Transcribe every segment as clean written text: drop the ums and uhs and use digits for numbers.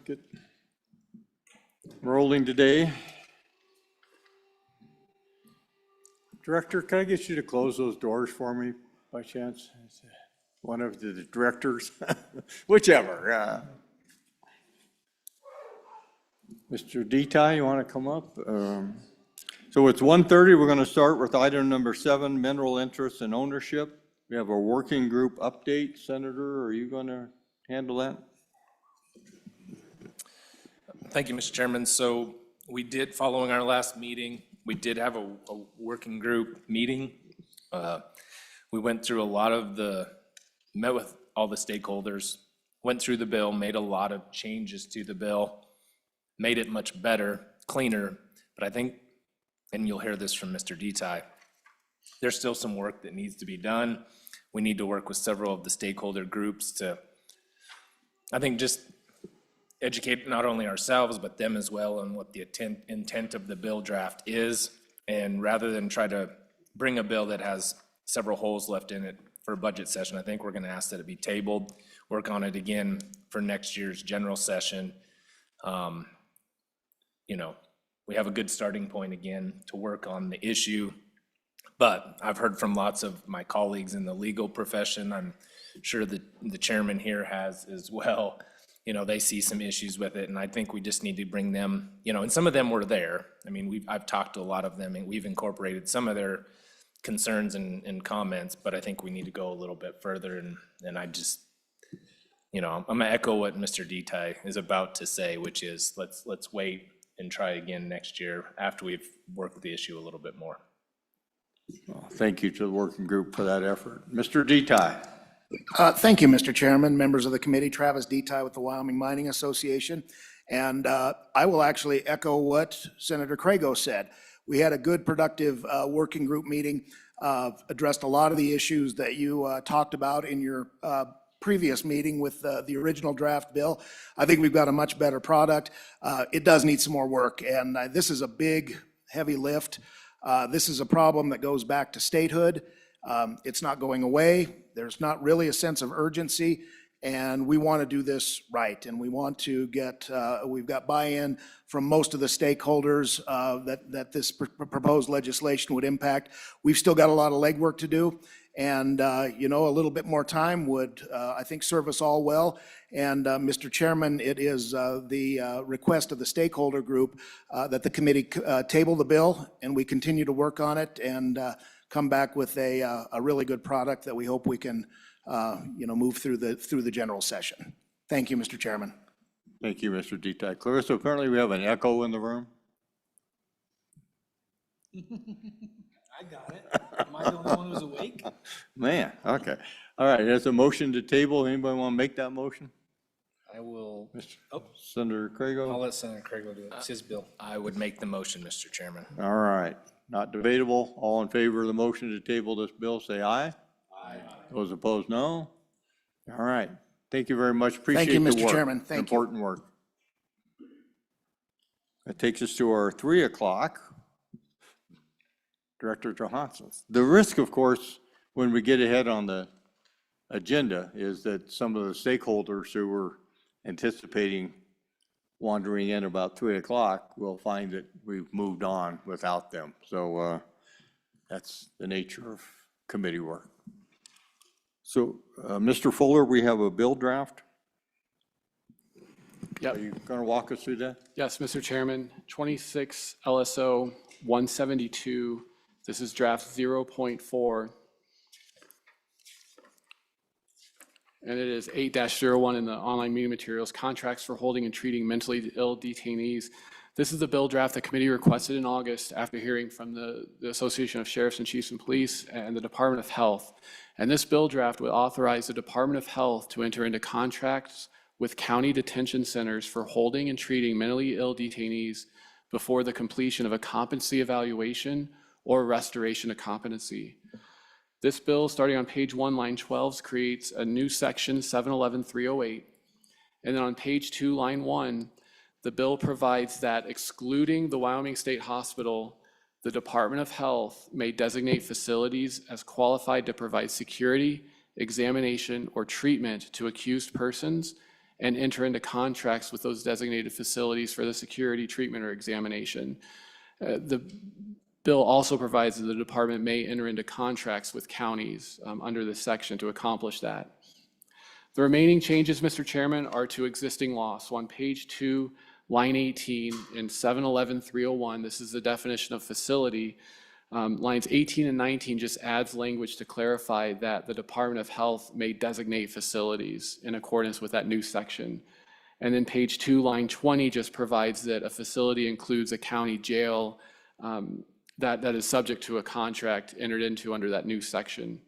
Get rolling today. Director, can I get you to close those doors for me by chance? One of the directors, whichever. Mr. Deti, you want to come up? So it's 1:30. We're going to start with item number 7, mineral interest and ownership. We have a working group update. Senator, are you going to handle that? Thank you, Mr. Chairman. So we did, following our last meeting, we did have a working group meeting. We went through met with all the stakeholders, went through the bill, made a lot of changes to the bill, made it much better, cleaner. But I think, and you'll hear this from Mr. Deti, there's still some work that needs to be done. We need to work with several of the stakeholder groups to, I think, just educate not only ourselves, but them as well on what the intent of the bill draft is. And rather than try to bring a bill that has several holes left in it for a budget session, I think we're gonna ask that it be tabled, work on it again for next year's general session. You know, we have a good starting point again to work on the issue, but I've heard from lots of my colleagues in the legal profession, I'm sure that the chairman here has as well, you know, they see some issues with it, and I think we just need to bring them, you know, and some of them were there. I mean, I've talked to a lot of them, and we've incorporated some of their concerns and comments, but I think we need to go a little bit further, and I just, you know, I'm gonna echo what Mr. Deti is about to say, which is let's wait and try again next year after we've worked the issue a little bit more. Well, thank you to the working group for that effort. Mr. Deti. Thank you, Mr. Chairman, members of the committee. Travis Deti with the Wyoming Mining Association. And I will actually echo what Senator Crago said. We had a good, productive working group meeting, addressed a lot of the issues that you talked about in your previous meeting with the original draft bill. I think we've got a much better product. It does need some more work, and this is a big, heavy lift. This is a problem that goes back to statehood. It's not going away. There's not really a sense of urgency, and we want to do this right. And we want to get, we've got buy-in from most of the stakeholders that this proposed legislation would impact. We've still got a lot of legwork to do, and you know, a little bit more time would, I think, serve us all well. And Mr. Chairman, it is the request of the stakeholder group that the committee table the bill, and we continue to work on it and come back with a really good product that we hope we can, you know, move through the general session. Thank you, Mr. Chairman. Thank you, Mr. Deti. Clarissa, apparently we have an echo in the room. I got it. Am I the only one who's awake? Man, okay. All right, there's a motion to table. Anybody want to make that motion? I will. Senator Crago? I'll let Senator Crago do it. It's his bill. I would make the motion, Mr. Chairman. All right, not debatable. All in favor of the motion to table this bill, say aye. Aye. Those opposed, no. All right, thank you very much. Appreciate the work. Thank you, Mr. Chairman. Thank you. Important work. That takes us to our 3 o'clock. Director Johansson. The risk, of course, when we get ahead on the agenda is that some of the stakeholders who were anticipating wandering in about 3 o'clock will find that we've moved on without them. So that's the nature of committee work. So Mr. Fuller, we have a bill draft. Yep. Are you going to walk us through that? Yes, Mr. Chairman, 26 LSO 172. This is draft 0.4. And it is 8-01 in the online meeting materials, contracts for holding and treating mentally ill detainees. This is the bill draft the committee requested in August after hearing from the Association of Sheriffs and Chiefs and Police and the Department of Health. And this bill draft would authorize the Department of Health to enter into contracts with county detention centers for holding and treating mentally ill detainees before the completion of a competency evaluation or restoration of competency. This bill, starting on page 1, line 12, creates a new section 711-308. And then on page 2, line 1, the bill provides that excluding the Wyoming State Hospital, the Department of Health may designate facilities as qualified to provide security, examination, or treatment to accused persons and enter into contracts with those designated facilities for the security, treatment, or examination. The bill also provides that the department may enter into contracts with counties under this section to accomplish that. The remaining changes, Mr. Chairman, are to existing law. So on page 2, line 18, in 711-301, this is the definition of facility. Lines 18 and 19 just adds language to clarify that the Department of Health may designate facilities in accordance with that new section. And then page 2, line 20 just provides that a facility includes a county jail that is subject to a contract entered into under that new section.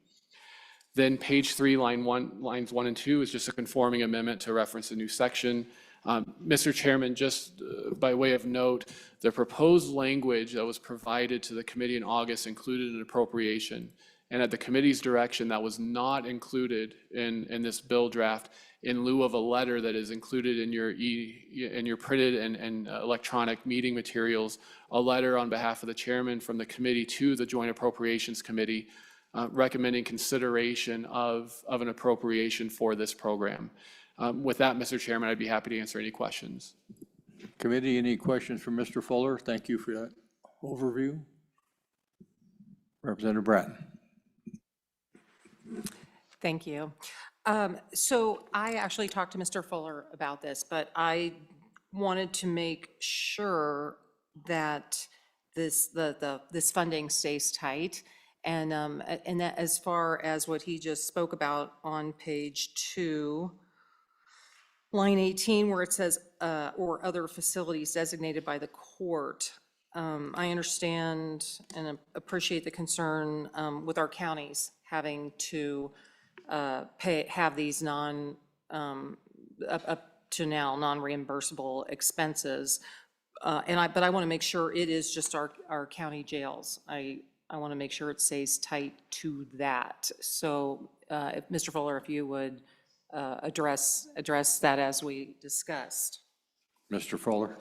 Then page 3, lines 1 and 2 is just a conforming amendment to reference a new section. Mr. Chairman, just by way of note, the proposed language that was provided to the committee in August included an appropriation. And at the committee's direction, that was not included in this bill draft in lieu of a letter that is included in your printed and electronic meeting materials, a letter on behalf of the chairman from the committee to the Joint Appropriations Committee recommending consideration of an appropriation for this program. With that, Mr. Chairman, I'd be happy to answer any questions. Committee, any questions for Mr. Fuller? Thank you for that overview. Representative Bratton. Thank you. So I actually talked to Mr. Fuller about this, but I wanted to make sure that this funding stays tight. And that as far as what he just spoke about on page 2, line 18, where it says, or other facilities designated by the court. I understand and appreciate the concern with our counties having to have these up to now non-reimbursable expenses. But I want to make sure it is just our county jails. I want to make sure it stays tight to that. So if Mr. Fuller, if you would address that as we discussed. Mr. Fuller.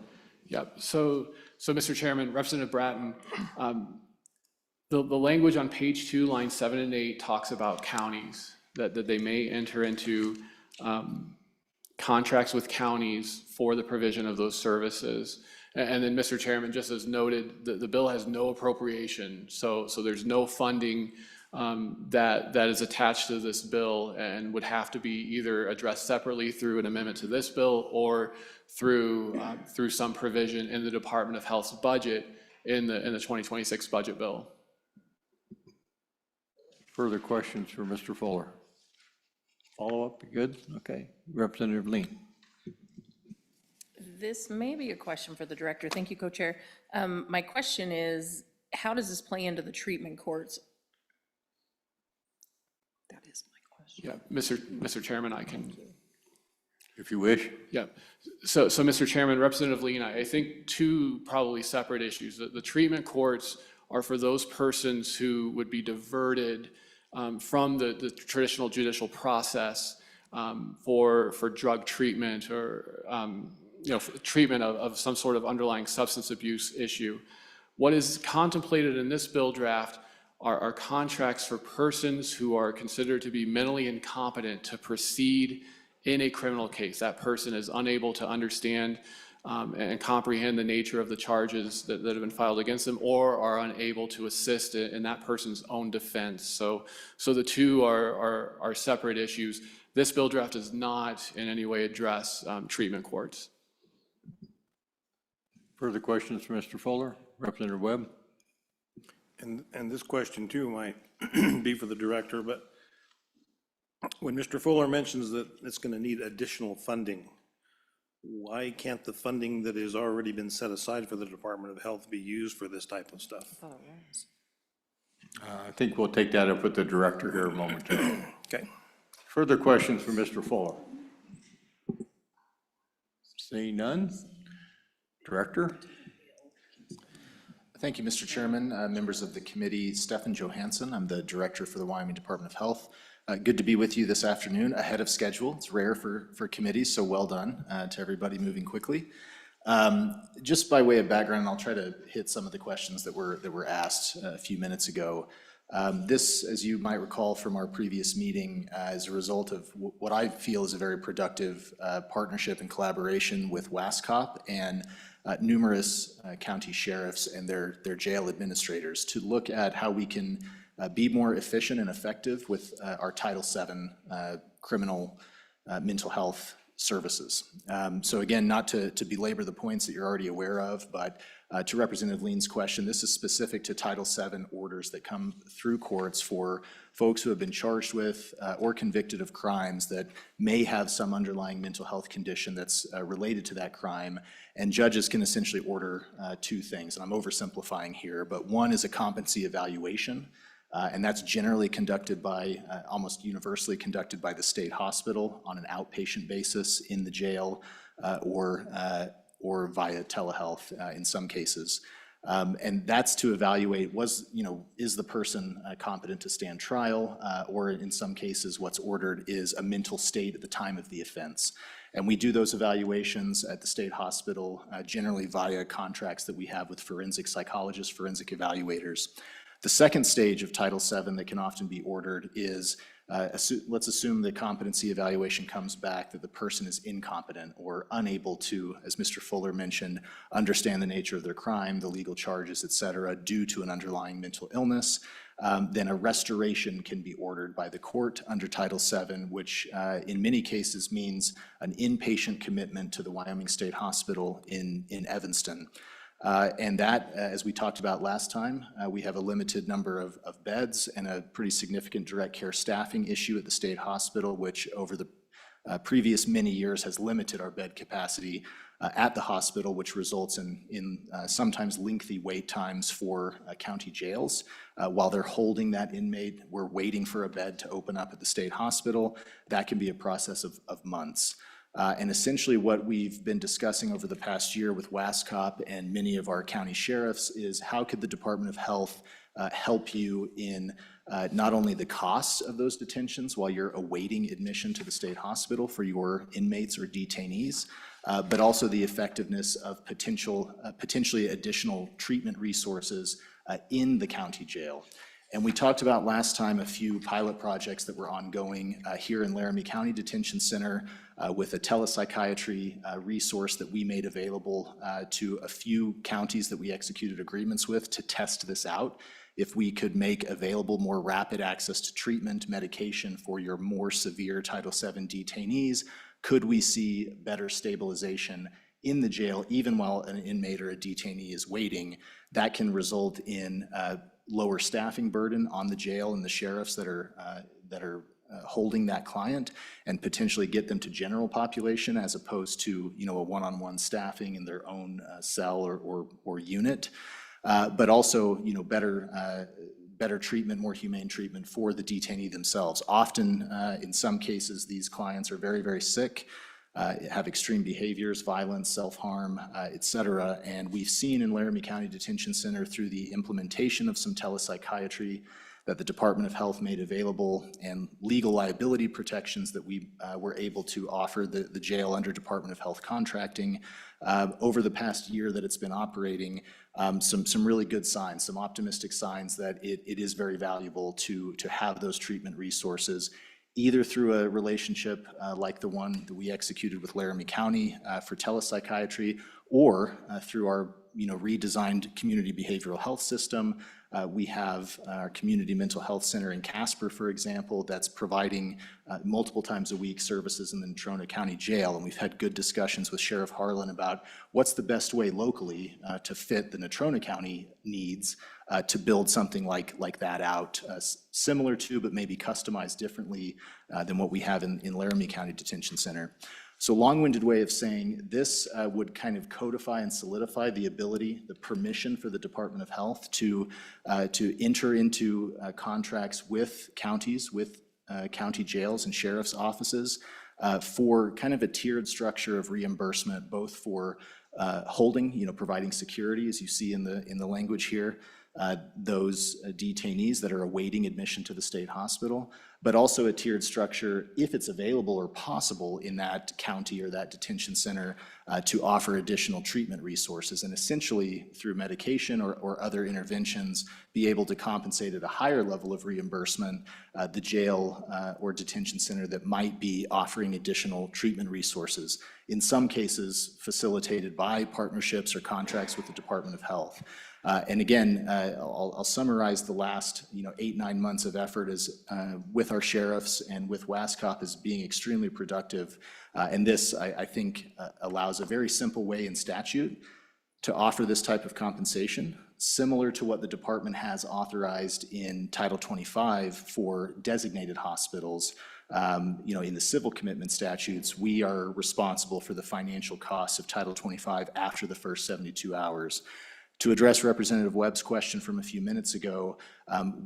Yep. So Mr. Chairman, Representative Bratton, the language on page 2, lines 7 and 8 talks about counties, that they may enter into contracts with counties for the provision of those services. And then, Mr. Chairman, just as noted, the bill has no appropriation, so there's no funding that is attached to this bill and would have to be either addressed separately through an amendment to this bill or through some provision in the Department of Health's budget in the 2026 budget bill. Further questions for Mr. Fuller? Follow up, good? Okay. Representative Lean. This may be a question for the director. Thank you, co-chair. My question is, how does this play into the treatment courts? That is my question. Yeah, Mr. Chairman, I can. If you wish. Yeah. So Mr. Chairman, Representative Lean, I think two probably separate issues. The treatment courts are for those persons who would be diverted from the traditional judicial process for drug treatment or treatment of some sort of underlying substance abuse issue. What is contemplated in this bill draft are contracts for persons who are considered to be mentally incompetent to proceed in a criminal case. That person is unable to understand and comprehend the nature of the charges that have been filed against them, or are unable to assist in that person's own defense. So the two are separate issues. This bill draft does not in any way address treatment courts. Further questions for Mr. Fuller? Representative Webb. And this question too might be for the director, but when Mr. Fuller mentions that it's going to need additional funding, why can't the funding that has already been set aside for the Department of Health be used for this type of stuff? I think we'll take that up with the director here momentarily. Okay. Further questions for Mr. Fuller? Seeing none. Director. Thank you, Mr. Chairman, members of the committee. Stephan Johansson, I'm the director for the Wyoming Department of Health. Good to be with you this afternoon, ahead of schedule. It's rare for committees, so well done to everybody moving quickly. Just by way of background, I'll try to hit some of the questions that were asked a few minutes ago. This, as you might recall from our previous meeting, is a result of what I feel is a very productive partnership and collaboration with WASCOP and numerous county sheriffs and their jail administrators to look at how we can be more efficient and effective with our Title VII criminal mental health services. So again, not to belabor the points that you're already aware of, but to Representative Lean's question, this is specific to Title VII orders that come through courts for folks who have been charged with or convicted of crimes that may have some underlying mental health condition that's related to that crime. And judges can essentially order two things, and I'm oversimplifying here, but one is a competency evaluation, and that's generally conducted by, almost universally conducted by the state hospital on an outpatient basis in the jail or via telehealth in some cases. And that's to evaluate is the person competent to stand trial, or in some cases what's ordered is a mental state at the time of the offense. And we do those evaluations at the state hospital, generally via contracts that we have with forensic psychologists, forensic evaluators. The second stage of Title VII that can often be ordered is, let's assume the competency evaluation comes back that the person is incompetent or unable to, as Mr. Fuller mentioned, understand the nature of their crime, the legal charges, et cetera, due to an underlying mental illness. Then a restoration can be ordered by the court under Title VII, which in many cases means an inpatient commitment to the Wyoming State Hospital in Evanston. And that, as we talked about last time, we have a limited number of beds and a pretty significant direct care staffing issue at the state hospital, which over the previous many years has limited our bed capacity at the hospital, which results in sometimes lengthy wait times for county jails. While they're holding that inmate, we're waiting for a bed to open up at the state hospital. That can be a process of months. And essentially what we've been discussing over the past year with WASCOP and many of our county sheriffs is how could the Department of Health help you in not only the costs of those detentions while you're awaiting admission to the state hospital for your inmates or detainees, but also the effectiveness of potentially additional treatment resources in the county jail. And we talked about last time a few pilot projects that were ongoing here in Laramie County Detention Center with a telepsychiatry resource that we made available to a few counties that we executed agreements with to test this out. If we could make available more rapid access to treatment, medication for your more severe Title VII detainees, could we see better stabilization in the jail even while an inmate or a detainee is waiting? That can result in lower staffing burden on the jail and the sheriffs that are holding that client, and potentially get them to general population as opposed to a one-on-one staffing in their own cell or unit, but also better treatment, more humane treatment for the detainee themselves. Often, in some cases, these clients are very, very sick, have extreme behaviors, violence, self-harm, et cetera. And we've seen in Laramie County Detention Center through the implementation of some telepsychiatry that the Department of Health made available and legal liability protections that we were able to offer the jail under Department of Health contracting over the past year that it's been operating. Some really good signs, some optimistic signs that it is very valuable to have those treatment resources, either through a relationship like the one that we executed with Laramie County for telepsychiatry, or through our redesigned community behavioral health system. We have our community mental health center in Casper, for example, that's providing multiple times a week services in the Natrona County Jail. And we've had good discussions with Sheriff Harlan about what's the best way locally to fit the Natrona County needs to build something like that out, similar to, but maybe customized differently than what we have in Laramie County Detention Center. So long-winded way of saying this would kind of codify and solidify the ability, the permission for the Department of Health to enter into contracts with counties, with county jails and sheriff's offices for kind of a tiered structure of reimbursement, both for holding, providing security, as you see in the language here, those detainees that are awaiting admission to the state hospital, but also a tiered structure, if it's available or possible in that county or that detention center, to offer additional treatment resources, and essentially through medication or other interventions, be able to compensate at a higher level of reimbursement the jail or detention center that might be offering additional treatment resources, in some cases facilitated by partnerships or contracts with the Department of Health. And again, I'll summarize the last 8-9 months of effort as with our sheriffs and with WASCOP as being extremely productive. And this, I think, allows a very simple way in statute to offer this type of compensation, similar to what the department has authorized in Title 25 for designated hospitals. In the civil commitment statutes, we are responsible for the financial costs of Title 25 after the first 72 hours. To address Representative Webb's question from a few minutes ago,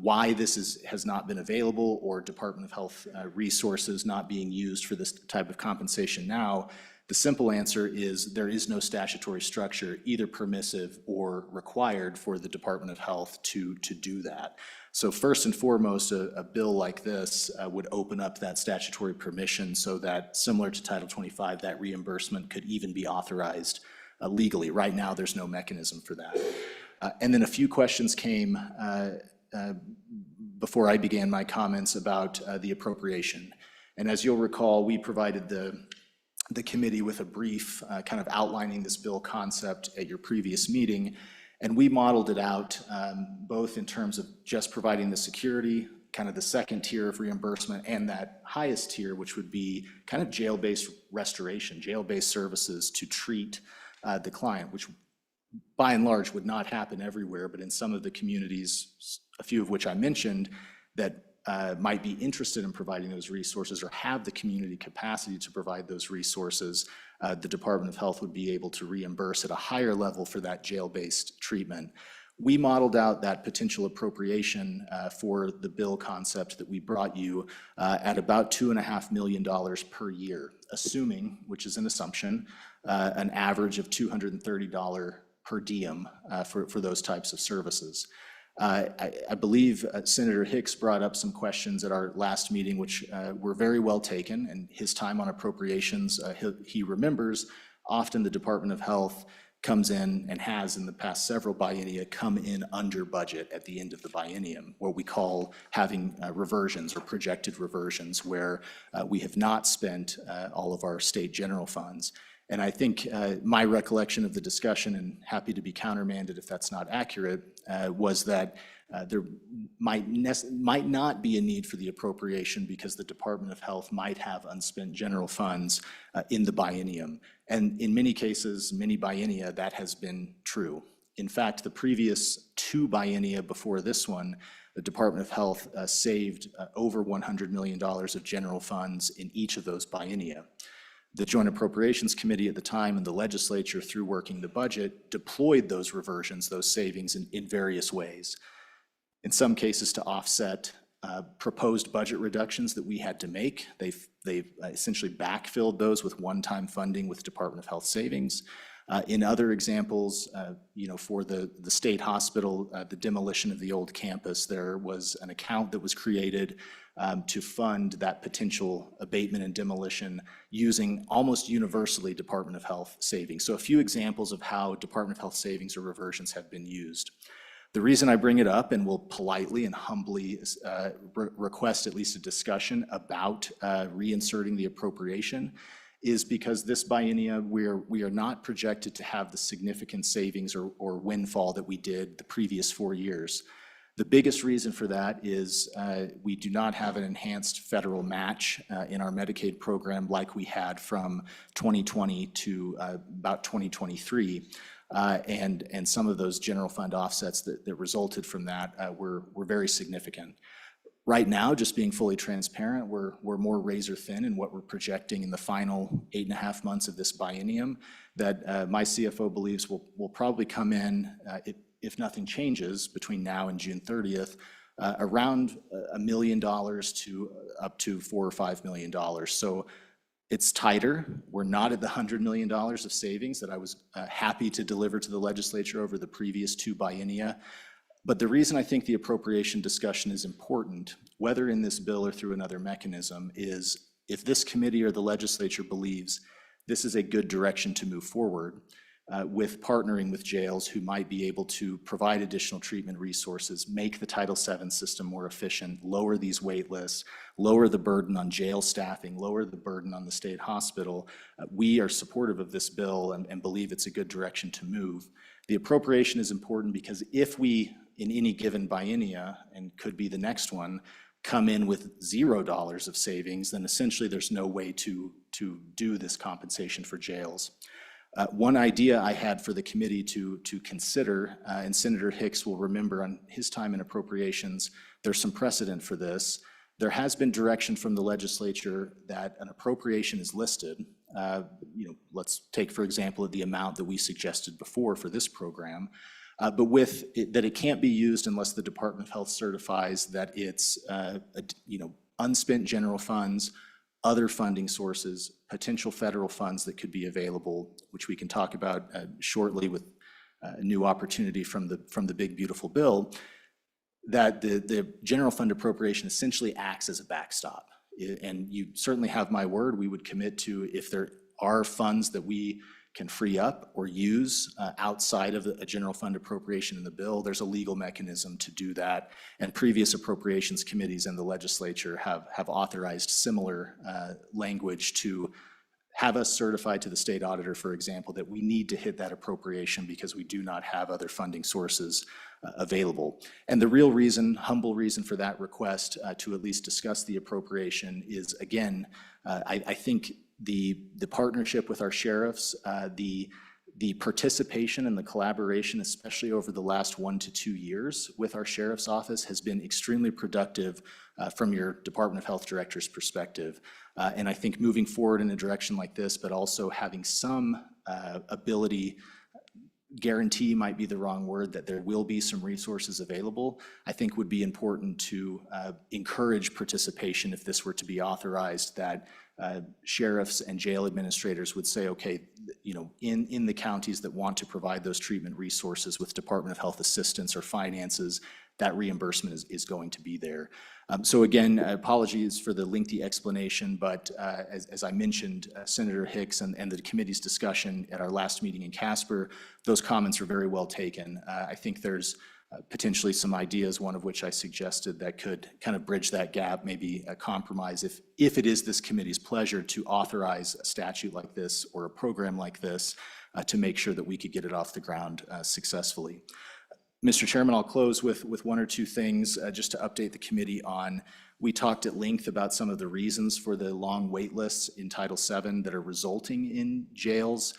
why this has not been available or Department of Health resources not being used for this type of compensation now, the simple answer is there is no statutory structure, either permissive or required, for the Department of Health to do that. So first and foremost, a bill like this would open up that statutory permission so that, similar to Title 25, that reimbursement could even be authorized legally. Right now, there's no mechanism for that. And then a few questions came before I began my comments about the appropriation. And as you'll recall, we provided the committee with a brief kind of outlining this bill concept at your previous meeting. And we modeled it out both in terms of just providing the security, kind of the second tier of reimbursement, and that highest tier, which would be kind of jail-based restoration, jail-based services to treat the client, which by and large would not happen everywhere, but in some of the communities, a few of which I mentioned, that might be interested in providing those resources or have the community capacity to provide those resources, the Department of Health would be able to reimburse at a higher level for that jail-based treatment. We modeled out that potential appropriation for the bill concept that we brought you at about $2.5 million per year, assuming, which is an assumption, an average of $230 per diem for those types of services. I believe Senator Hicks brought up some questions at our last meeting, which were very well taken, and his time on appropriations, he remembers often the Department of Health comes in and has in the past several biennia come in under budget at the end of the biennium, what we call having reversions or projected reversions, where we have not spent all of our state general funds. And I think my recollection of the discussion, and happy to be countermanded if that's not accurate, was that there might not be a need for the appropriation because the Department of Health might have unspent general funds in the biennium. And in many cases, many biennia, that has been true. In fact, the previous 2 biennia before this one, the Department of Health saved over $100 million of general funds in each of those biennia. The Joint Appropriations Committee at the time and the legislature, through working the budget, deployed those reversions, those savings in various ways. In some cases to offset proposed budget reductions that we had to make. They've essentially backfilled those with one-time funding with Department of Health savings. In other examples, for the state hospital, the demolition of the old campus, there was an account that was created to fund that potential abatement and demolition using almost universally Department of Health savings. So a few examples of how Department of Health savings or reversions have been used. The reason I bring it up, and will politely and humbly request at least a discussion about reinserting the appropriation, is because this biennia, we are not projected to have the significant savings or windfall that we did the previous 4 years. The biggest reason for that is we do not have an enhanced federal match in our Medicaid program like we had from 2020 to about 2023. And some of those general fund offsets that resulted from that were very significant. Right now, just being fully transparent, we're more razor thin in what we're projecting in the final 8.5 months of this biennium that my CFO believes will probably come in, if nothing changes between now and June 30th, around $1 million to up to $4 or $5 million. So it's tighter. We're not at the $100 million of savings that I was happy to deliver to the legislature over the previous 2 biennia. But the reason I think the appropriation discussion is important, whether in this bill or through another mechanism, is if this committee or the legislature believes this is a good direction to move forward with partnering with jails who might be able to provide additional treatment resources, make the Title VII system more efficient, lower these wait lists, lower the burden on jail staffing, lower the burden on the state hospital, we are supportive of this bill and believe it's a good direction to move. The appropriation is important because if we, in any given biennia, and could be the next one, come in with $0 of savings, then essentially there's no way to do this compensation for jails. One idea I had for the committee to consider, and Senator Hicks will remember on his time in appropriations, there's some precedent for this. There has been direction from the legislature that an appropriation is listed. Let's take, for example, the amount that we suggested before for this program, but with it, that it can't be used unless the Department of Health certifies that it's unspent general funds, other funding sources, potential federal funds that could be available, which we can talk about shortly with a new opportunity from the big beautiful bill, that the general fund appropriation essentially acts as a backstop. And you certainly have my word, we would commit to, if there are funds that we can free up or use outside of a general fund appropriation in the bill, there's a legal mechanism to do that. And previous appropriations committees in the legislature have authorized similar language to have us certified to the state auditor, for example, that we need to hit that appropriation because we do not have other funding sources available. And the real reason, humble reason for that request to at least discuss the appropriation is, again, I think the partnership with our sheriffs, the participation and the collaboration, especially over the last 1 to 2 years with our sheriff's office, has been extremely productive from your Department of Health director's perspective. And I think moving forward in a direction like this, but also having some ability, guarantee might be the wrong word, that there will be some resources available, I think would be important to encourage participation if this were to be authorized, that sheriffs and jail administrators would say, okay, in the counties that want to provide those treatment resources with Department of Health assistance or finances, that reimbursement is going to be there. So again, apologies for the lengthy explanation, but as I mentioned, Senator Hicks and the committee's discussion at our last meeting in Casper, those comments are very well taken. I think there's potentially some ideas, one of which I suggested, that could kind of bridge that gap, maybe a compromise if it is this committee's pleasure to authorize a statute like this or a program like this to make sure that we could get it off the ground successfully. Mr. Chairman, I'll close with 1 or 2 things just to update the committee on. We talked at length about some of the reasons for the long wait lists in Title VII that are resulting in jails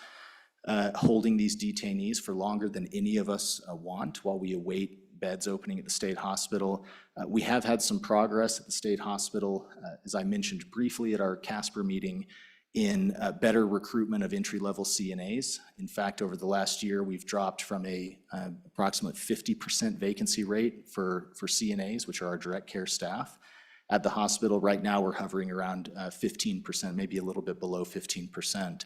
holding these detainees for longer than any of us want while we await beds opening at the state hospital. We have had some progress at the state hospital, as I mentioned briefly at our Casper meeting, in better recruitment of entry-level CNAs. In fact, over the last year, we've dropped from a approximate 50% vacancy rate for CNAs, which are our direct care staff. At the hospital right now, we're hovering around 15%, maybe a little bit below 15%.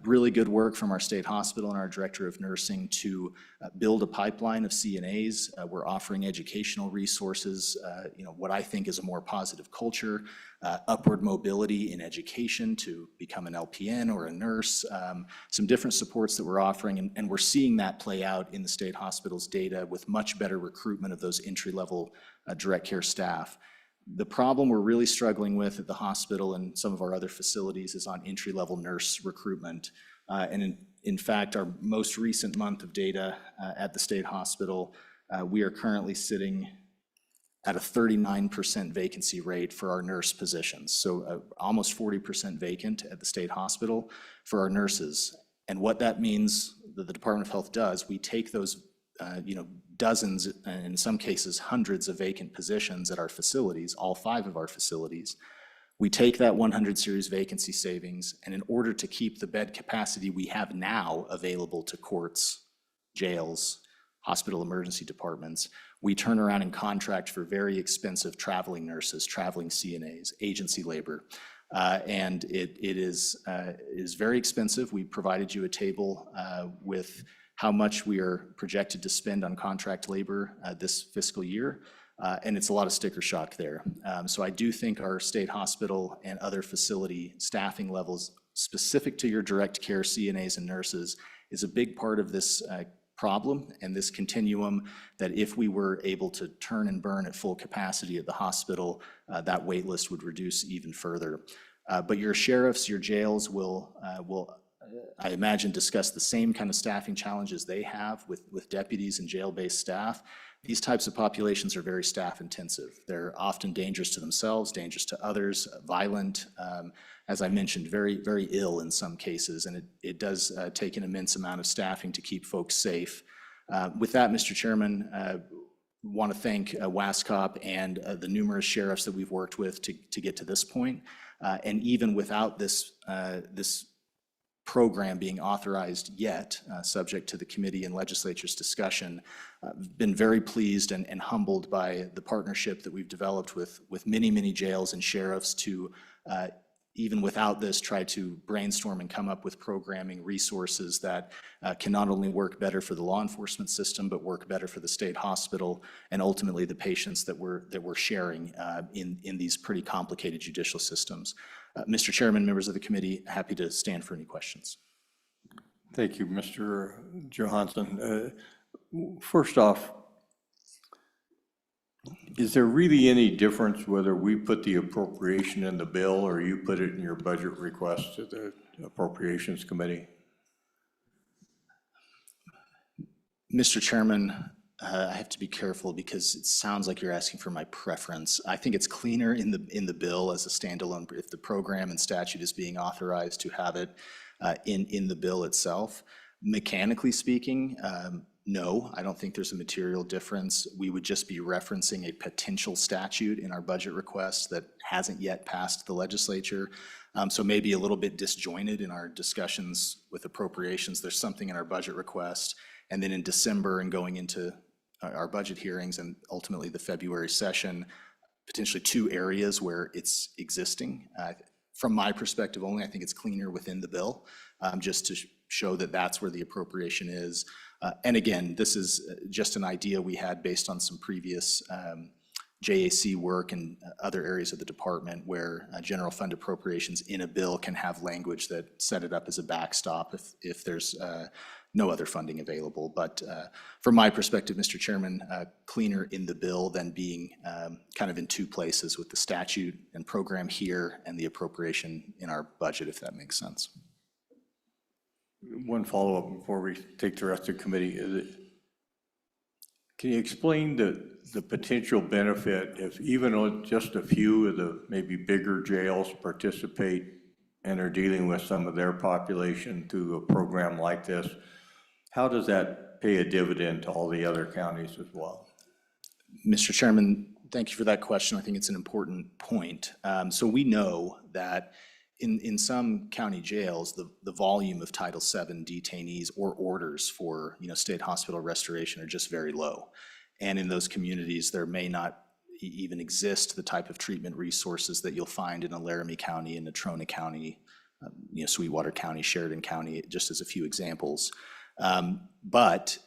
Really good work from our state hospital and our director of nursing to build a pipeline of CNAs. We're offering educational resources, what I think is a more positive culture, upward mobility in education to become an LPN or a nurse, some different supports that we're offering, and we're seeing that play out in the state hospital's data with much better recruitment of those entry-level direct care staff. The problem we're really struggling with at the hospital and some of our other facilities is on entry-level nurse recruitment. And in fact, our most recent month of data at the state hospital, we are currently sitting at a 39% vacancy rate for our nurse positions. So almost 40% vacant at the state hospital for our nurses. And what that means that the Department of Health does, we take those dozens, and in some cases hundreds of vacant positions at our facilities, all 5 of our facilities. We take that 100 series vacancy savings, and in order to keep the bed capacity we have now available to courts, jails, hospital emergency departments, we turn around and contract for very expensive traveling nurses, traveling CNAs, agency labor. And it is very expensive. We provided you a table with how much we are projected to spend on contract labor this fiscal year, and it's a lot of sticker shock there. So I do think our state hospital and other facility staffing levels specific to your direct care CNAs and nurses is a big part of this problem and this continuum, that if we were able to turn and burn at full capacity at the hospital, that wait list would reduce even further. But your sheriffs, your jails will I imagine, discuss the same kind of staffing challenges they have with deputies and jail-based staff. These types of populations are very staff intensive. They're often dangerous to themselves, dangerous to others, violent, as I mentioned, very, very ill in some cases, and it does take an immense amount of staffing to keep folks safe. With that, Mr. Chairman, want to thank WASCOP and the numerous sheriffs that we've worked with to get to this point. And even without this program being authorized yet, subject to the committee and legislature's discussion, been very pleased and humbled by the partnership that we've developed with many, many jails and sheriffs to, even without this, try to brainstorm and come up with programming resources that can not only work better for the law enforcement system, but work better for the state hospital and ultimately the patients that we're sharing in these pretty complicated judicial systems. Mr. Chairman, members of the committee, happy to stand for any questions. Thank you, Mr. Johansson. First off, is there really any difference whether we put the appropriation in the bill or you put it in your budget request to the Appropriations Committee? Mr. Chairman, I have to be careful because it sounds like you're asking for my preference. I think it's cleaner in the bill as a standalone, if the program and statute is being authorized to have it in the bill itself. Mechanically speaking, no, I don't think there's a material difference. We would just be referencing a potential statute in our budget request that hasn't yet passed the legislature. So maybe a little bit disjointed in our discussions with appropriations. There's something in our budget request, and then in December and going into our budget hearings and ultimately the February session, potentially two areas where it's existing. From my perspective only, I think it's cleaner within the bill, just to show that that's where the appropriation is. And again, this is just an idea we had based on some previous JAC work and other areas of the department where general fund appropriations in a bill can have language that set it up as a backstop if there's no other funding available. But from my perspective, Mr. Chairman, cleaner in the bill than being kind of in two places with the statute and program here and the appropriation in our budget, if that makes sense. One follow-up before we take the rest of the committee. Can you explain the potential benefit if even just a few of the maybe bigger jails participate and are dealing with some of their population through a program like this? How does that pay a dividend to all the other counties as well? Mr. Chairman, thank you for that question. I think it's an important point. So we know that in some county jails, the volume of Title VII detainees or orders for state hospital restoration are just very low. And in those communities, there may not even exist the type of treatment resources that you'll find in a Laramie County, in Natrona County, Sweetwater County, Sheridan County, just as a few examples. But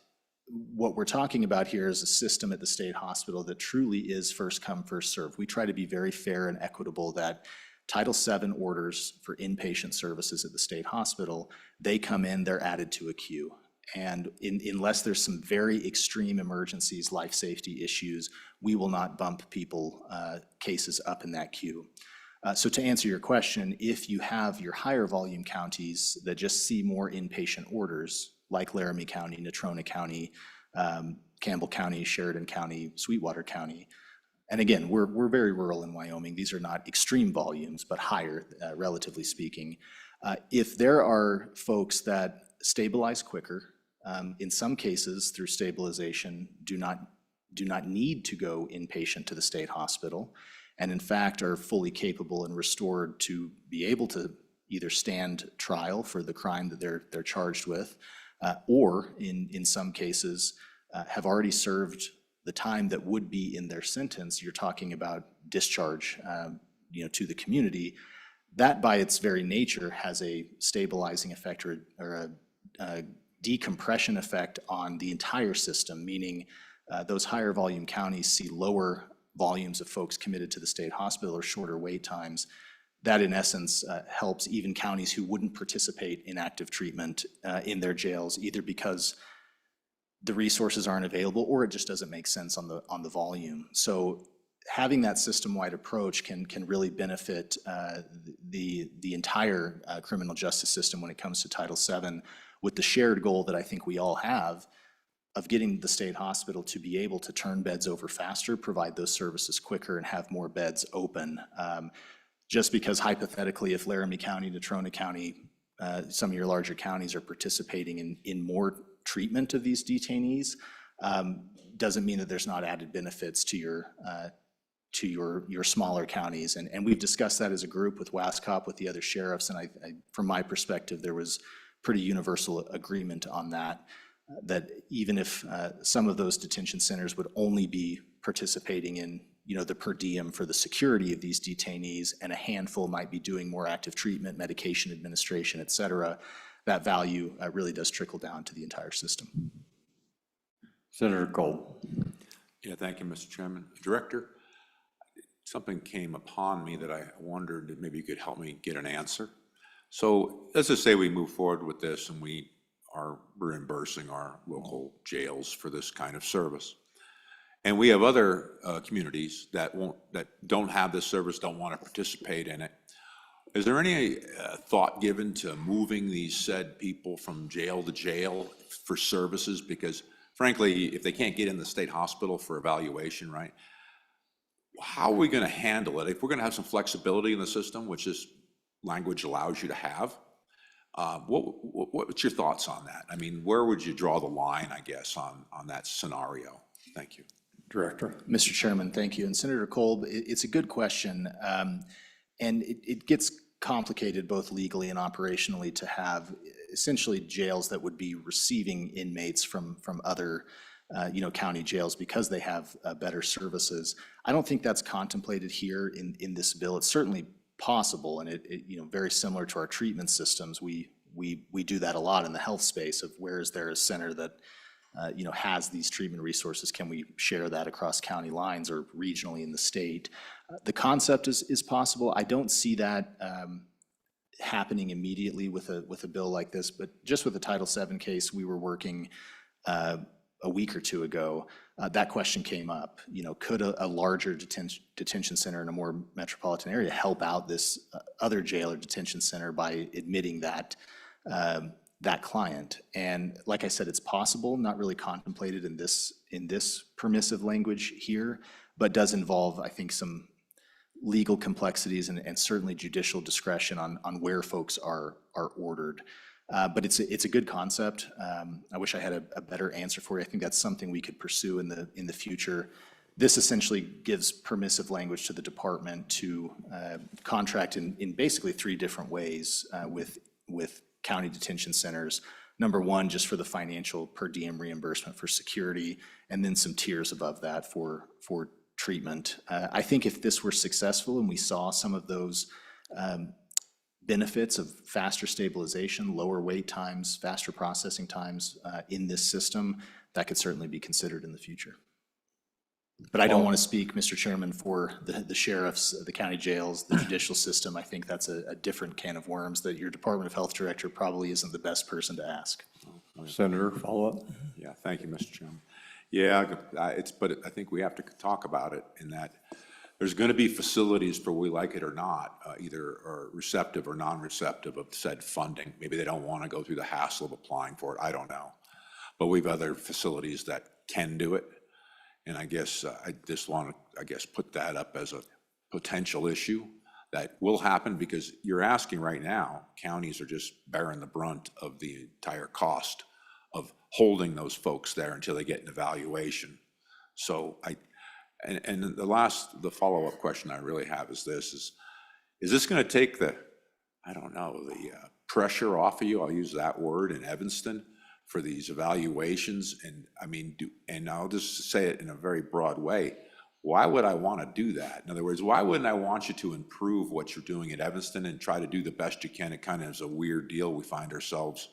what we're talking about here is a system at the state hospital that truly is first come, first serve. We try to be very fair and equitable that Title VII orders for inpatient services at the state hospital, they come in, they're added to a queue. And unless there's some very extreme emergencies, life safety issues, we will not bump people, cases up in that queue. So to answer your question, if you have your higher volume counties that just see more inpatient orders, like Laramie County, Natrona County, Campbell County, Sheridan County, Sweetwater County, and again, we're very rural in Wyoming. These are not extreme volumes, but higher, relatively speaking. If there are folks that stabilize quicker, in some cases through stabilization, do not need to go inpatient to the state hospital, and in fact are fully capable and restored to be able to either stand trial for the crime that they're charged with, or in some cases have already served the time that would be in their sentence. You're talking about discharge, to the community. That by its very nature has a stabilizing effect or a decompression effect on the entire system, meaning those higher volume counties see lower volumes of folks committed to the state hospital or shorter wait times. That in essence helps even counties who wouldn't participate in active treatment in their jails, either because the resources aren't available or it just doesn't make sense on the volume. So having that system-wide approach can really benefit the entire criminal justice system when it comes to Title VII, with the shared goal that I think we all have of getting the state hospital to be able to turn beds over faster, provide those services quicker, and have more beds open. Just because hypothetically, if Laramie County, Natrona County, some of your larger counties are participating in more treatment of these detainees, doesn't mean that there's not added benefits to your smaller counties. And we've discussed that as a group with WASCOP, with the other sheriffs, and from my perspective, there was pretty universal agreement on that, that even if some of those detention centers would only be participating in the per diem for the security of these detainees, and a handful might be doing more active treatment, medication administration, et cetera, that value really does trickle down to the entire system. Senator Cole. Yeah, thank you, Mr. Chairman. Director, something came upon me that I wondered if maybe you could help me get an answer. So let's just say we move forward with this and we are reimbursing our local jails for this kind of service. And we have other communities that don't have this service, don't want to participate in it. Is there any thought given to moving these said people from jail to jail for services? Because frankly, if they can't get in the state hospital for evaluation, right, how are we going to handle it? If we're going to have some flexibility in the system, which this language allows you to have, what's your thoughts on that? I mean, where would you draw the line, I guess, on that scenario? Thank you. Director. Mr. Chairman, thank you. And Senator Kolb, it's a good question. And it gets complicated both legally and operationally to have essentially jails that would be receiving inmates from other county jails because they have better services. I don't think that's contemplated here in this bill. It's certainly possible, and it very similar to our treatment systems. We do that a lot in the health space of where is there a center that has these treatment resources? Can we share that across county lines or regionally in the state? The concept is possible. I don't see that happening immediately with a bill like this, but just with the Title VII case we were working a week or two ago, that question came up. Could a larger detention center in a more metropolitan area help out this other jail or detention center by admitting that client? And like I said, it's possible, not really contemplated in this permissive language here, but does involve, I think, some legal complexities and certainly judicial discretion on where folks are ordered. But it's a good concept. I wish I had a better answer for you. I think that's something we could pursue in the future. This essentially gives permissive language to the department to contract in basically 3 different ways with county detention centers. Number one, just for the financial per diem reimbursement for security, and then some tiers above that for treatment. I think if this were successful and we saw some of those benefits of faster stabilization, lower wait times, faster processing times in this system, that could certainly be considered in the future. But I don't want to speak, Mr. Chairman, for the sheriffs, the county jails, the judicial system. I think that's a different can of worms that your Department of Health Director probably isn't the best person to ask. Senator, follow-up? Yeah, thank you, Mr. Chairman. Yeah, but I think we have to talk about it in that there's going to be facilities, for we like it or not, either are receptive or non-receptive of said funding. Maybe they don't want to go through the hassle of applying for it. I don't know. But we've other facilities that can do it. And I guess I just want to, put that up as a potential issue that will happen, because you're asking right now, counties are just bearing the brunt of the entire cost of holding those folks there until they get an evaluation. So the follow-up question I really have is this, is this going to take the pressure off of you? I'll use that word in Evanston for these evaluations. And I mean, and I'll just say it in a very broad way. Why would I want to do that? In other words, why wouldn't I want you to improve what you're doing at Evanston and try to do the best you can? It kind of is a weird deal we find ourselves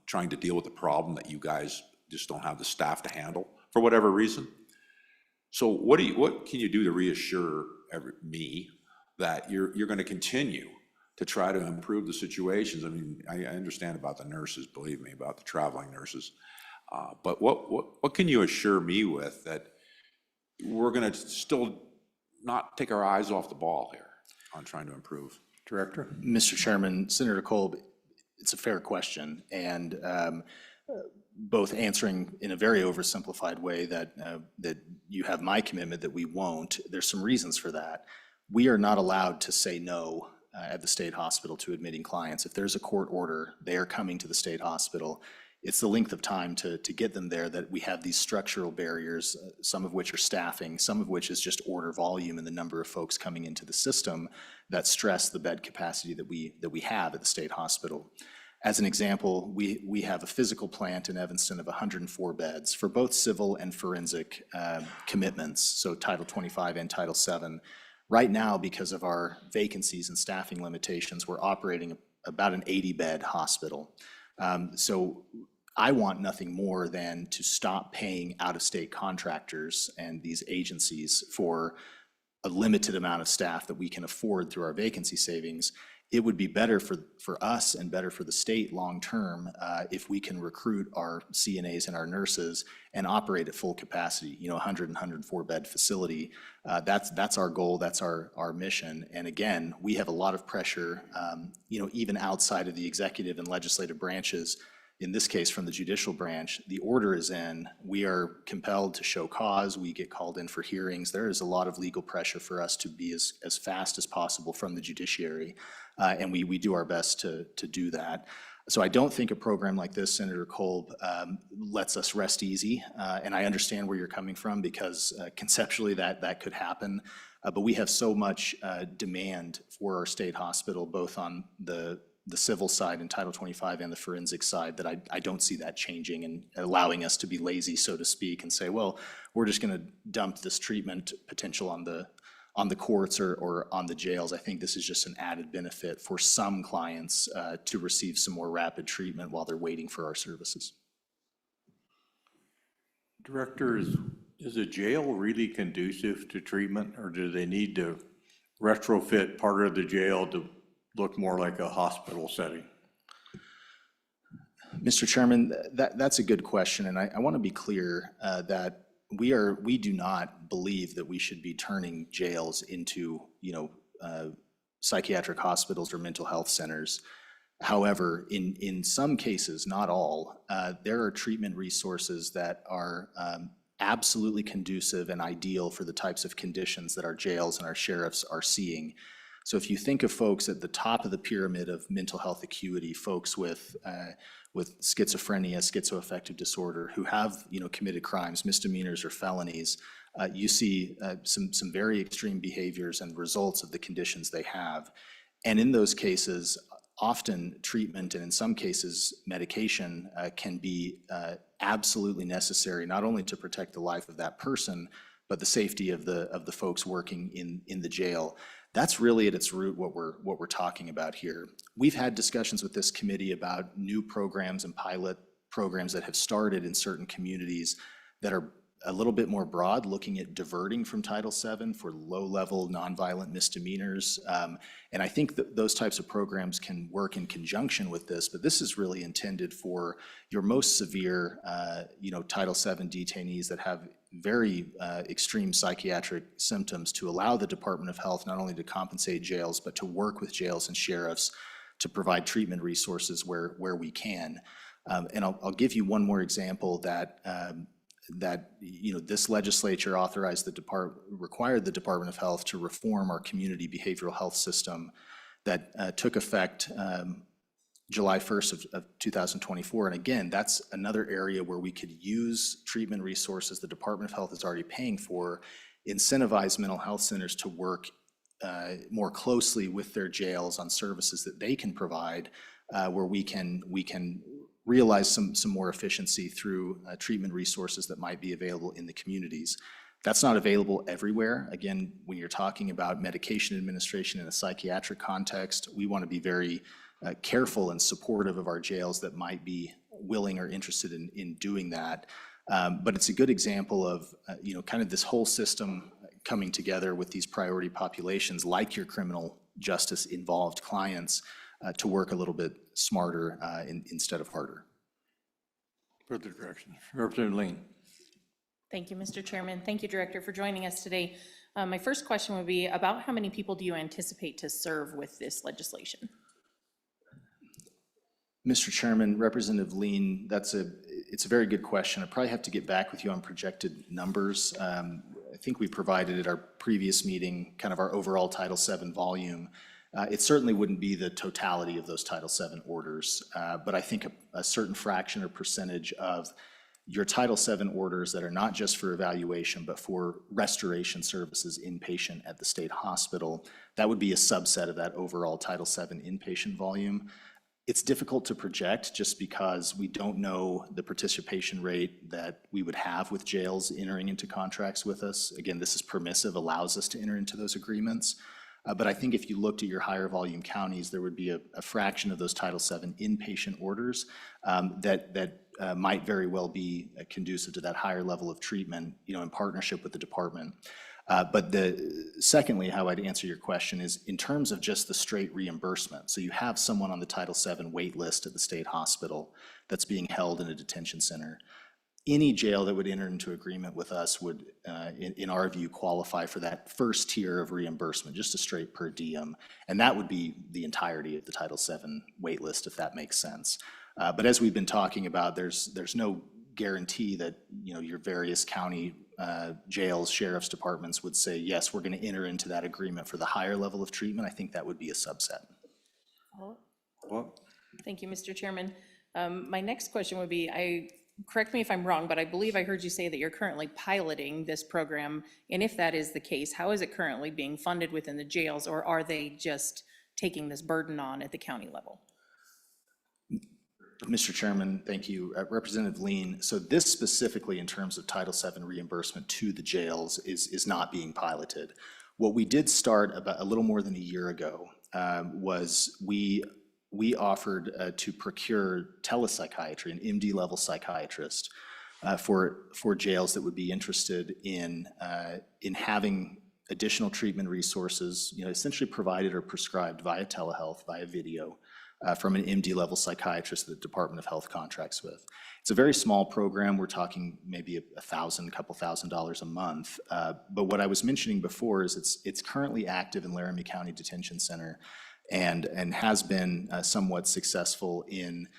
trying to deal with the problem that you guys just don't have the staff to handle for whatever reason. So what can you do to reassure me that you're going to continue to try to improve the situations? I mean, I understand about the nurses, believe me, about the traveling nurses. But what can you assure me with that we're going to still not take our eyes off the ball here on trying to improve? Director? Mr. Chairman, Senator Kolb, it's a fair question, and both answering in a very oversimplified way that you have my commitment that we won't. There's some reasons for that. We are not allowed to say no at the state hospital to admitting clients. If there's a court order, they are coming to the state hospital. It's the length of time to get them there that we have these structural barriers, some of which are staffing, some of which is just order volume and the number of folks coming into the system that stress the bed capacity that we have at the state hospital. As an example, we have a physical plant in Evanston of 104 beds for both civil and forensic commitments, so Title 25 and Title 7. Right now, because of our vacancies and staffing limitations, we're operating about an 80-bed hospital. So I want nothing more than to stop paying out-of-state contractors and these agencies for a limited amount of staff that we can afford through our vacancy savings. It would be better for us and better for the state long-term if we can recruit our CNAs and our nurses and operate at full capacity, 100 and 104 bed facility. That's our goal, that's our mission. And again, we have a lot of pressure, even outside of the executive and legislative branches. In this case, from the judicial branch, the order is in, we are compelled to show cause, we get called in for hearings. There is a lot of legal pressure for us to be as fast as possible from the judiciary, and we do our best to do that. So I don't think a program like this, Senator Kolb, lets us rest easy, and I understand where you're coming from because conceptually that could happen, but we have so much demand for our state hospital, both on the civil side in Title 25 and the forensic side, that I don't see that changing and allowing us to be lazy, so to speak, and say, well, we're just going to dump this treatment potential on the courts or on the jails. I think this is just an added benefit for some clients to receive some more rapid treatment while they're waiting for our services. Director, is a jail really conducive to treatment, or do they need to retrofit part of the jail to look more like a hospital setting? Mr. Chairman, that's a good question, and I want to be clear that we do not believe that we should be turning jails into psychiatric hospitals or mental health centers. However, in some cases, not all, there are treatment resources that are absolutely conducive and ideal for the types of conditions that our jails and our sheriffs are seeing. So if you think of folks at the top of the pyramid of mental health acuity, folks with schizophrenia, schizoaffective disorder, who have committed crimes, misdemeanors or felonies, you see some very extreme behaviors and results of the conditions they have. And in those cases, often treatment and in some cases medication can be absolutely necessary, not only to protect the life of that person, but the safety of the folks working in the jail. That's really at its root what we're talking about here. We've had discussions with this committee about new programs and pilot programs that have started in certain communities that are a little bit more broad, looking at diverting from Title VII for low-level nonviolent misdemeanors. And I think that those types of programs can work in conjunction with this, but this is really intended for your most severe, Title VII detainees that have very extreme psychiatric symptoms, to allow the Department of Health not only to compensate jails, but to work with jails and sheriffs to provide treatment resources where we can. And I'll give you one more example that this legislature authorized required the Department of Health to reform our community behavioral health system that took effect July 1st of 2024. And again, that's another area where we could use treatment resources the Department of Health is already paying for, incentivize mental health centers to work more closely with their jails on services that they can provide, where we can realize some more efficiency through treatment resources that might be available in the communities. That's not available everywhere. Again, when you're talking about medication administration in a psychiatric context, we want to be very careful and supportive of our jails that might be willing or interested in doing that. But it's a good example of, kind of this whole system coming together with these priority populations, like your criminal justice involved clients, to work a little bit smarter instead of harder. Further directions. Representative Lean. Thank you, Mr. Chairman. Thank you, Director, for joining us today. My first question would be about how many people do you anticipate to serve with this legislation? Mr. Chairman, Representative Lean, it's a very good question. I probably have to get back with you on projected numbers. I think we provided at our previous meeting kind of our overall Title VII volume. It certainly wouldn't be the totality of those Title VII orders, but I think a certain fraction or percentage of your Title VII orders that are not just for evaluation, but for restoration services inpatient at the state hospital, that would be a subset of that overall Title VII inpatient volume. It's difficult to project just because we don't know the participation rate that we would have with jails entering into contracts with us. Again, this is permissive, allows us to enter into those agreements. But I think if you looked at your higher volume counties, there would be a fraction of those Title VII inpatient orders that might very well be conducive to that higher level of treatment, in partnership with the department. But secondly, how I'd answer your question is in terms of just the straight reimbursement. So you have someone on the Title VII wait list at the state hospital that's being held in a detention center. Any jail that would enter into agreement with us would, in our view, qualify for that first tier of reimbursement, just a straight per diem. And that would be the entirety of the Title VII wait list, if that makes sense. But as we've been talking about, there's no guarantee that, your various county jails, sheriff's departments would say, yes, we're going to enter into that agreement for the higher level of treatment. I think that would be a subset. Well, Thank you, Mr. Chairman. My next question would be, correct me if I'm wrong, but I believe I heard you say that you're currently piloting this program. And if that is the case, how is it currently being funded within the jails, or are they just taking this burden on at the county level? Mr. Chairman, thank you. Representative Lean, so this specifically in terms of Title VII reimbursement to the jails is not being piloted. What we did start about a little more than a year ago was we offered to procure telepsychiatry, an MD level psychiatrist for jails that would be interested in having additional treatment resources, essentially provided or prescribed via telehealth, via video, from an MD level psychiatrist that the Department of Health contracts with. It's a very small program. We're talking maybe couple $1,000 a month. But what I was mentioning before is it's currently active in Laramie County Detention Center and has been somewhat successful in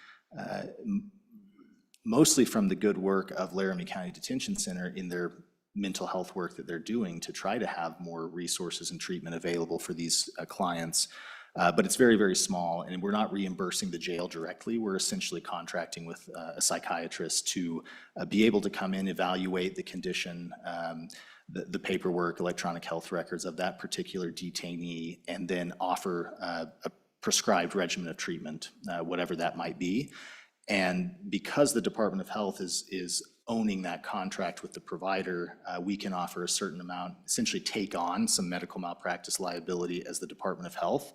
mostly from the good work of Laramie County Detention Center in their mental health work that they're doing to try to have more resources and treatment available for these clients. But it's very, very small, and we're not reimbursing the jail directly. We're essentially contracting with a psychiatrist to be able to come in, evaluate the condition, the paperwork, electronic health records of that particular detainee, and then offer a prescribed regimen of treatment, whatever that might be. And because the Department of Health is owning that contract with the provider, we can offer a certain amount, essentially take on some medical malpractice liability as the Department of Health,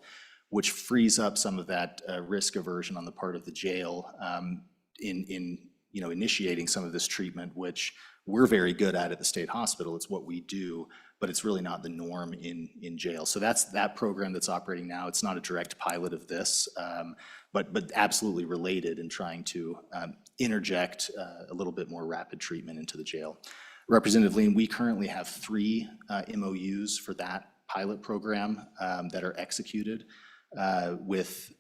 which frees up some of that risk aversion on the part of the jail in initiating some of this treatment, which we're very good at the state hospital. It's what we do, but it's really not the norm in jail. So that's that program that's operating now. It's not a direct pilot of this, but absolutely related in trying to interject a little bit more rapid treatment into the jail. Representative Lean, we currently have 3 MOUs for that pilot program that are executed with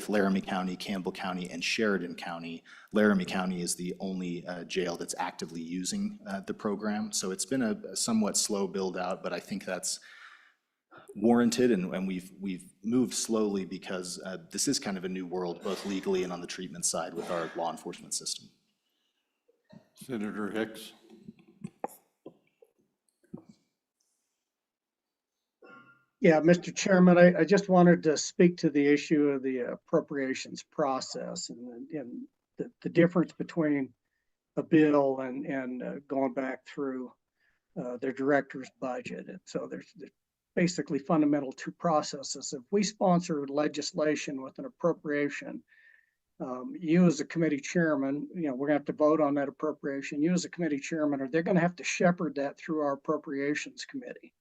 Laramie County, Campbell County, and Sheridan County. Laramie County is the only jail that's actively using the program. So it's been a somewhat slow build out, but I think that's warranted, and we've moved slowly because this is kind of a new world, both legally and on the treatment side with our law enforcement system. Senator Hicks. Yeah, Mr. Chairman, I just wanted to speak to the issue of the appropriations process and the difference between a bill and going back through their director's budget. And so there's basically fundamental to processes. If we sponsor legislation with an appropriation, you as a committee chairman, we're gonna have to vote on that appropriation. You as a committee chairman, or they're gonna have to shepherd that through our appropriations committee.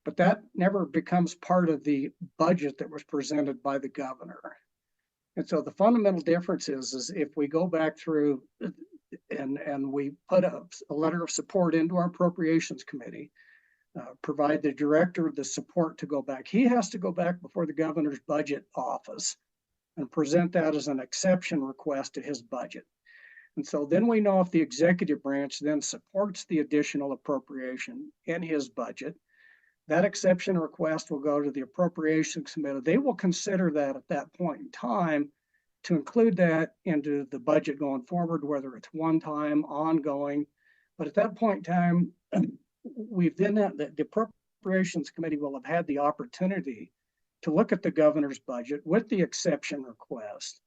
But that never becomes part of the budget that was presented by the governor. And so the fundamental difference is if we go back through and we put a letter of support into our appropriations committee, provide the director the support to go back. He has to go back before the governor's budget office and present that as an exception request to his budget. And so then we know if the executive branch then supports the additional appropriation in his budget, that exception request will go to the appropriations committee. They will consider that at that point in time to include that into the budget going forward, whether it's one time, ongoing. But at that point in time, we've then the appropriations committee will have had the opportunity to look at the governor's budget with the exception request.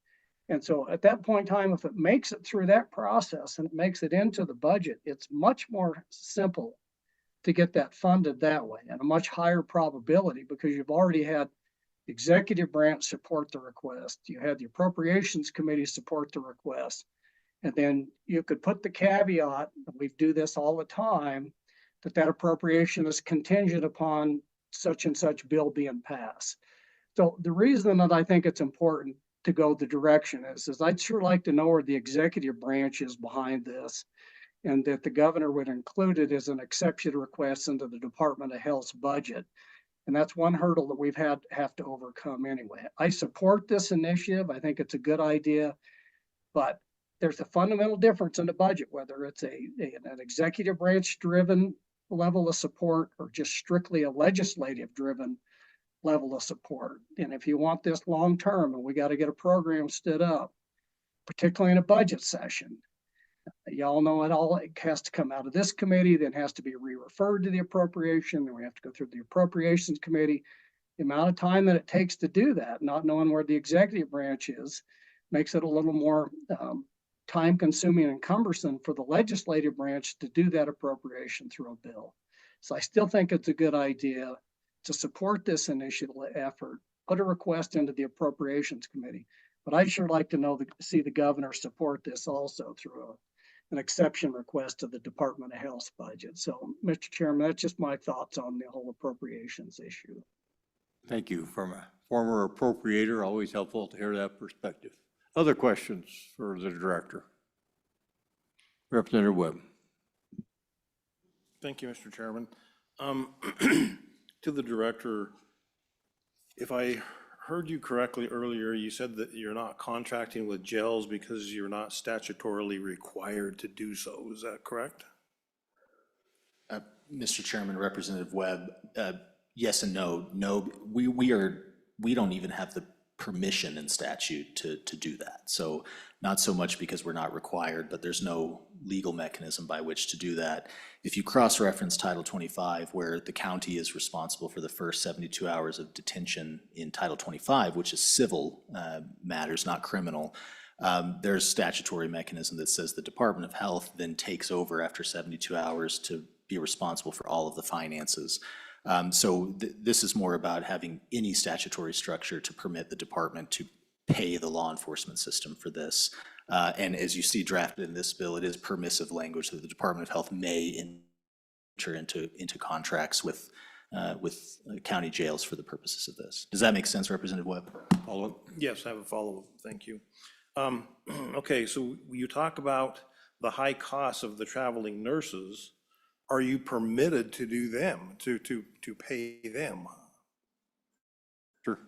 And so at that point in time, if it makes it through that process and it makes it into the budget, it's much more simple to get that funded that way, and a much higher probability because you've already had the executive branch support the request. You had the appropriations committee support the request. And then you could put the caveat, and we do this all the time, that appropriation is contingent upon such and such bill being passed. So the reason that I think it's important to go the direction is I'd sure like to know where the executive branch is behind this, and that the governor would include it as an exception request into the Department of Health's budget. And that's one hurdle that we've have to overcome anyway. I support this initiative. I think it's a good idea, but there's a fundamental difference in the budget, whether it's an executive branch driven level of support or just strictly a legislative driven level of support. And if you want this long term, and we got to get a program stood up, particularly in a budget session, y'all know it has to come out of this committee, then has to be re-referred to the appropriation, then we have to go through the appropriations committee. The amount of time that it takes to do that, not knowing where the executive branch is, makes it a little more time consuming and cumbersome for the legislative branch to do that appropriation through a bill. So I still think it's a good idea to support this initiative effort, put a request into the appropriations committee. But I'd sure like to see the governor support this also through an exception request to the Department of Health's budget. So, Mr. Chairman, that's just my thoughts on the whole appropriations issue. Thank you. From a former appropriator, always helpful to hear that perspective. Other questions for the director? Representative Webb. Thank you, Mr. Chairman. To the director, if I heard you correctly earlier, you said that you're not contracting with jails because you're not statutorily required to do so. Is that correct? Mr. Chairman, Representative Webb, yes and no. No, we don't even have the permission in statute to do that. So not so much because we're not required, but there's no legal mechanism by which to do that. If you cross-reference Title 25, where the county is responsible for the first 72 hours of detention in Title 25, which is civil matters, not criminal, there's statutory mechanism that says the Department of Health then takes over after 72 hours to be responsible for all of the finances. So this is more about having any statutory structure to permit the department to pay the law enforcement system for this. And as you see drafted in this bill, it is permissive language that the Department of Health may enter into contracts with county jails for the purposes of this. Does that make sense, Representative Webb? Follow-up? Yes, I have a follow-up. Thank you. Okay, so you talk about the high costs of the traveling nurses. Are you permitted to do them, to pay them? Sure.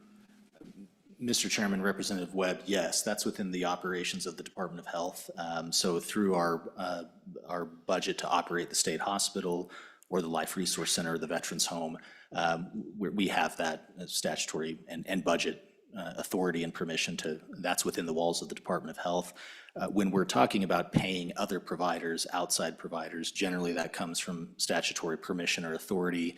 Mr. Chairman, Representative Webb, yes, that's within the operations of the Department of Health. So through our budget to operate the state hospital or the Life Resource Center or the Veterans Home, we have that statutory and budget authority and permission to, that's within the walls of the Department of Health. When we're talking about paying other providers, outside providers, generally that comes from statutory permission or authority,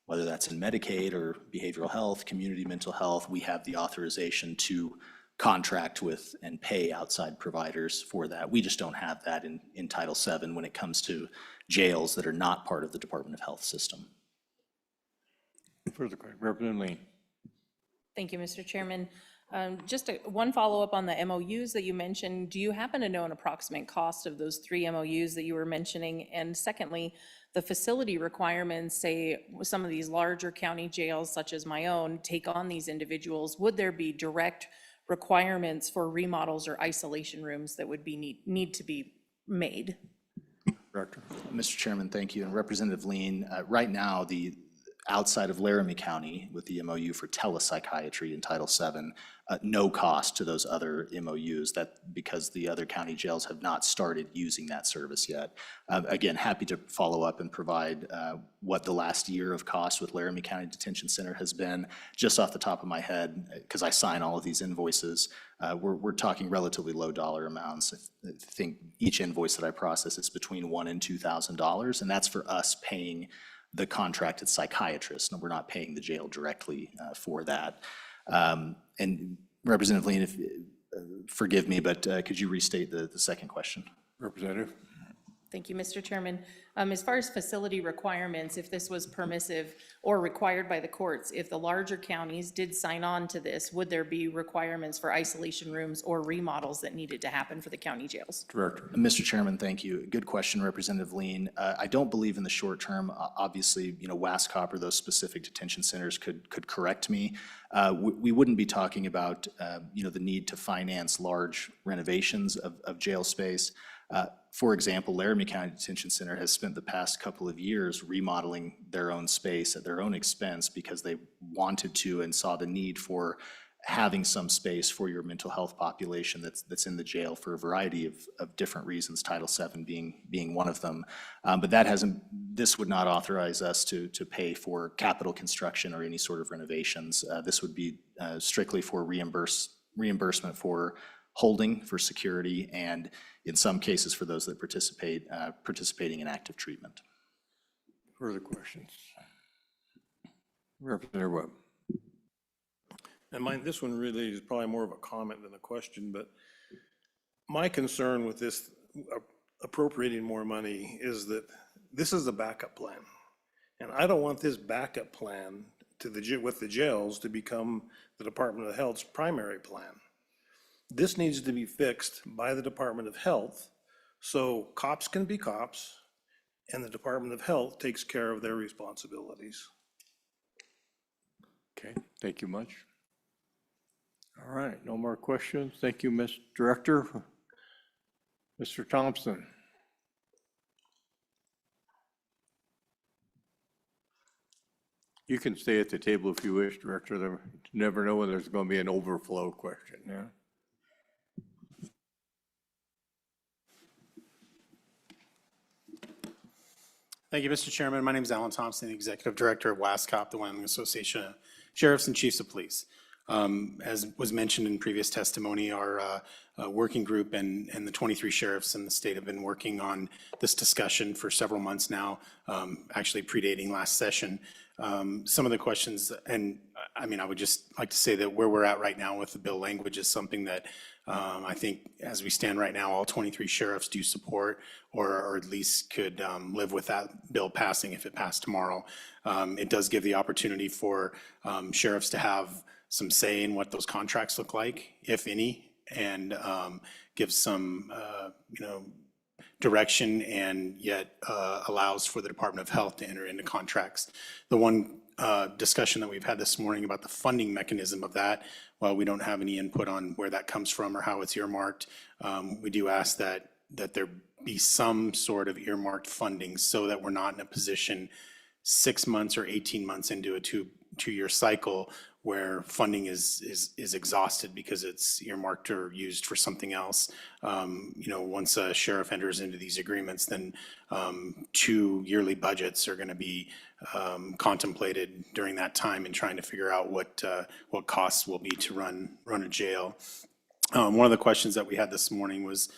whether that's in Medicaid or behavioral health, community mental health. We have the authorization to contract with and pay outside providers for that. We just don't have that in Title VII when it comes to jails that are not part of the Department of Health system. further questions? Representative Lean. Thank you, Mr. Chairman. Just one follow-up on the MOUs that you mentioned. Do you happen to know an approximate cost of those 3 MOUs that you were mentioning? And secondly, the facility requirements, say some of these larger county jails such as my own take on these individuals, would there be direct requirements for remodels or isolation rooms that would be need to be made? Director. Mr. Chairman, thank you. And Representative Lean, right now, outside of Laramie County with the MOU for telepsychiatry in Title VII, no cost to those other MOUs, that because the other county jails have not started using that service yet. Again, happy to follow up and provide what the last year of cost with Laramie County Detention Center has been. Just off the top of my head, because I sign all of these invoices, we're talking relatively low dollar amounts. I think each invoice that I process is between $1,000 and $2,000, and that's for us paying the contracted psychiatrist, and we're not paying the jail directly for that. And Representative Lean, forgive me, but could you restate the second question? Representative. Thank you, Mr. Chairman. As far as facility requirements, if this was permissive or required by the courts, if the larger counties did sign on to this, would there be requirements for isolation rooms or remodels that needed to happen for the county jails? Director. Mr. Chairman, thank you. Good question, Representative Lean. I don't believe in the short term, obviously, WASCOP or those specific detention centers could correct me. We wouldn't be talking about, the need to finance large renovations of jail space. For example, Laramie County Detention Center has spent the past couple of years remodeling their own space at their own expense because they wanted to and saw the need for having some space for your mental health population that's in the jail for a variety of different reasons, Title VII being one of them. But this would not authorize us to pay for capital construction or any sort of renovations. This would be strictly for reimbursement for holding, for security, and in some cases for those that participating in active treatment. Further questions? Representative Webb. And this one really is probably more of a comment than a question, but my concern with this appropriating more money is that this is a backup plan. And I don't want this backup plan with the jails to become the Department of Health's primary plan. This needs to be fixed by the Department of Health so cops can be cops and the Department of Health takes care of their responsibilities. Okay, thank you much. All right, no more questions. Thank you, Ms. Director. Mr. Thompson. You can stay at the table if you wish, Director. You never know when there's going to be an overflow question, yeah? Thank you, Mr. Chairman. My name is Alan Thompson, the Executive Director of WASCOP, the Wyoming Association of Sheriffs and Chiefs of Police. As was mentioned in previous testimony, our working group and the 23 sheriffs in the state have been working on this discussion for several months now, actually predating last session. Some of the questions, and I would just like to say that where we're at right now with the bill language is something that I think as we stand right now, all 23 sheriffs do support or at least could live with that bill passing if it passed tomorrow. It does give the opportunity for sheriffs to have some say in what those contracts look like, if any, and gives some, direction and yet allows for the Department of Health to enter into contracts. The one discussion that we've had this morning about the funding mechanism of that, while we don't have any input on where that comes from or how it's earmarked, we do ask that there be some sort of earmarked funding so that we're not in a position 6 months or 18 months into a two-year cycle where funding is exhausted because it's earmarked or used for something else. Once a sheriff enters into these agreements, then 2 yearly budgets are going to be contemplated during that time and trying to figure out what costs will be to run a jail. One of the questions that we had this morning was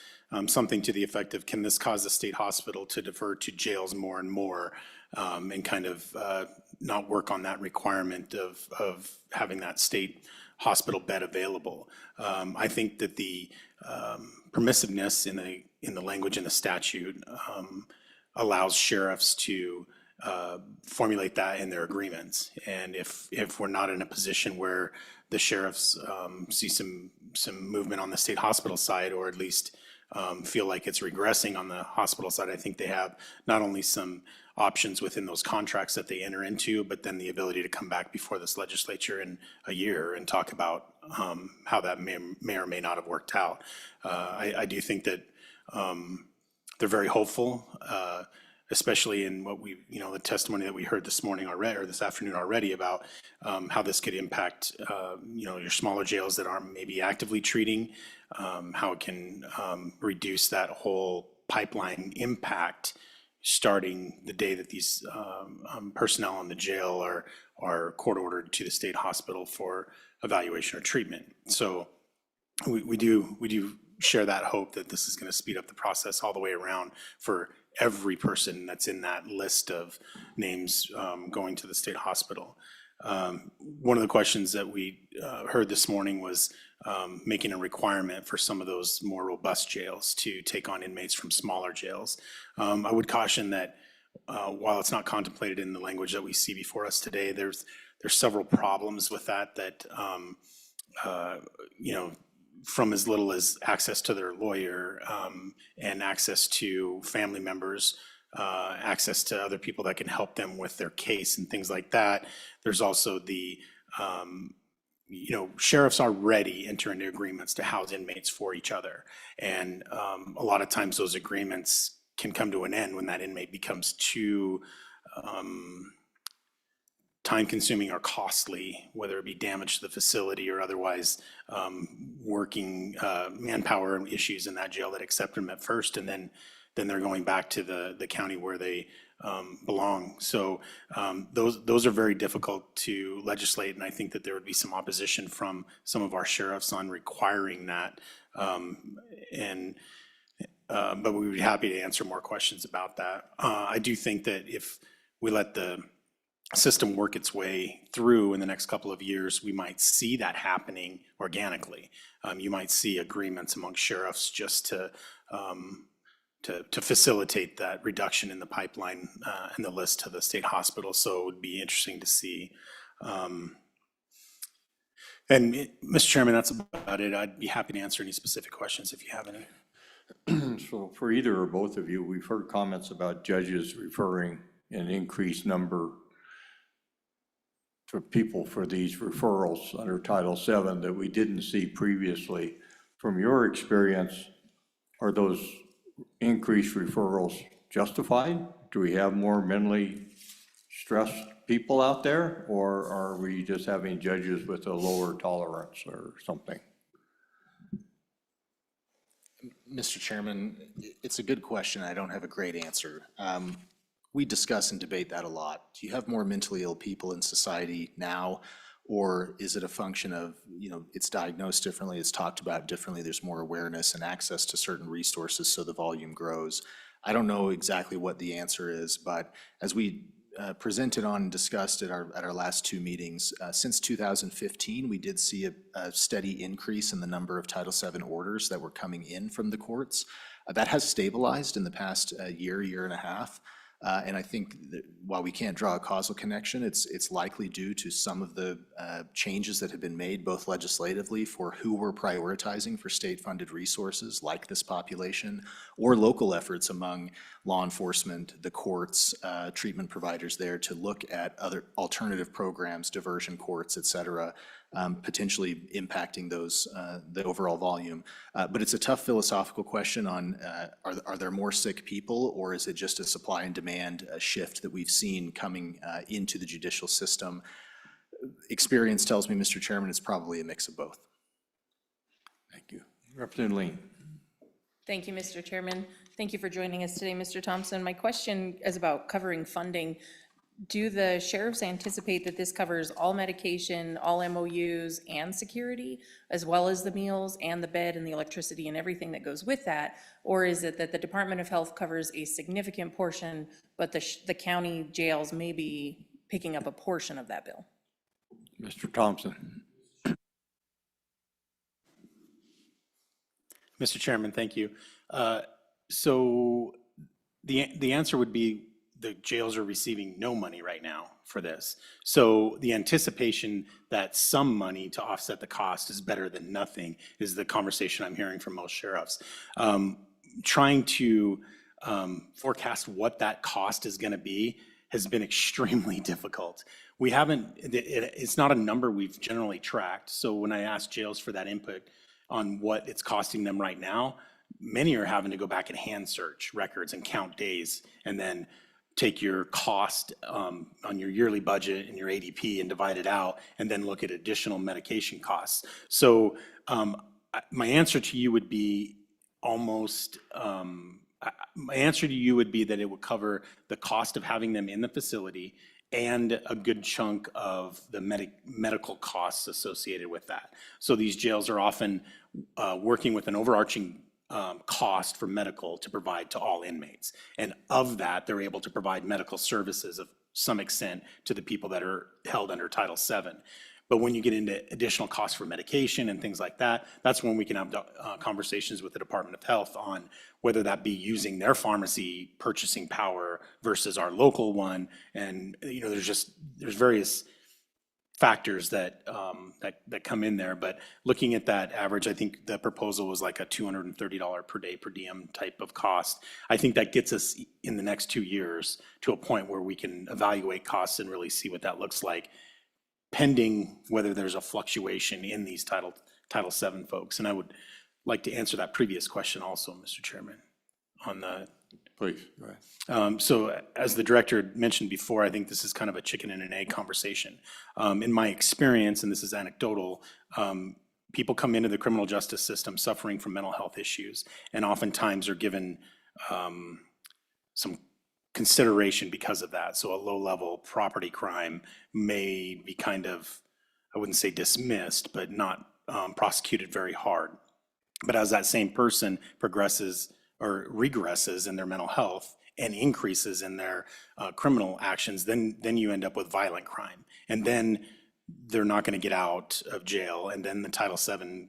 something to the effect of, can this cause the state hospital to defer to jails more and more and kind of not work on that requirement of having that state hospital bed available? I think that the permissiveness in the language in the statute allows sheriffs to formulate that in their agreements. And if we're not in a position where the sheriffs see some movement on the state hospital side, or at least feel like it's regressing on the hospital side, I think they have not only some options within those contracts that they enter into, but then the ability to come back before this legislature in a year and talk about how that may or may not have worked out. I do think that they're very hopeful, especially in what we, the testimony that we heard this morning already, or this afternoon already, about how this could impact, your smaller jails that aren't maybe actively treating, how it can reduce that whole pipeline impact starting the day that these personnel in the jail are court ordered to the state hospital for evaluation or treatment. So we do share that hope that this is going to speed up the process all the way around for every person that's in that list of names going to the state hospital. One of the questions that we heard this morning was making a requirement for some of those more robust jails to take on inmates from smaller jails. I would caution that while it's not contemplated in the language that we see before us today, there's several problems with that from as little as access to their lawyer and access to family members, access to other people that can help them with their case and things like that. There's also the, sheriffs already enter into agreements to house inmates for each other. And a lot of times those agreements can come to an end when that inmate becomes too time-consuming or costly, whether it be damage to the facility or otherwise working manpower issues in that jail that accept them at first, and then they're going back to the county where they belong. So those are very difficult to legislate, and I think that there would be some opposition from some of our sheriffs on requiring that. But we would be happy to answer more questions about that. I do think that if we let the system work its way through in the next couple of years, we might see that happening organically. You might see agreements among sheriffs just to facilitate that reduction in the pipeline and the list to the state hospital. So it would be interesting to see. And Mr. Chairman, that's about it. I'd be happy to answer any specific questions if you have any. So for either or both of you, we've heard comments about judges referring an increased number for people for these referrals under Title VII that we didn't see previously. From your experience, are those increased referrals justified? Do we have more mentally stressed people out there, or are we just having judges with a lower tolerance or something? Mr. Chairman, it's a good question. I don't have a great answer. We discuss and debate that a lot. Do you have more mentally ill people in society now, or is it a function of, it's diagnosed differently, it's talked about differently, there's more awareness and access to certain resources so the volume grows? I don't know exactly what the answer is, but as we presented on and discussed at our last two meetings, since 2015, we did see a steady increase in the number of Title VII orders that were coming in from the courts. That has stabilized in the past year and a half. And I think that while we can't draw a causal connection, it's likely due to some of the changes that have been made, both legislatively for who we're prioritizing for state-funded resources like this population, or local efforts among law enforcement, the courts, treatment providers there to look at other alternative programs, diversion courts, et cetera, potentially impacting those, the overall volume. But it's a tough philosophical question on, are there more sick people, or is it just a supply and demand shift that we've seen coming into the judicial system? Experience tells me, Mr. Chairman, it's probably a mix of both. Thank you. Representative Lean. Thank you, Mr. Chairman. Thank you for joining us today, Mr. Thompson. My question is about covering funding. Do the sheriffs anticipate that this covers all medication, all MOUs, and security, as well as the meals and the bed and the electricity and everything that goes with that? Or is it that the Department of Health covers a significant portion, but the county jails may be picking up a portion of that bill? Mr. Thompson. Mr. Chairman, thank you. So the answer would be the jails are receiving no money right now for this. So the anticipation that some money to offset the cost is better than nothing is the conversation I'm hearing from most sheriffs. Trying to forecast what that cost is going to be has been extremely difficult. We haven't, it's not a number we've generally tracked. So when I ask jails for that input on what it's costing them right now, many are having to go back and hand search records and count days and then take your cost on your yearly budget and your ADP and divide it out and then look at additional medication costs. So my answer to you would be almost, my answer to you would be that it would cover the cost of having them in the facility and a good chunk of the medical costs associated with that. So these jails are often working with an overarching cost for medical to provide to all inmates. And of that, they're able to provide medical services of some extent to the people that are held under Title VII. But when you get into additional costs for medication and things like that, that's when we can have conversations with the Department of Health on whether that be using their pharmacy purchasing power versus our local one. And, you know, there's various factors that that come in there. But looking at that average, I think the proposal was like a $230 per day per diem type of cost. I think that gets us in the next 2 years to a point where we can evaluate costs and really see what that looks like, pending whether there's a fluctuation in these Title VII folks. And I would like to answer that previous question also, Mr. Chairman, on the. Please, go ahead. So as the director mentioned before, I think this is kind of a chicken and an egg conversation. In my experience, and this is anecdotal, people come into the criminal justice system suffering from mental health issues and oftentimes are given some consideration because of that. So a low-level property crime may be kind of, I wouldn't say dismissed, but not prosecuted very hard. But as that same person progresses or regresses in their mental health and increases in their criminal actions, then you end up with violent crime. And then they're not going to get out of jail. And then the Title VII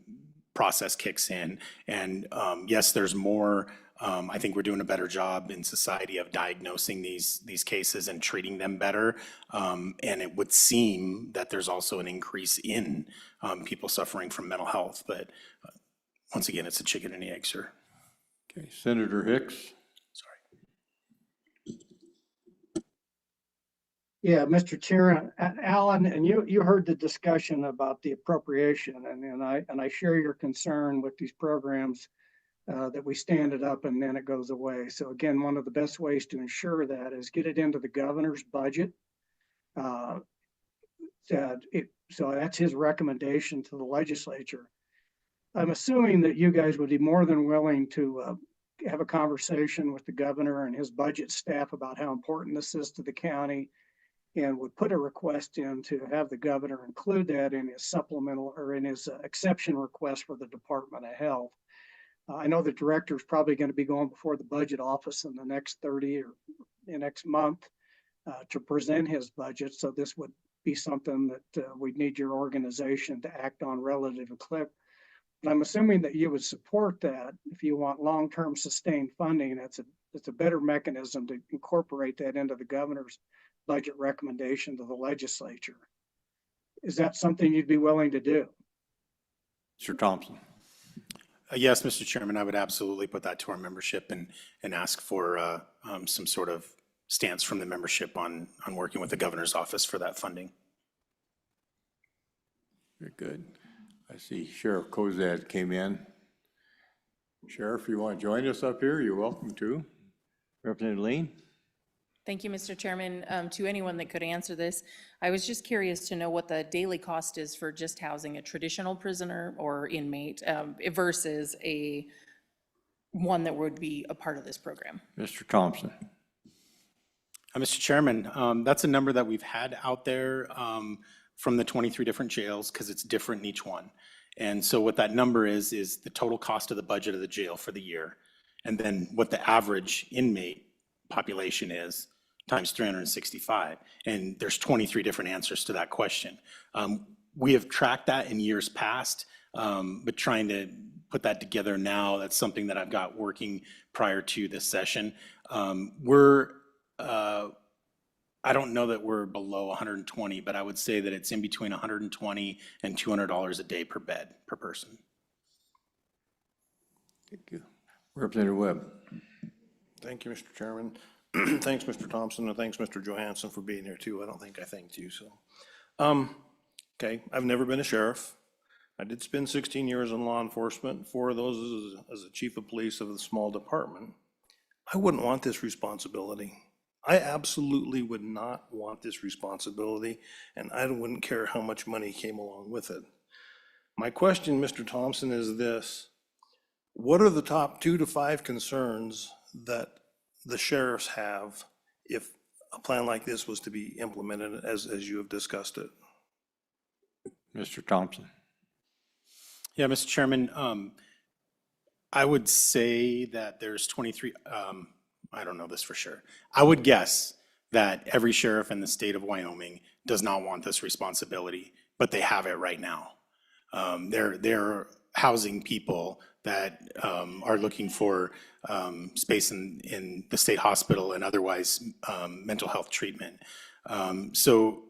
process kicks in. And yes, there's more. I think we're doing a better job in society of diagnosing these cases and treating them better. And it would seem that there's also an increase in people suffering from mental health. But once again, it's a chicken and the egg, sir. Okay, Senator Hicks. Sorry. Yeah, Mr. Chair, Alan, and you heard the discussion about the appropriation, and I share your concern with these programs that we stand it up and then it goes away. So again, one of the best ways to ensure that is get it into the governor's budget. So that's his recommendation to the legislature. I'm assuming that you guys would be more than willing to have a conversation with the governor and his budget staff about how important this is to the county, and would put a request in to have the governor include that in his supplemental or in his exception request for the Department of Health. I know the director is probably going to be going before the budget office in the next 30 or the next month to present his budget. So this would be something that we'd need your organization to act on relatively quick. But I'm assuming that you would support that if you want long-term sustained funding. It's a better mechanism to incorporate that into the governor's budget recommendation to the legislature. Is that something you'd be willing to do? Mr. Thompson. Yes, Mr. Chairman, I would absolutely put that to our membership and ask for some sort of stance from the membership on working with the governor's office for that funding. Very good. I see Sheriff Kozad came in. Sheriff, you want to join us up here? You're welcome to. Representative Lean? Thank you, Mr. Chairman. To anyone that could answer this, I was just curious to know what the daily cost is for just housing a traditional prisoner or inmate versus one that would be a part of this program. Mr. Thompson. Mr. Chairman, that's a number that we've had out there from the 23 different jails because it's different in each one. And so what that number is the total cost of the budget of the jail for the year, and then what the average inmate population is times 365. And there's 23 different answers to that question. We have tracked that in years past, but trying to put that together now, that's something that I've got working prior to this session. We're I don't know that we're below 120, but I would say that it's in between 120 and $200 a day per bed, per person. Thank you. Representative Webb. Thank you, Mr. Chairman. Thanks, Mr. Thompson, and thanks, Mr. Johansson, for being here too. I don't think I thanked you, so. Okay, I've never been a sheriff. I did spend 16 years in law enforcement, 4 of those as a chief of police of a small department. I wouldn't want this responsibility. I absolutely would not want this responsibility, and I wouldn't care how much money came along with it. My question, Mr. Thompson, is this. What are the top 2 to 5 concerns that the sheriffs have if a plan like this was to be implemented as you have discussed it? Mr. Thompson. Yeah, Mr. Chairman, I would say that there's 23, I don't know this for sure. I would guess that every sheriff in the state of Wyoming does not want this responsibility, but they have it right now. They're housing people that are looking for space in the state hospital and otherwise mental health treatment. So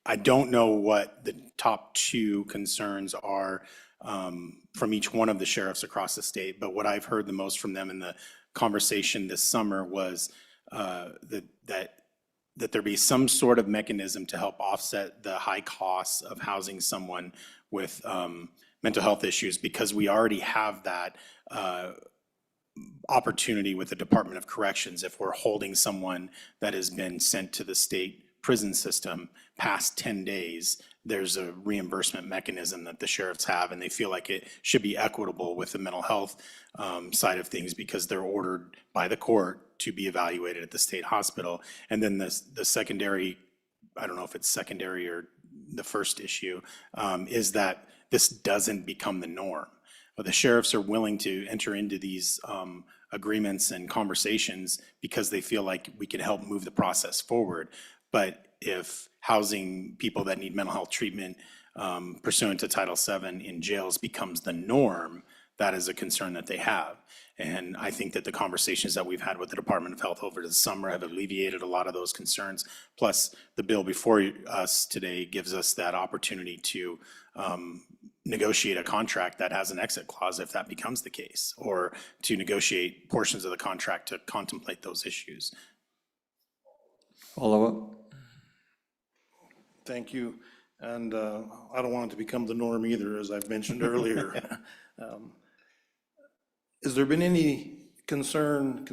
I don't know what the top 2 concerns are from each one of the sheriffs across the state, but what I've heard the most from them in the conversation this summer was that there be some sort of mechanism to help offset the high costs of housing someone with mental health issues, because we already have that opportunity with the Department of Corrections. If we're holding someone that has been sent to the state prison system past 10 days, there's a reimbursement mechanism that the sheriffs have, and they feel like it should be equitable with the mental health side of things, because they're ordered by the court to be evaluated at the state hospital. And then the secondary, I don't know if it's secondary or the first issue, is that this doesn't become the norm. But the sheriffs are willing to enter into these agreements and conversations because they feel like we can help move the process forward. But if housing people that need mental health treatment pursuant to Title VII in jails becomes the norm, that is a concern that they have. And I think that the conversations that we've had with the Department of Health over the summer have alleviated a lot of those concerns. Plus, the bill before us today gives us that opportunity to negotiate a contract that has an exit clause if that becomes the case, or to negotiate portions of the contract to contemplate those issues. Follow up. Thank you. And I don't want it to become the norm either, as I've mentioned earlier. Has there been any concern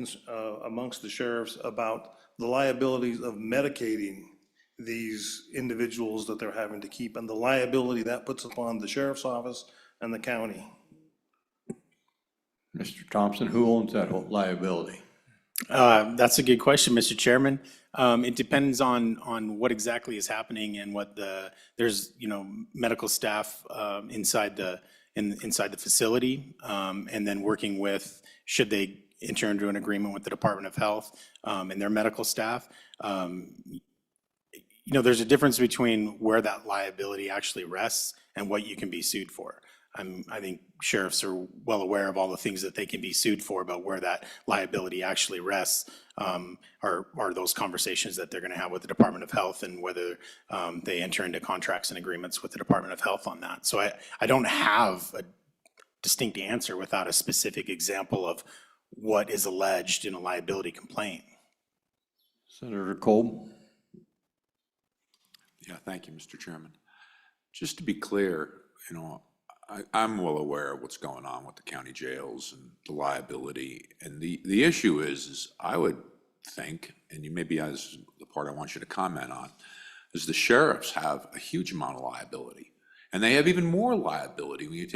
amongst the sheriffs about the liabilities of medicating these individuals that they're having to keep, and the liability that puts upon the sheriff's office and the county? Mr. Thompson, who owns that whole liability? That's a good question, Mr. Chairman. It depends on what exactly is happening and what there's, medical staff inside the facility, and then working with, should they enter into an agreement with the Department of Health and their medical staff. There's a difference between where that liability actually rests and what you can be sued for. I think sheriffs are well aware of all the things that they can be sued for, but where that liability actually rests are those conversations that they're going to have with the Department of Health, and whether they enter into contracts and agreements with the Department of Health on that. So I don't have a distinct answer without a specific example of what is alleged in a liability complaint. Senator Kolb. Yeah, thank you, Mr. Chairman. Just to be clear, I'm well aware of what's going on with the county jails and the liability. And the issue is I would think, and you maybe as the part I want you to comment on, is the sheriffs have a huge amount of liability. And they have even more liability when you're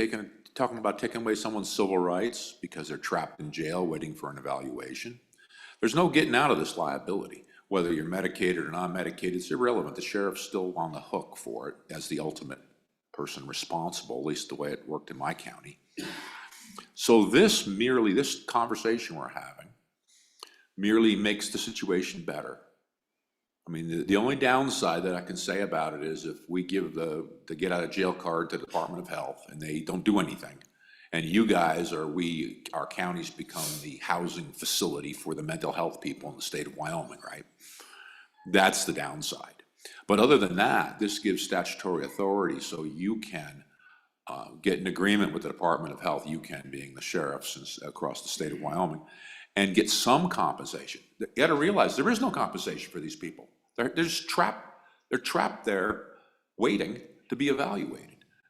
talking about taking away someone's civil rights because they're trapped in jail waiting for an evaluation. There's no getting out of this liability. Whether you're medicated or non-medicated, it's irrelevant. The sheriff's still on the hook for it as the ultimate person responsible, at least the way it worked in my county. So this conversation we're having merely makes the situation better. I mean, the only downside that I can say about it is if we give the get out of jail card to the Department of Health and they don't do anything, And you guys or our counties become the housing facility for the mental health people in the state of Wyoming, right? That's the downside. But other than that, this gives statutory authority so you can get an agreement with the Department of Health, you can being the sheriffs across the state of Wyoming, and get some compensation. You got to realize there is no compensation for these people. They're just trapped. They're trapped there waiting to be evaluated.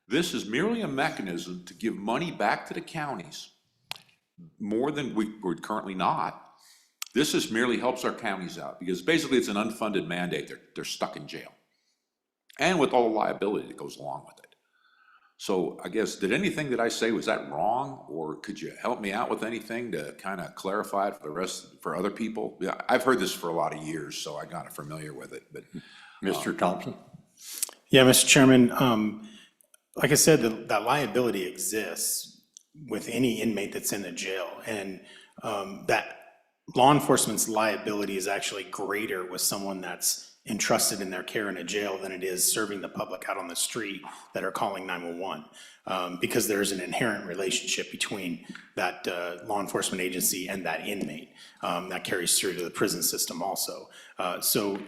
This is merely a mechanism to give money back to the counties more than we're currently not. This just merely helps our counties out because basically it's an unfunded mandate. They're stuck in jail. And with all the liability that goes along with it. So I guess, did anything that I say, was that wrong? Or could you help me out with anything to kind of clarify it for other people? Yeah, I've heard this for a lot of years, so I got familiar with it, but. Mr. Thompson? Yeah, Mr. Chairman, like I said, that liability exists with any inmate that's in the jail. And that law enforcement's liability is actually greater with someone that's entrusted in their care in a jail than it is serving the public out on the street that are calling 911. Because there's an inherent relationship between that law enforcement agency and that inmate. That carries through to the prison system also. So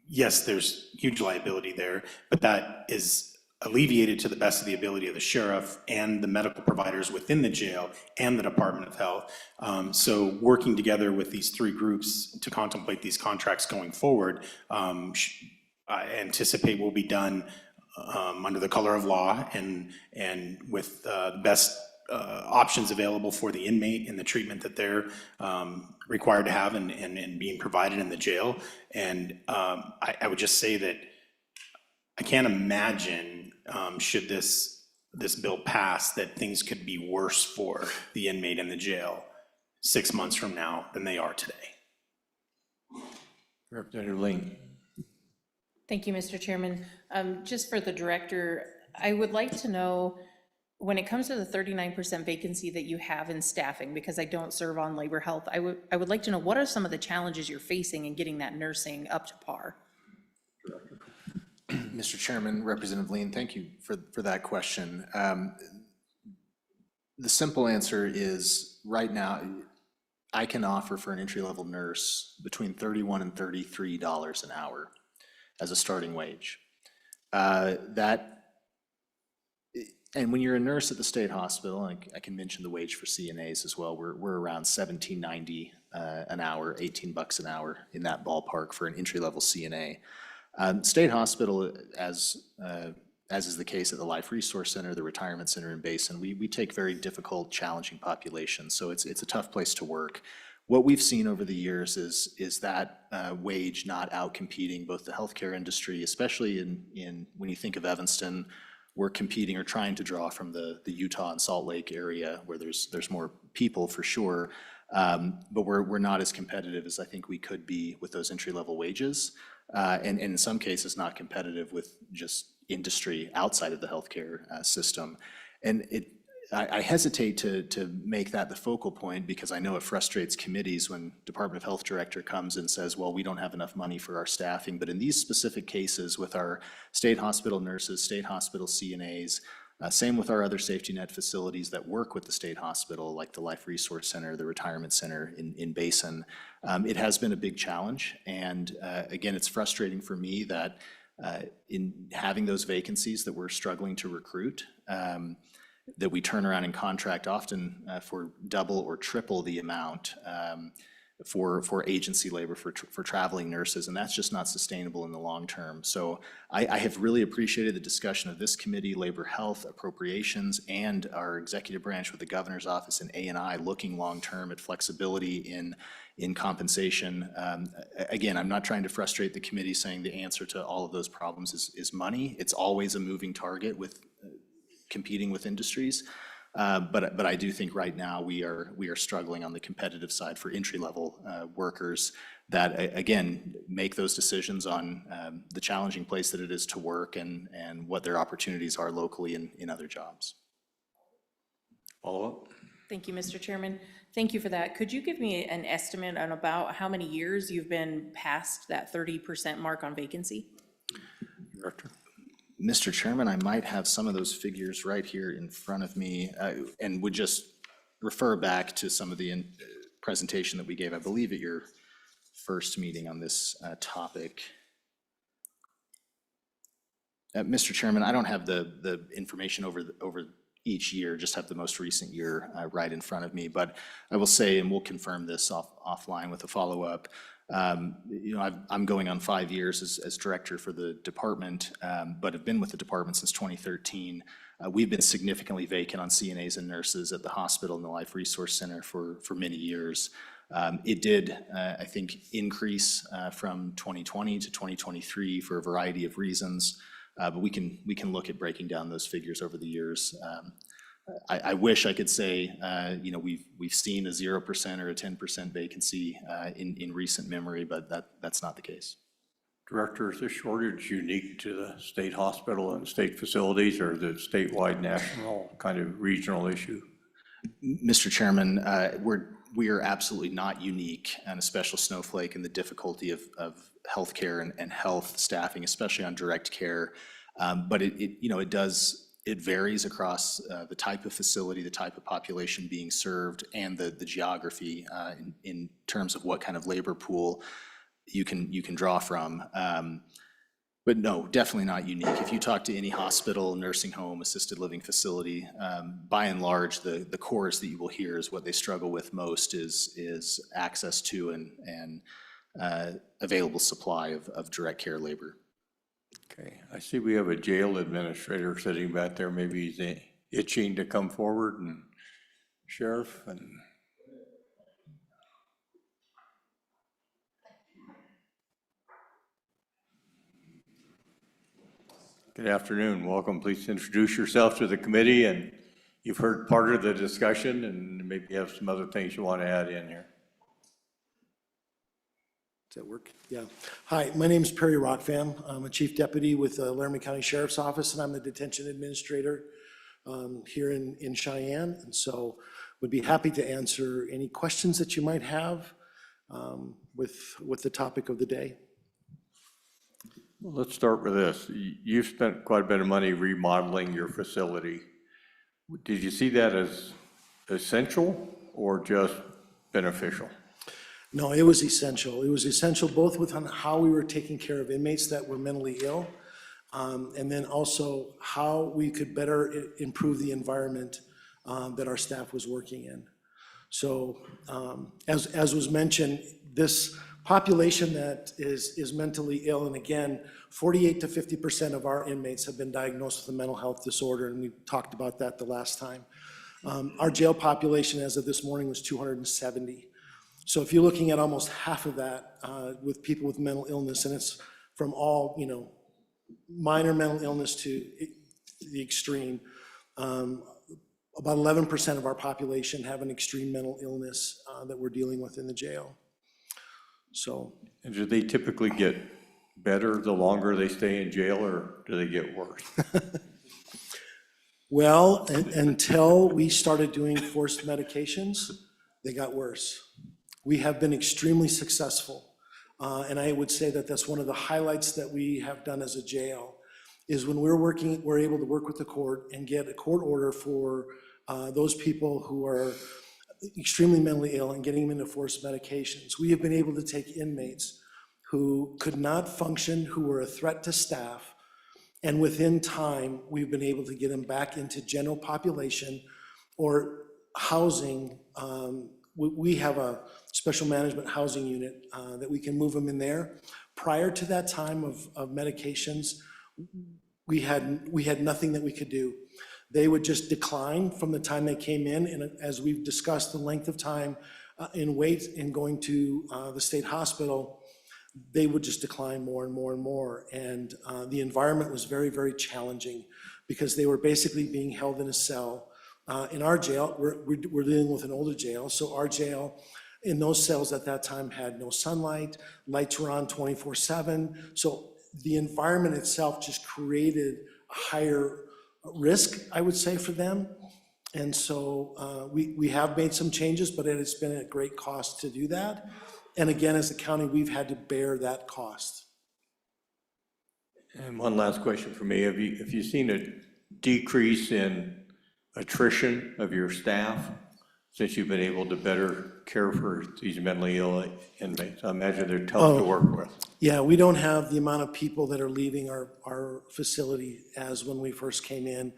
yes, there's huge liability there, but that is alleviated to the best of the ability of the sheriff and the medical providers within the jail and the Department of Health. So working together with these three groups to contemplate these contracts going forward, I anticipate will be done under the color of law and with the best options available for the inmate and the treatment that they're required to have and being provided in the jail. And I would just say that I can't imagine, should this bill pass, that things could be worse for the inmate in the jail 6 months from now than they are today. Representative Lean. Thank you, Mr. Chairman. Just for the director, I would like to know, when it comes to the 39% vacancy that you have in staffing, because I don't serve on labor health, I would like to know, what are some of the challenges you're facing in getting that nursing up to par? Mr. Chairman, Representative Lean, thank you for that question. The simple answer is, right now, I can offer for an entry-level nurse between $31 and $33 an hour as a starting wage. And when you're a nurse at the state hospital, I can mention the wage for CNAs as well, we're around $17.90 an hour, $18 an hour, in that ballpark for an entry-level CNA. State hospital, as is the case at the Life Resource Center, the Retirement Center in Basin, we take very difficult, challenging populations, so it's a tough place to work. What we've seen over the years is that wage not out-competing both the healthcare industry, especially in when you think of Evanston. We're competing or trying to draw from the Utah and Salt Lake area where there's more people for sure, but we're not as competitive as I think we could be with those entry-level wages, and in some cases not competitive with just industry outside of the healthcare system. And I hesitate to make that the focal point because I know it frustrates committees when Department of Health Director comes and says, well, we don't have enough money for our staffing. But in these specific cases with our state hospital nurses, state hospital CNAs, same with our other safety net facilities that work with the state hospital, like the Life Resource Center, the Retirement Center in Basin, it has been a big challenge. And again, it's frustrating for me that in having those vacancies that we're struggling to recruit, that we turn around and contract often for double or triple the amount for agency labor for traveling nurses, and that's just not sustainable in the long term. So I have really appreciated the discussion of this committee, labor health, appropriations, and our executive branch with the governor's office and A&I looking long term at flexibility in compensation. Again, I'm not trying to frustrate the committee saying the answer to all of those problems is money. It's always a moving target with competing with industries, but I do think right now we are struggling on the competitive side for entry-level workers that again make those decisions on the challenging place that it is to work and what their opportunities are locally in other jobs. Follow up? Thank you, Mr. Chairman. Thank you for that. Could you give me an estimate on about how many years you've been past that 30% mark on vacancy? Director? Mr. Chairman, I might have some of those figures right here in front of me, and would just refer back to some of the presentation that we gave, I believe, at your first meeting on this topic. Mr. Chairman, I don't have the information over each year, just have the most recent year right in front of me. But I will say, and we'll confirm this offline with a follow-up, I'm going on 5 years as director for the department, but have been with the department since 2013. We've been significantly vacant on CNAs and nurses at the hospital and the Life Resource Center for many years. It did, I think, increase from 2020 to 2023 for a variety of reasons. But we can look at breaking down those figures over the years. I wish I could say, we've seen a 0% or a 10% vacancy in recent memory, but that's not the case. Director, is this shortage unique to the state hospital and state facilities, or is it statewide, national, kind of regional issue? Mr. Chairman, we are absolutely not unique and a special snowflake in the difficulty of healthcare and health staffing, especially on direct care. But it varies across the type of facility, the type of population being served, and the geography in terms of what kind of labor pool you can draw from. But no, definitely not unique. If you talk to any hospital, nursing home, assisted living facility, by and large, the chorus that you will hear is what they struggle with most is access to and available supply of direct care labor. Okay, I see we have a jail administrator sitting back there. Maybe he's itching to come forward, and sheriff and. Good afternoon, welcome. Please introduce yourself to the committee, and you've heard part of the discussion, and maybe you have some other things you want to add in here. Does that work? Yeah. Hi, my name is Perry Rockfam. I'm a chief deputy with the Laramie County Sheriff's Office, and I'm the detention administrator here in Cheyenne. And so would be happy to answer any questions that you might have with the topic of the day. Well, let's start with this. You've spent quite a bit of money remodeling your facility. Did you see that as essential or just beneficial? No, it was essential. It was essential both with how we were taking care of inmates that were mentally ill, and then also how we could better improve the environment that our staff was working in. So as was mentioned, this population that is mentally ill, and again, 48 to 50% of our inmates have been diagnosed with a mental health disorder, and we talked about that the last time. Our jail population as of this morning was 270. So if you're looking at almost half of that with people with mental illness, and it's from all, minor mental illness to the extreme, about 11% of our population have an extreme mental illness that we're dealing with in the jail. So. And do they typically get better the longer they stay in jail, or do they get worse? Well, until we started doing forced medications, they got worse. We have been extremely successful, and I would say that that's one of the highlights that we have done as a jail, is when we're able to work with the court and get a court order for those people who are extremely mentally ill and getting them into forced medications. We have been able to take inmates who could not function, who were a threat to staff, and within time, we've been able to get them back into general population or housing. We have a special management housing unit that we can move them in there. Prior to that time of medications, we had nothing that we could do. They would just decline from the time they came in, and as we've discussed, the length of time in wait and going to the state hospital, they would just decline more and more and more. And the environment was very, very challenging because they were basically being held in a cell. In our jail, we're dealing with an older jail, so our jail in those cells at that time had no sunlight, lights were on 24/7, so the environment itself just created a higher risk, I would say, for them. And so we have made some changes, but it has been at great cost to do that. And again, as a county, we've had to bear that cost. And one last question for me. Have you seen a decrease in attrition of your staff since you've been able to better care for these mentally ill inmates? I imagine they're tough to work with. Yeah, we don't have the amount of people that are leaving our facility as when we first came in.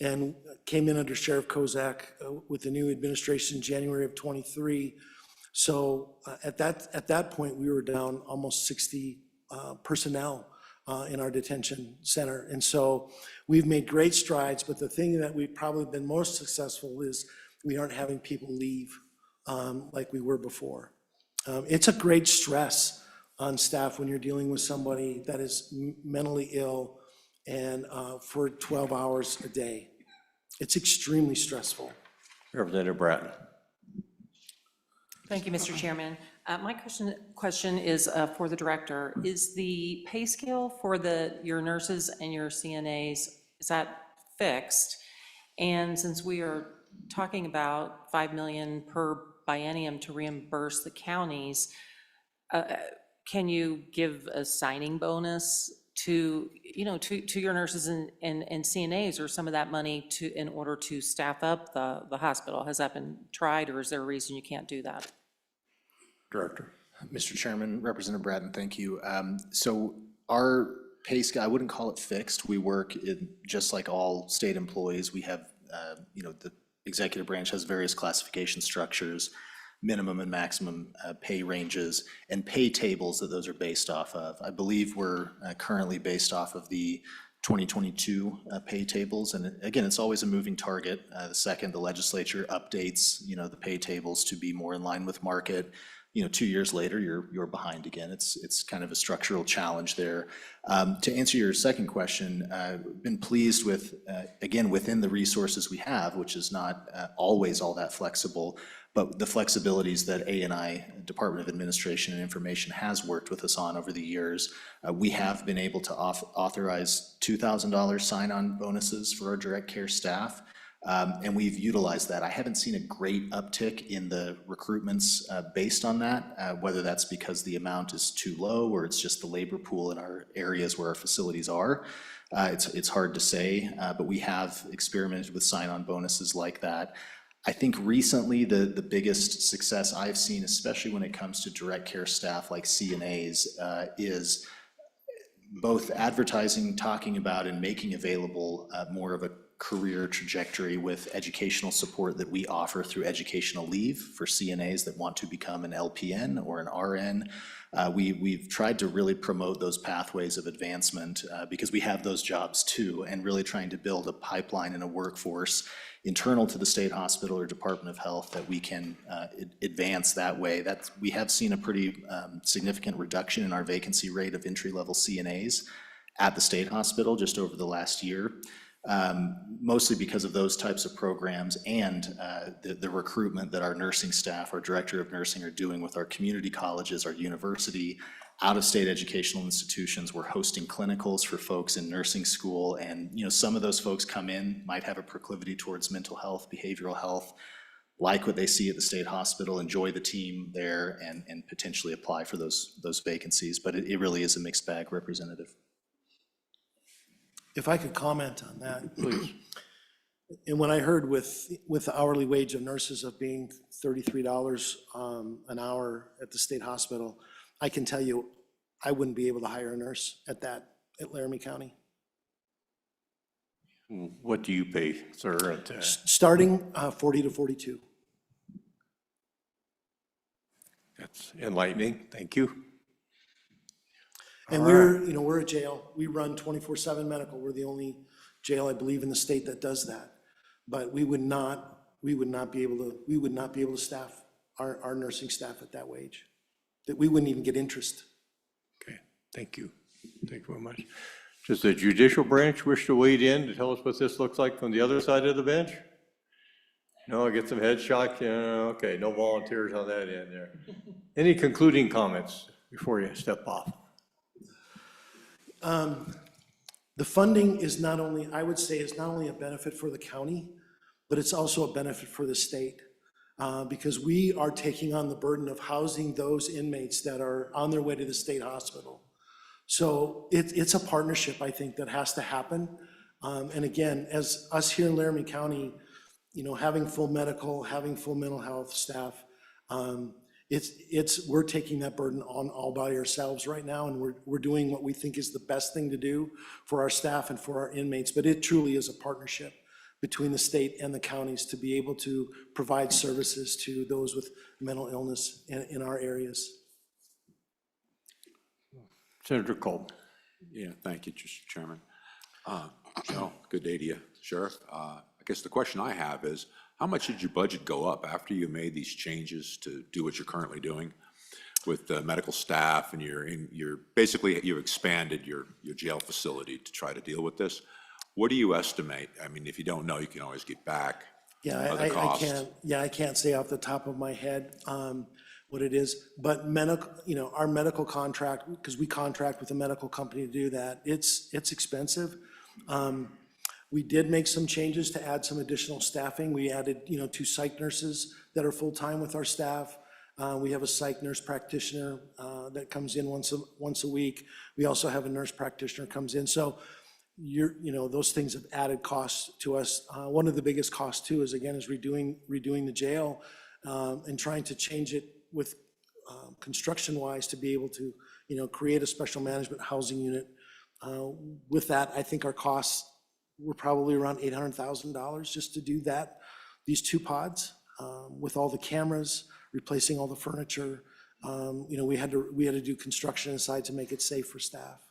And came in under Sheriff Kozak with the new administration in January of '23. So at that point, we were down almost 60 personnel in our detention center. And so we've made great strides, but the thing that we've probably been most successful is we aren't having people leave like we were before. It's a great stress on staff when you're dealing with somebody that is mentally ill and for 12 hours a day. It's extremely stressful. Representative Bratton. Thank you, Mr. Chairman. My question is for the director. Is the pay scale for your nurses and your CNAs, is that fixed? And since we are talking about $5 million per biennium to reimburse the counties, can you give a signing bonus to your nurses and CNAs, or some of that money in order to staff up the hospital? Has that been tried, or is there a reason you can't do that? Director. Mr. Chairman, Representative Bratton, thank you. So our pay scale, I wouldn't call it fixed. We work in, just like all state employees, we have, the executive branch has various classification structures, minimum and maximum pay ranges, and pay tables that those are based off of. I believe we're currently based off of the 2022 pay tables, and again, it's always a moving target. The second the legislature updates, the pay tables to be more in line with market, 2 years later, you're behind again. It's kind of a structural challenge there. To answer your second question, been pleased with, again, within the resources we have, which is not always all that flexible, but the flexibilities that A&I, Department of Administration and Information, has worked with us on over the years. We have been able to authorize $2,000 sign-on bonuses for our direct care staff. And we've utilized that. I haven't seen a great uptick in the recruitments based on that, whether that's because the amount is too low or it's just the labor pool in our areas where our facilities are. It's hard to say, but we have experimented with sign-on bonuses like that. I think recently the biggest success I've seen, especially when it comes to direct care staff like CNAs, is both advertising, talking about, and making available more of a career trajectory with educational support that we offer through educational leave for CNAs that want to become an LPN or an RN. We've tried to really promote those pathways of advancement because we have those jobs too, and really trying to build a pipeline and a workforce internal to the state hospital or Department of Health that we can advance that way. We have seen a pretty significant reduction in our vacancy rate of entry-level CNAs at the state hospital just over the last year. Mostly because of those types of programs and the recruitment that our nursing staff, our director of nursing, are doing with our community colleges, our university, out-of-state educational institutions. We're hosting clinicals for folks in nursing school, and some of those folks come in, might have a proclivity towards mental health, behavioral health, like what they see at the state hospital, enjoy the team there, and potentially apply for those vacancies. But it really is a mixed bag, Representative. If I could comment on that. Please. And when I heard with the hourly wage of nurses of being $33 an hour at the state hospital, I can tell you, I wouldn't be able to hire a nurse at Laramie County. What do you pay, sir? Starting 40 to 42. That's enlightening. Thank you. And we're a jail. We run 24/7 medical. We're the only jail, I believe, in the state that does that. But we would not be able to staff our nursing staff at that wage. That we wouldn't even get interest. Okay, thank you. Thank you very much. Does the judicial branch wish to wade in to tell us what this looks like from the other side of the bench? No, I get some head shock. Yeah, okay, no volunteers on that end there. Any concluding comments before you step off? The funding is not only, I would say, is not only a benefit for the county, but it's also a benefit for the state. Because we are taking on the burden of housing those inmates that are on their way to the state hospital. So it's a partnership, I think, that has to happen. And again, as us here in Laramie County, you know, having full medical, having full mental health staff, we're taking that burden on all by ourselves right now, and we're doing what we think is the best thing to do for our staff and for our inmates. But it truly is a partnership between the state and the counties to be able to provide services to those with mental illness in our areas. Senator Cole. Yeah, thank you, Mr. Chairman. Joe, good day to you, Sheriff. I guess the question I have is, how much did your budget go up after you made these changes to do what you're currently doing with the medical staff, and you've expanded your jail facility to try to deal with this? What do you estimate? I mean, if you don't know, you can always get back. Yeah, the I cost. can't, I can't say off the top of my head what it is, but medical, you know, our medical contract, because we contract with a medical company to do that, it's expensive. We did make some changes to add some additional staffing. We added, you know, 2 psych nurses that are full-time with our staff. We have a psych nurse practitioner that comes in once a week. We also have a nurse practitioner comes in. So you know, those things have added costs to us. One of the biggest costs too is, again, is redoing the jail and trying to change it with construction-wise to be able to, you know, create a special management housing unit. With that, I think our costs were probably around $800,000 just to do that, these 2 pods, with all the cameras, replacing all the furniture. You know, we had to do construction inside to make it safe for staff.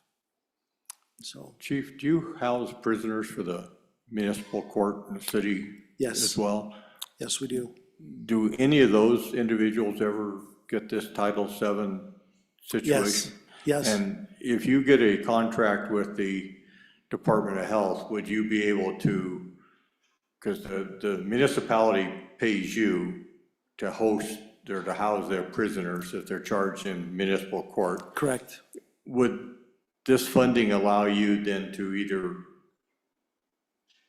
So, Chief, do you house prisoners for the municipal court in the city Yes. as well? yes, we do. Do any of those individuals ever get this Title VII situation? Yes. And if you get a contract with the Department of Health, would you be able to, because the municipality pays you to host or to house their prisoners if they're charged in municipal court, Correct. would this funding allow you then to either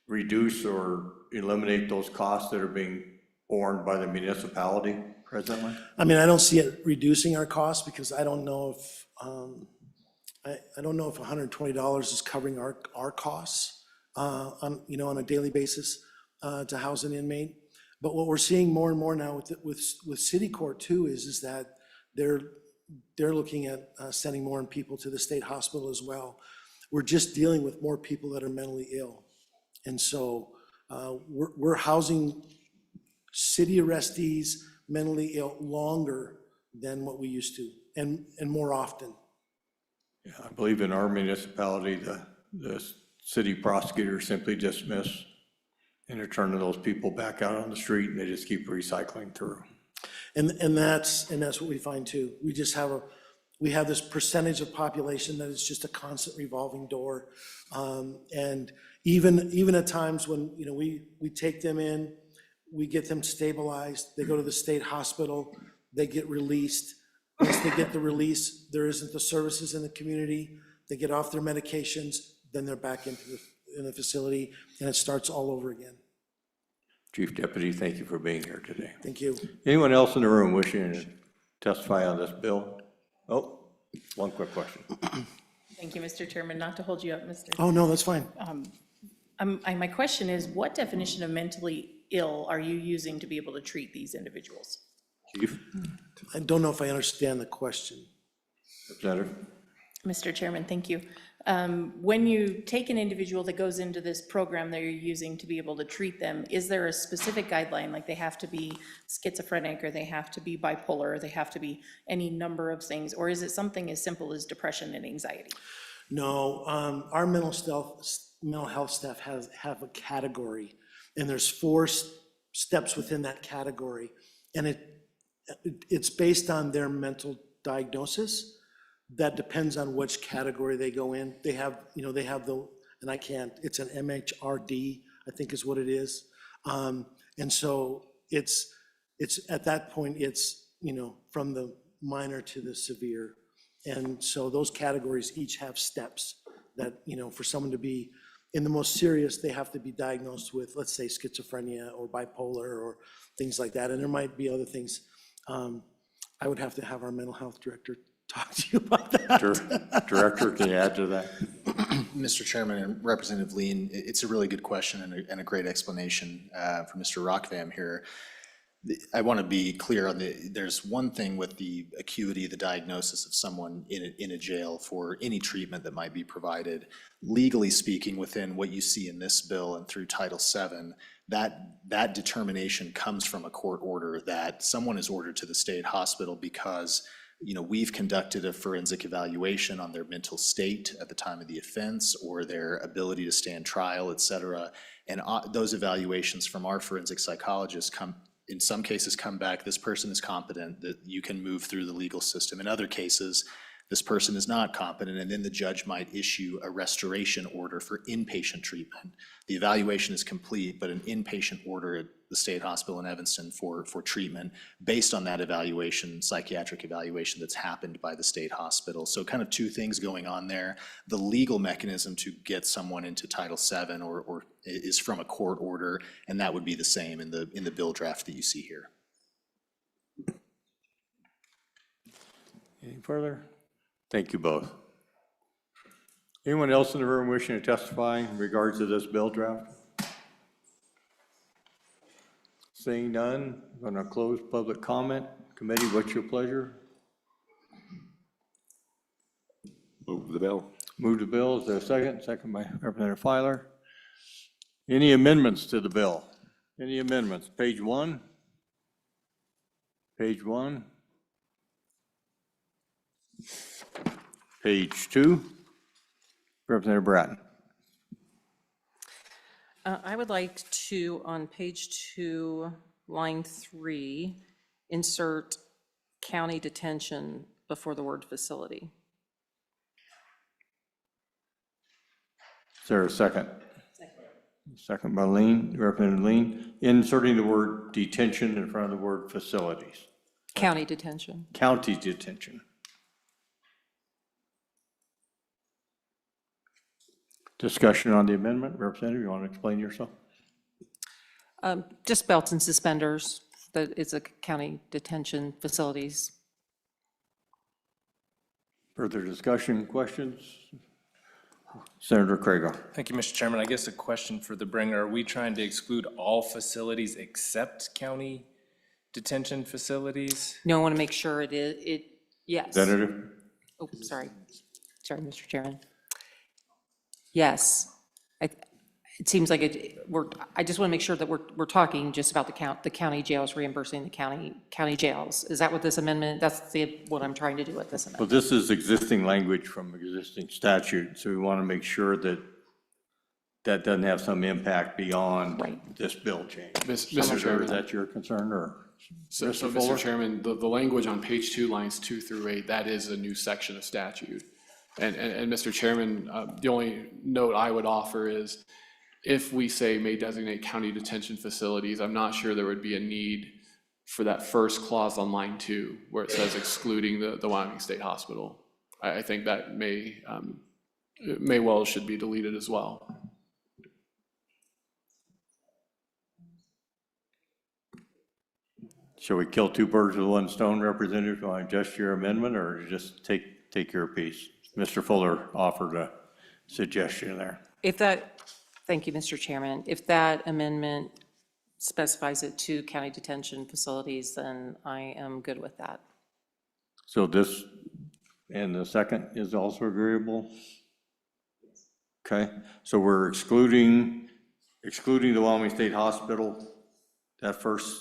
reduce or eliminate those costs that are being borne by the municipality presently? I mean, I don't see it reducing our costs because I don't know if, I don't know if $120 is covering our costs on, you know, on a daily basis to house an inmate. But what we're seeing more and more now with city court too is that they're looking at sending more people to the state hospital as well. We're just dealing with more people that are mentally ill. And so we're housing city arrestees mentally ill longer than what we used to, and more often. Yeah, I believe in our municipality, the city prosecutors simply dismiss and are turning those people back out on the street, and they just keep recycling through. And that's what we find too. We have this percentage of population that is just a constant revolving door. And even at times when, you know, we take them in, we get them stabilized, they go to the state hospital, they get released. Once they get the release, there isn't the services in the community, they get off their medications, then they're back in the facility, and it starts all over again. Chief Deputy, thank you for being here today. Thank you. Anyone else in the room wishing to testify on this bill? Oh, one quick question. Thank you, Mr. Chairman. Not to hold you up, Mr. Oh, no, that's fine. My question is, what definition of mentally ill are you using to be able to treat these individuals? Chief, I don't know if I understand the question. Representative? Mr. Chairman, thank you. When you take an individual that goes into this program that you're using to be able to treat them, is there a specific guideline, like they have to be schizophrenic, or they have to be bipolar, or they have to be any number of things, or is it something as simple as depression and anxiety? No, our mental health staff have a category, and there's 4 steps within that category, and it's based on their mental diagnosis. That depends on which category they go in. They have, you know, and I can't, it's an MHRD, I think is what it is. And so it's at that point, it's, you know, from the minor to the severe. And so those categories each have steps that, you know, for someone to be in the most serious, they have to be diagnosed with, let's say, schizophrenia or bipolar or things like that. And there might be other things. I would have to have our mental health director talk to you about that. Director, can you add to that? Mr. Chairman and Representative Lean, it's a really good question and a great explanation for Mr. Rockvam here. I want to be clear on there's one thing with the acuity, the diagnosis of someone in a jail for any treatment that might be provided. Legally speaking, within what you see in this bill and through Title VII, that determination comes from a court order that someone is ordered to the state hospital because we've conducted a forensic evaluation on their mental state at the time of the offense or their ability to stand trial, et cetera. And those evaluations from our forensic psychologists in some cases come back, this person is competent, that you can move through the legal system. In other cases, this person is not competent, and then the judge might issue a restoration order for inpatient treatment. The evaluation is complete, but an inpatient order at the state hospital in Evanston for treatment based on that evaluation, psychiatric evaluation that's happened by the state hospital. So kind of two things going on there. The legal mechanism to get someone into Title VII or is from a court order, and that would be the same in the bill draft that you see here. Any further? Thank you both. Anyone else in the room wishing to testify in regards to this bill draft? Seeing none, I'm going to close public comment. Committee, what's your pleasure? Move the bill. Move the bill. Is there a second? Second by Representative Filer. Any amendments to the bill? Any amendments? Page 1? Page 1? Page 2? Representative Bratton. I would like to, on page 2, line 3, insert county detention before the word facility. Is there a second? Second by Lean, Representative Lean. Inserting the word detention in front of the word facilities. County detention. County detention. Discussion on the amendment. Representative, you want to explain yourself? Just belts and suspenders, that it's a county detention facilities. Further discussion, questions? Senator Crago. Thank you, Mr. Chairman. I guess a question for the bringer. Are we trying to exclude all facilities except county detention facilities? No, I want to make sure yes. Senator? Oh, sorry. Sorry, Mr. Chairman. Yes. It seems like I just want to make sure that we're talking just about the county jails, reimbursing the county jails. Is that what this amendment, what I'm trying to do with this amendment? Well, this is existing language from existing statute, so we want to make sure that that doesn't have some impact beyond this bill change. Mr. Chairman. Is that your concern, or? So, Mr. Chairman, the language on page 2, lines 2 through 8, that is a new section of statute. And Mr. Chairman, the only note I would offer is if we say may designate county detention facilities, I'm not sure there would be a need for that first clause on line 2 where it says excluding the Wyoming State Hospital. I think that may well should be deleted as well. Shall we kill two birds with one stone, Representative? Do you want to adjust your amendment, or just take your piece? Mr. Fuller offered a suggestion there. Thank you, Mr. Chairman. If that amendment specifies it to county detention facilities, then I am good with that. So this, and the second is also agreeable? Okay, so we're excluding the Wyoming State Hospital. That first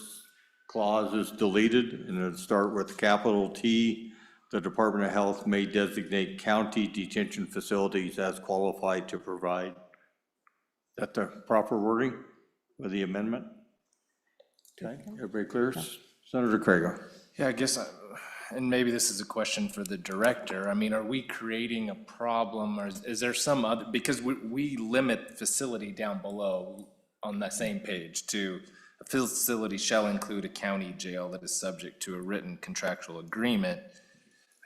clause is deleted, and it'll start with capital T. The Department of Health may designate county detention facilities as qualified to provide. Is that the proper wording for the amendment? Okay, everybody clear? Senator Crago. Yeah, I guess, and maybe this is a question for the director. I mean, are we creating a problem, or is there some other, because we limit facility down below on that same page to a facility shall include a county jail that is subject to a written contractual agreement.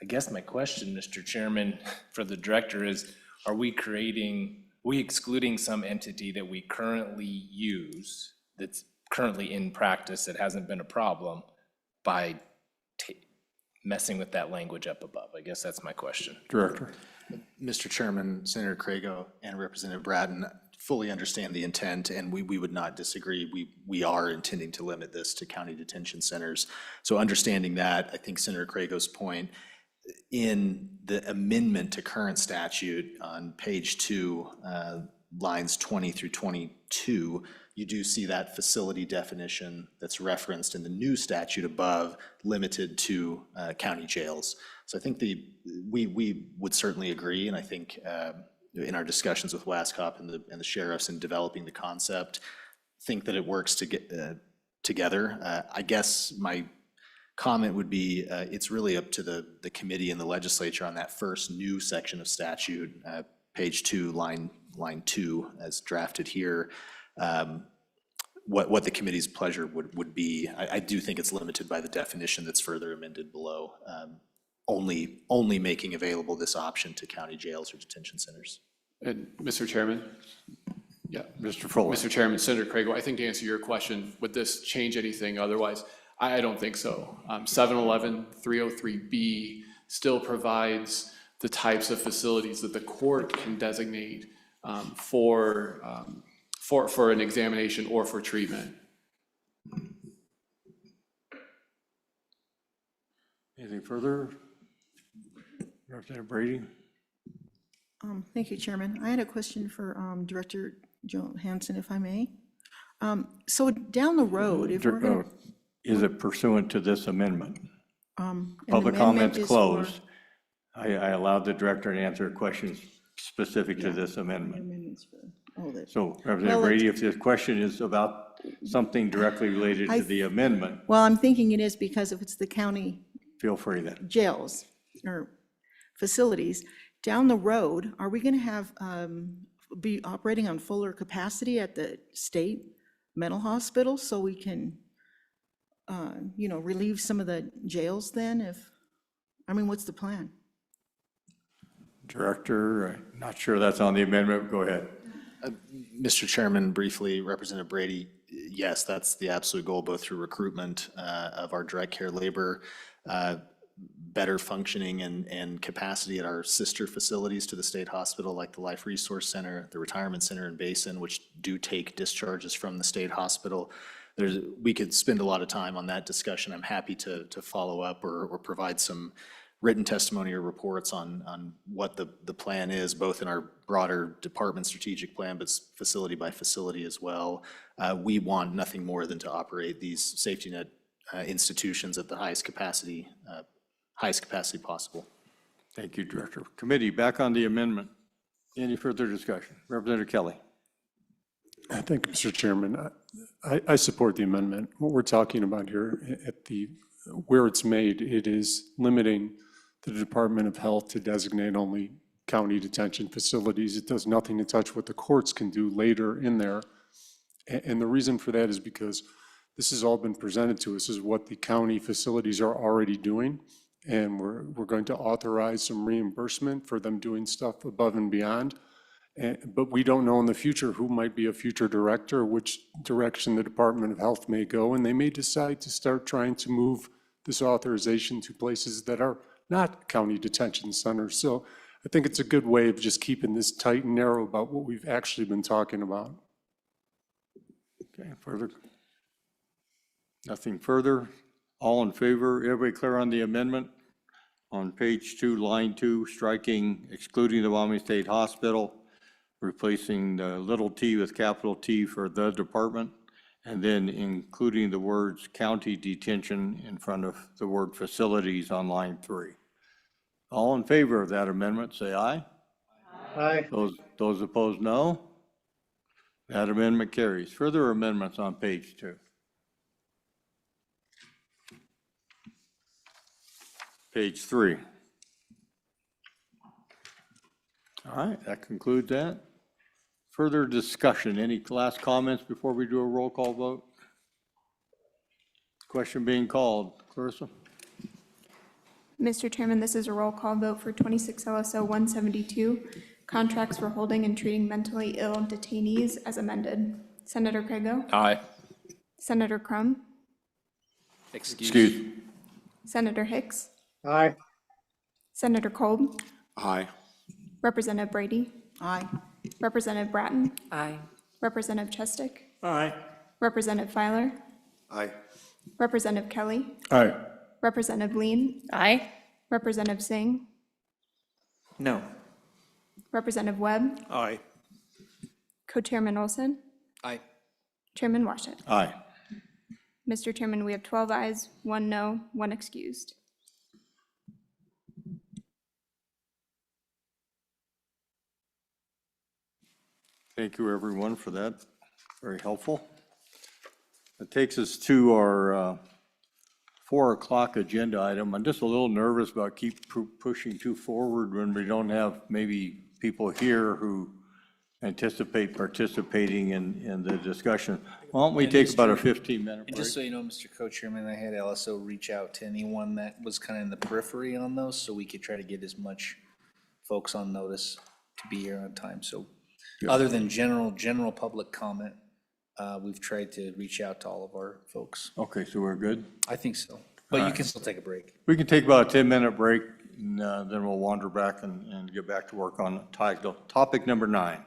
I guess my question, Mr. Chairman, for the director is, are we excluding some entity that we currently use, that's currently in practice, that hasn't been a problem, by messing with that language up above? I guess that's my question. Director. Mr. Chairman, Senator Crago and Representative Braden fully understand the intent, and we would not disagree. We are intending to limit this to county detention centers. So understanding that, I think Senator Crago's point, in the amendment to current statute on page 2, lines 20 through 22, you do see that facility definition that's referenced in the new statute above, limited to county jails. So I think we would certainly agree, and I think in our discussions with WASCOP and the sheriffs in developing the concept, think that it works to get together. I guess my comment would be it's really up to the committee and the legislature on that first new section of statute, page 2, line 2, as drafted here. What the committee's pleasure would be. I do think it's limited by the definition that's further amended below, only making available this option to county jails or detention centers. And Mr. Chairman? Yeah. Mr. Fuller. Mr. Chairman, Senator Crago, I think to answer your question, would this change anything otherwise? I don't think so. 711-303B still provides the types of facilities that the court can designate for an examination or for treatment. Anything further? Representative Brady? Thank you, Chairman. I had a question for Director Johansson, if I may. So down the road, if we're going Is it pursuant to this amendment? an Public amendment comments is closed. I allowed the director to answer questions specific to this amendment. amendments for all this. So Representative Brady, if this question is about something directly related to the amendment, Well, I'm thinking it is because if it's the county feel free then. jails or facilities, down the road, are we going to have, be operating on fuller capacity at the state mental hospital so we can, relieve some of the jails then what's the plan? Director, I'm not sure that's on the amendment. Go ahead. Mr. Chairman, briefly, Representative Brady, yes, that's the absolute goal, both through recruitment of our direct care labor, better functioning and capacity at our sister facilities to the state hospital, like the Life Resource Center, the Retirement Center in Basin, which do take discharges from the state hospital. We could spend a lot of time on that discussion. I'm happy to follow up or provide some written testimony or reports on what the plan is, both in our broader department strategic plan, but facility by facility as well. We want nothing more than to operate these safety net institutions at the highest capacity possible. Thank you, Director. Committee, back on the amendment. Any further discussion? Representative Kelly. Thank you, Mr. Chairman. I support the amendment. What we're talking about here where it's made, it is limiting the Department of Health to designate only county detention facilities. It does nothing to touch what the courts can do later in there. And the reason for that is because this has all been presented to us as what the county facilities are already doing. And we're going to authorize some reimbursement for them doing stuff above and beyond. But we don't know in the future who might be a future director, which direction the Department of Health may go, and they may decide to start trying to move this authorization to places that are not county detention centers. So I think it's a good way of just keeping this tight and narrow about what we've actually been talking about. Okay, further? Nothing further? All in favor? Everybody clear on the amendment? On page 2, line 2, striking, excluding the Wyoming State Hospital, replacing the little t with capital T for the department, and then including the words county detention in front of the word facilities on line 3. All in favor of that amendment, say aye. Aye. Those opposed, no. That amendment carries. Further amendments on page 2. Page 3. All right, that concludes that. Further discussion, any last comments before we do a roll call vote? Question being called, Clarissa? Mr. Chairman, this is a roll call vote for 26 LSO 172, contracts for holding and treating mentally ill detainees as amended. Senator Crago? Aye. Senator Crum? Excuse. Senator Hicks? Aye. Senator Kolb, Aye. Representative Brady, Aye. Representative Bratton, Aye. Representative Chestick, Aye. Representative Filer, Aye. Representative Kelly, Aye. Representative Lean, Aye. Representative Singh, No. Representative Webb, Aye. Co-Chairman Olson, Aye. Chairman Washut. Aye. Mr. Chairman, we have 12 ayes, 1 no, 1 excused. Thank you, everyone, for that. Very helpful. That takes us to our 4 o'clock agenda item. I'm just a little nervous about pushing too forward when we don't have maybe people here who anticipate participating in the discussion. Why don't we take about a 15-minute And just so break? you know, Mr. Co-Chairman, I had also reach out to anyone that was kind of in the periphery on those, so we could try to get as much folks on notice to be here on time. So other than general public comment, we've tried to reach out to all of our folks. Okay, so we're good? I think so, but you can still take a break. We can take about a 10-minute break, and then we'll wander back and get back to work on topic number 9.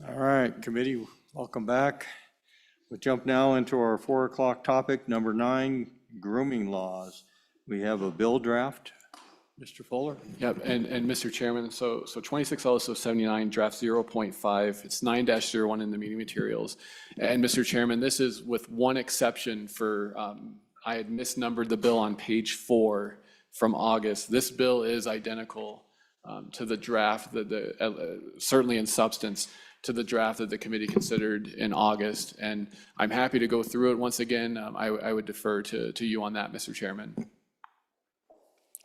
All right, committee, welcome back. We'll jump now into our 4 o'clock topic, number 9, grooming laws. We have a bill draft. Mr. Fuller? Yep, and Mr. Chairman, so 26 LSO 79, draft 0.5, it's 9-01 in the meeting materials. And Mr. Chairman, this is with one exception for, I had misnumbered the bill on page 4 from August. This bill is identical to the draft, certainly in substance, to the draft that the committee considered in August. And I'm happy to go through it once again. I would defer to you on that, Mr. Chairman.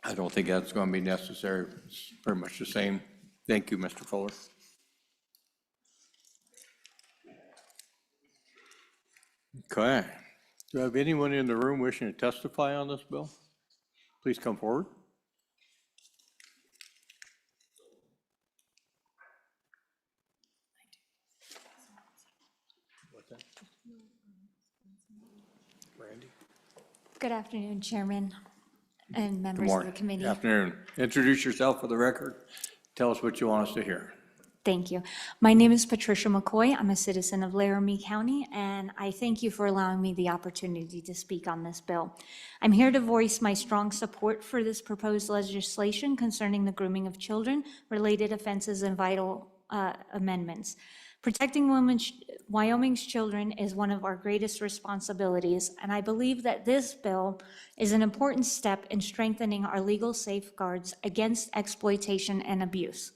I don't think that's going to be necessary. It's pretty much the same. Thank you, Mr. Fuller. Okay. Do I have anyone in the room wishing to testify on this bill? Please come forward. Good afternoon, Chairman and Good members of the morning. committee. Good afternoon. Introduce yourself for the record. Tell us what you want us to hear. Thank you. My name is Patricia McCoy. I'm a citizen of Laramie County, and I thank you for allowing me the opportunity to speak on this bill. I'm here to voice my strong support for this proposed legislation concerning the grooming of children, related offenses, and vital amendments. Protecting Wyoming's children is one of our greatest responsibilities, and I believe that this bill is an important step in strengthening our legal safeguards against exploitation and abuse.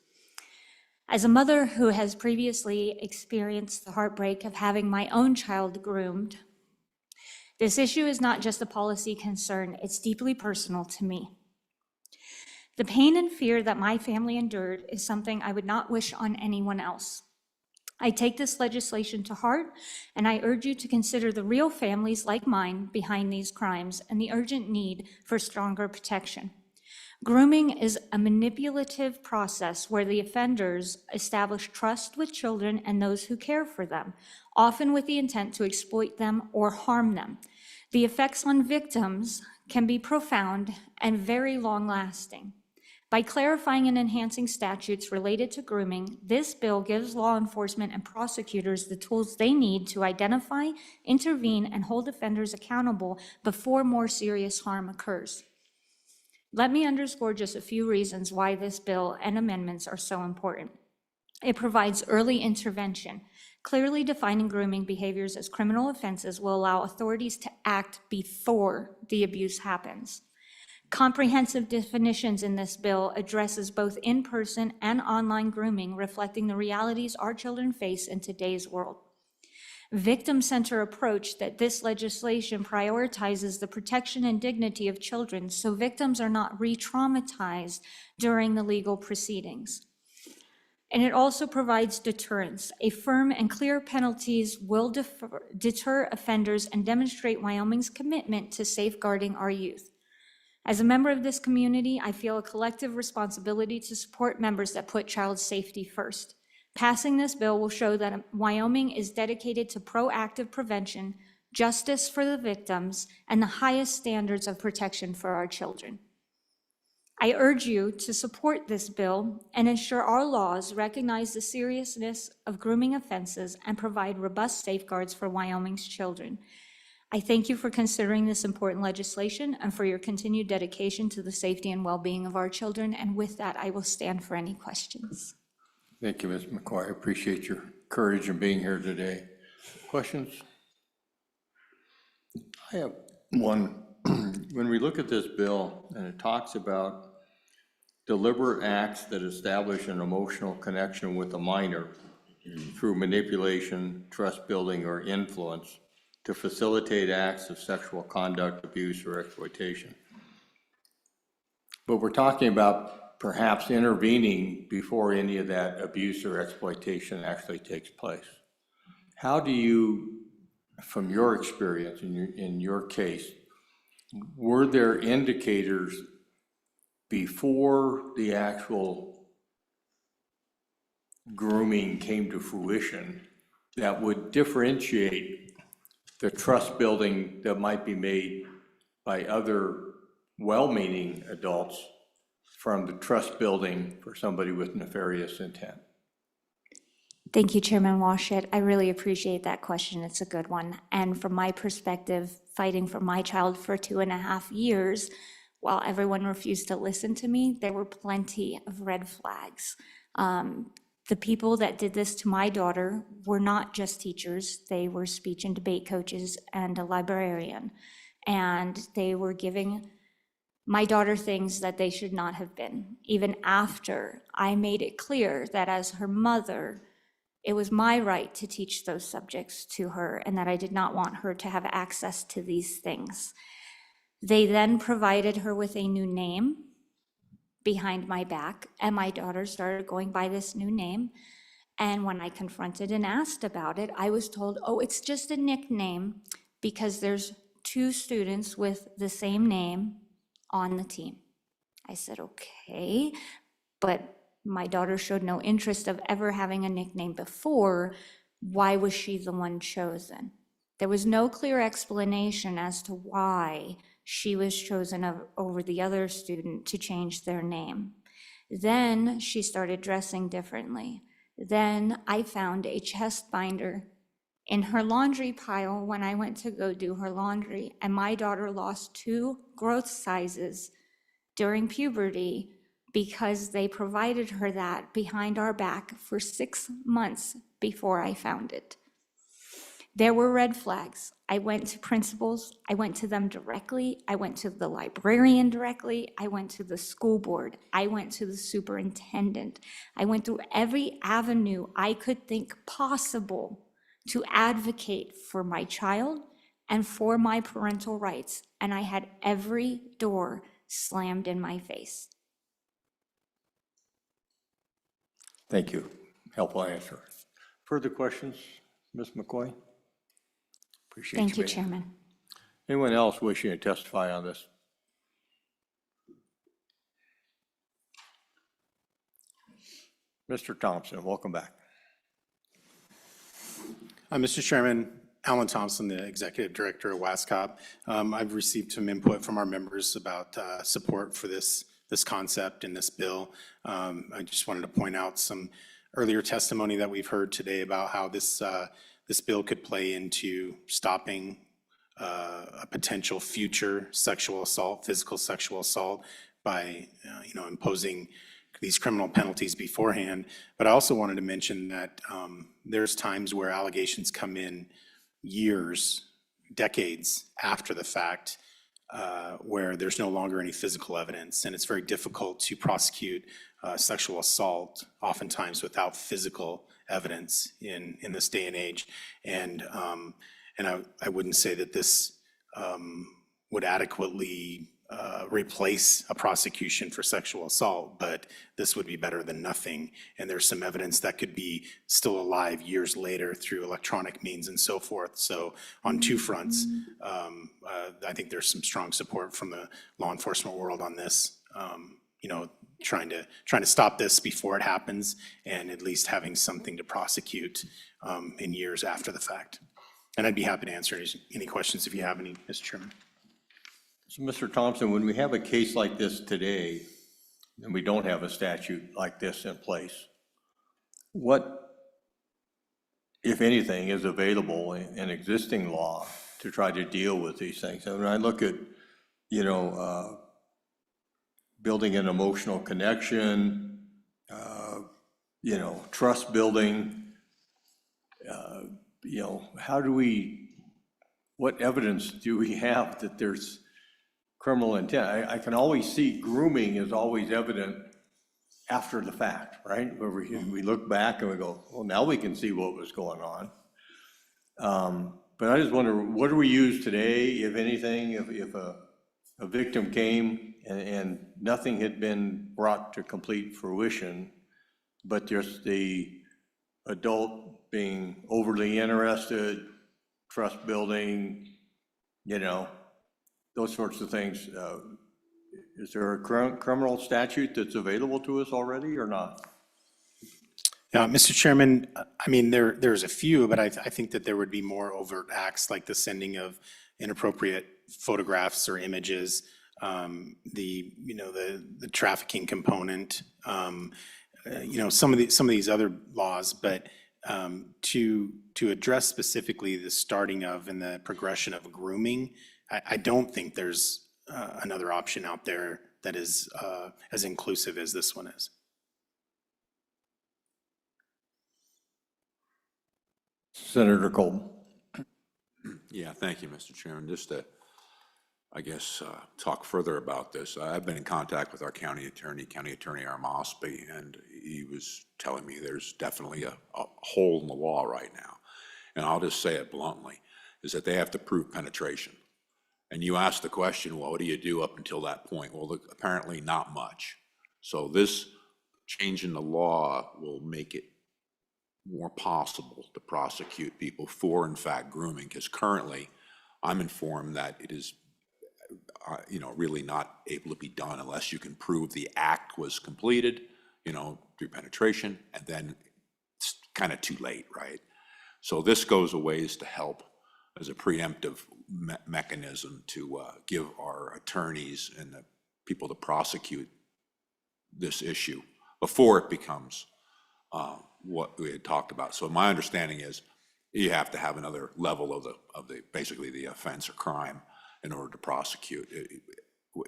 As a mother who has previously experienced the heartbreak of having my own child groomed, this issue is not just a policy concern, it's deeply personal to me. The pain and fear that my family endured is something I would not wish on anyone else. I take this legislation to heart, and I urge you to consider the real families like mine behind these crimes and the urgent need for stronger protection. Grooming is a manipulative process where the offenders establish trust with children and those who care for them, often with the intent to exploit them or harm them. The effects on victims can be profound and very long-lasting. By clarifying and enhancing statutes related to grooming, this bill gives law enforcement and prosecutors the tools they need to identify, intervene, and hold offenders accountable before more serious harm occurs. Let me underscore just a few reasons why this bill and amendments are so important. It provides early intervention. Clearly defining grooming behaviors as criminal offenses will allow authorities to act before the abuse happens. Comprehensive definitions in this bill addresses both in-person and online grooming, reflecting the realities our children face in today's world. Victim-centered approach that this legislation prioritizes the protection and dignity of children so victims are not re-traumatized during the legal proceedings. And it also provides deterrence. A firm and clear penalties will deter offenders and demonstrate Wyoming's commitment to safeguarding our youth. As a member of this community, I feel a collective responsibility to support members that put child safety first. Passing this bill will show that Wyoming is dedicated to proactive prevention, justice for the victims, and the highest standards of protection for our children. I urge you to support this bill and ensure our laws recognize the seriousness of grooming offenses and provide robust safeguards for Wyoming's children. I thank you for considering this important legislation and for your continued dedication to the safety and well-being of our children. And with that, I will stand for any questions. Thank you, Ms. McCoy. I appreciate your courage in being here today. Questions? I have one. When we look at this bill and it talks about deliberate acts that establish an emotional connection with a minor through manipulation, trust building, or influence to facilitate acts of sexual conduct, abuse, or exploitation. But we're talking about perhaps intervening before any of that abuse or exploitation actually takes place. How do you, from your experience in your case, were there indicators before the actual grooming came to fruition that would differentiate the trust building that might be made by other well-meaning adults from the trust building for somebody with nefarious intent? Thank you, Chairman Washit. I really appreciate that question. It's a good one. And from my perspective, fighting for my child for 2.5 years, while everyone refused to listen to me, there were plenty of red flags. The people that did this to my daughter were not just teachers. They were speech and debate coaches and a librarian. And they were giving my daughter things that they should not have been, even after I made it clear that as her mother, it was my right to teach those subjects to her and that I did not want her to have access to these things. They then provided her with a new name behind my back, and my daughter started going by this new name. And when I confronted and asked about it, I was told, oh, it's just a nickname because there's 2 students with the same name on the team. I said, okay, but my daughter showed no interest of ever having a nickname before. Why was she the one chosen? There was no clear explanation as to why she was chosen over the other student to change their name. Then she started dressing differently. Then I found a chest binder in her laundry pile when I went to go do her laundry, and my daughter lost 2 growth sizes during puberty because they provided her that behind our back for 6 months before I found it. There were red flags. I went to principals, I went to them directly, I went to the librarian directly, I went to the school board, I went to the superintendent. I went through every avenue I could think possible to advocate for my child and for my parental rights, and I had every door slammed in my face. Thank you. Helpful answer. Further questions, Ms. McCoy? Appreciate you. Thank you, ma'am. Chairman. Anyone else wishing to testify on this? Mr. Thompson, welcome back. Mr. Chairman, Alan Thompson, the Executive Director of WASCOP. I've received some input from our members about support for this concept in this bill. I just wanted to point out some earlier testimony that we've heard today about how this bill could play into stopping a potential future sexual assault, physical sexual assault, by imposing these criminal penalties beforehand. But I also wanted to mention that there's times where allegations come in years, decades after the fact, where there's no longer any physical evidence, and it's very difficult to prosecute sexual assault, oftentimes without physical evidence in this day and age. And I wouldn't say that this would adequately replace a prosecution for sexual assault, but this would be better than nothing. And there's some evidence that could be still alive years later through electronic means and so forth. So on 2 fronts, I think there's some strong support from the law enforcement world on this, trying to stop this before it happens, and at least having something to prosecute in years after the fact. And I'd be happy to answer any questions if you have any, Mr. Chairman. So, Mr. Thompson, when we have a case like this today, and we don't have a statute like this in place, what, if anything, is available in existing law to try to deal with these things? And when I look at, building an emotional connection, trust building, what evidence do we have that there's criminal intent? I can always see grooming is always evident after the fact, right? Where we look back and we go, well, now we can see what was going on. But I just wonder, what do we use today, if anything, if a victim came and nothing had been brought to complete fruition, but just the adult being overly interested, trust building, those sorts of things. Is there a criminal statute that's available to us already or not? Yeah, Mr. Chairman, I mean, there's a few, but I think that there would be more overt acts like the sending of inappropriate photographs or images, the trafficking component, some of these other laws. But To address specifically the starting of and the progression of grooming, I don't think there's another option out there that is as inclusive as this one is. Senator Colton. Yeah, thank you, Mr. Chairman. Just to, I guess, talk further about this. I've been in contact with our County Attorney Armosby, and he was telling me there's definitely a hole in the wall right now. And I'll just say it bluntly, is that they have to prove penetration. And you asked the question, well, what do you do up until that point? Well, look, apparently not much. So this change in the law will make it more possible to prosecute people for, in fact, grooming, because currently I'm informed that it is really not able to be done unless you can prove the act was completed, through penetration, and then it's kind of too late, right? So this goes a ways to help as a preemptive mechanism to give our attorneys and the people to prosecute this issue before it becomes what we had talked about. So my understanding is you have to have another level of the basically the offense or crime in order to prosecute.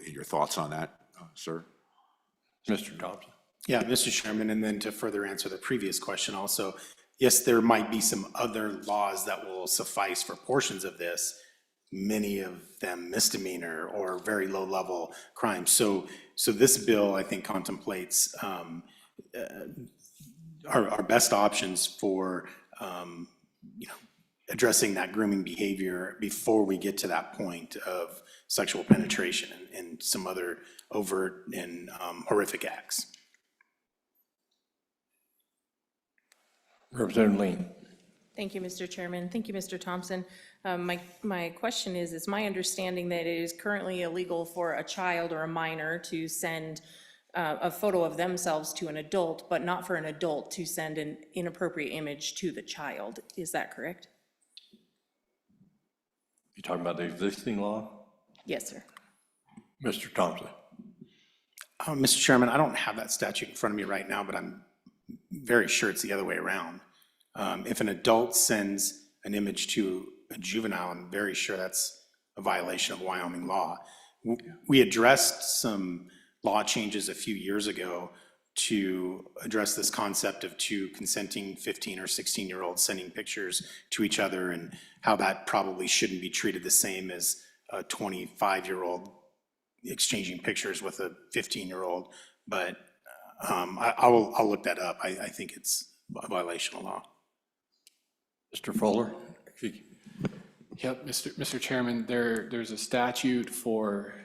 Your thoughts on that, sir? Mr. Thompson. Yeah, Mr. Chairman, and then to further answer the previous question also, yes, there might be some other laws that will suffice for portions of this, many of them misdemeanor or very low-level crimes. So this bill, I think, contemplates our best options for addressing that grooming behavior before we get to that point of sexual penetration and some other overt and horrific acts. Representative Lean. Thank you, Mr. Chairman. Thank you, Mr. Thompson. My question is, it's my understanding that it is currently illegal for a child or a minor to send a photo of themselves to an adult, but not for an adult to send an inappropriate image to the child. Is that correct? You talking about the existing law? Yes, sir. Mr. Thompson. Mr. Chairman, I don't have that statute in front of me right now, but I'm very sure it's the other way around. If an adult sends an image to a juvenile, I'm very sure that's a violation of Wyoming law. We addressed some law changes a few years ago to address this concept of two consenting 15 or 16-year-olds sending pictures to each other and how that probably shouldn't be treated the same as a 25-year-old exchanging pictures with a 15-year-old. But I'll look that up. I think it's a violation of law. Mr. Fuller. Yep, Mr. Chairman, there's a statute for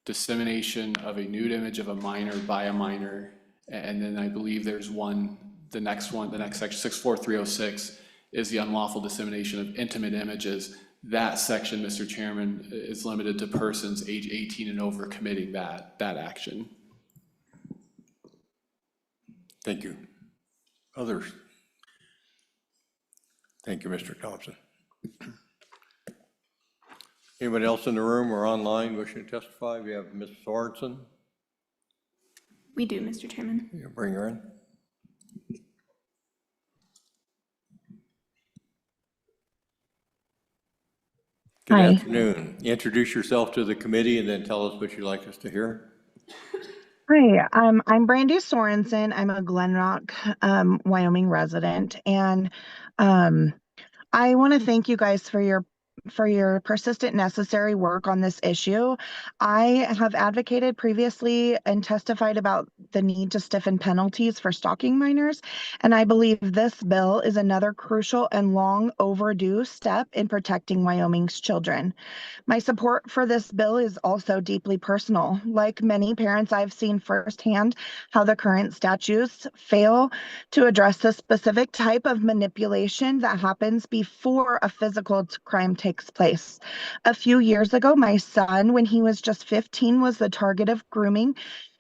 dissemination of a nude image of a minor by a minor, and then I believe there's the next section, 64306, is the unlawful dissemination of intimate images. That section, Mr. Chairman, is limited to persons age 18 and over committing that action. Thank you. Others? Thank you, Mr. Thompson. Anybody else in the room or online wishing to testify? We have Ms. Sorensen. We do, Mr. Chairman. You bring her in. Good afternoon. Introduce yourself to the committee and then tell us what you'd like us to hear. Hi, I'm Brandy Sorensen. I'm a Glen Rock, Wyoming resident, and I want to thank you guys for your persistent, necessary work on this issue. I have advocated previously and testified about the need to stiffen penalties for stalking minors, and I believe this bill is another crucial and long overdue step in protecting Wyoming's children. My support for this bill is also deeply personal. Like many parents, I've seen firsthand how the current statutes fail to address the specific type of manipulation that happens before a physical crime takes place. A few years ago, my son, when he was just 15, was the target of grooming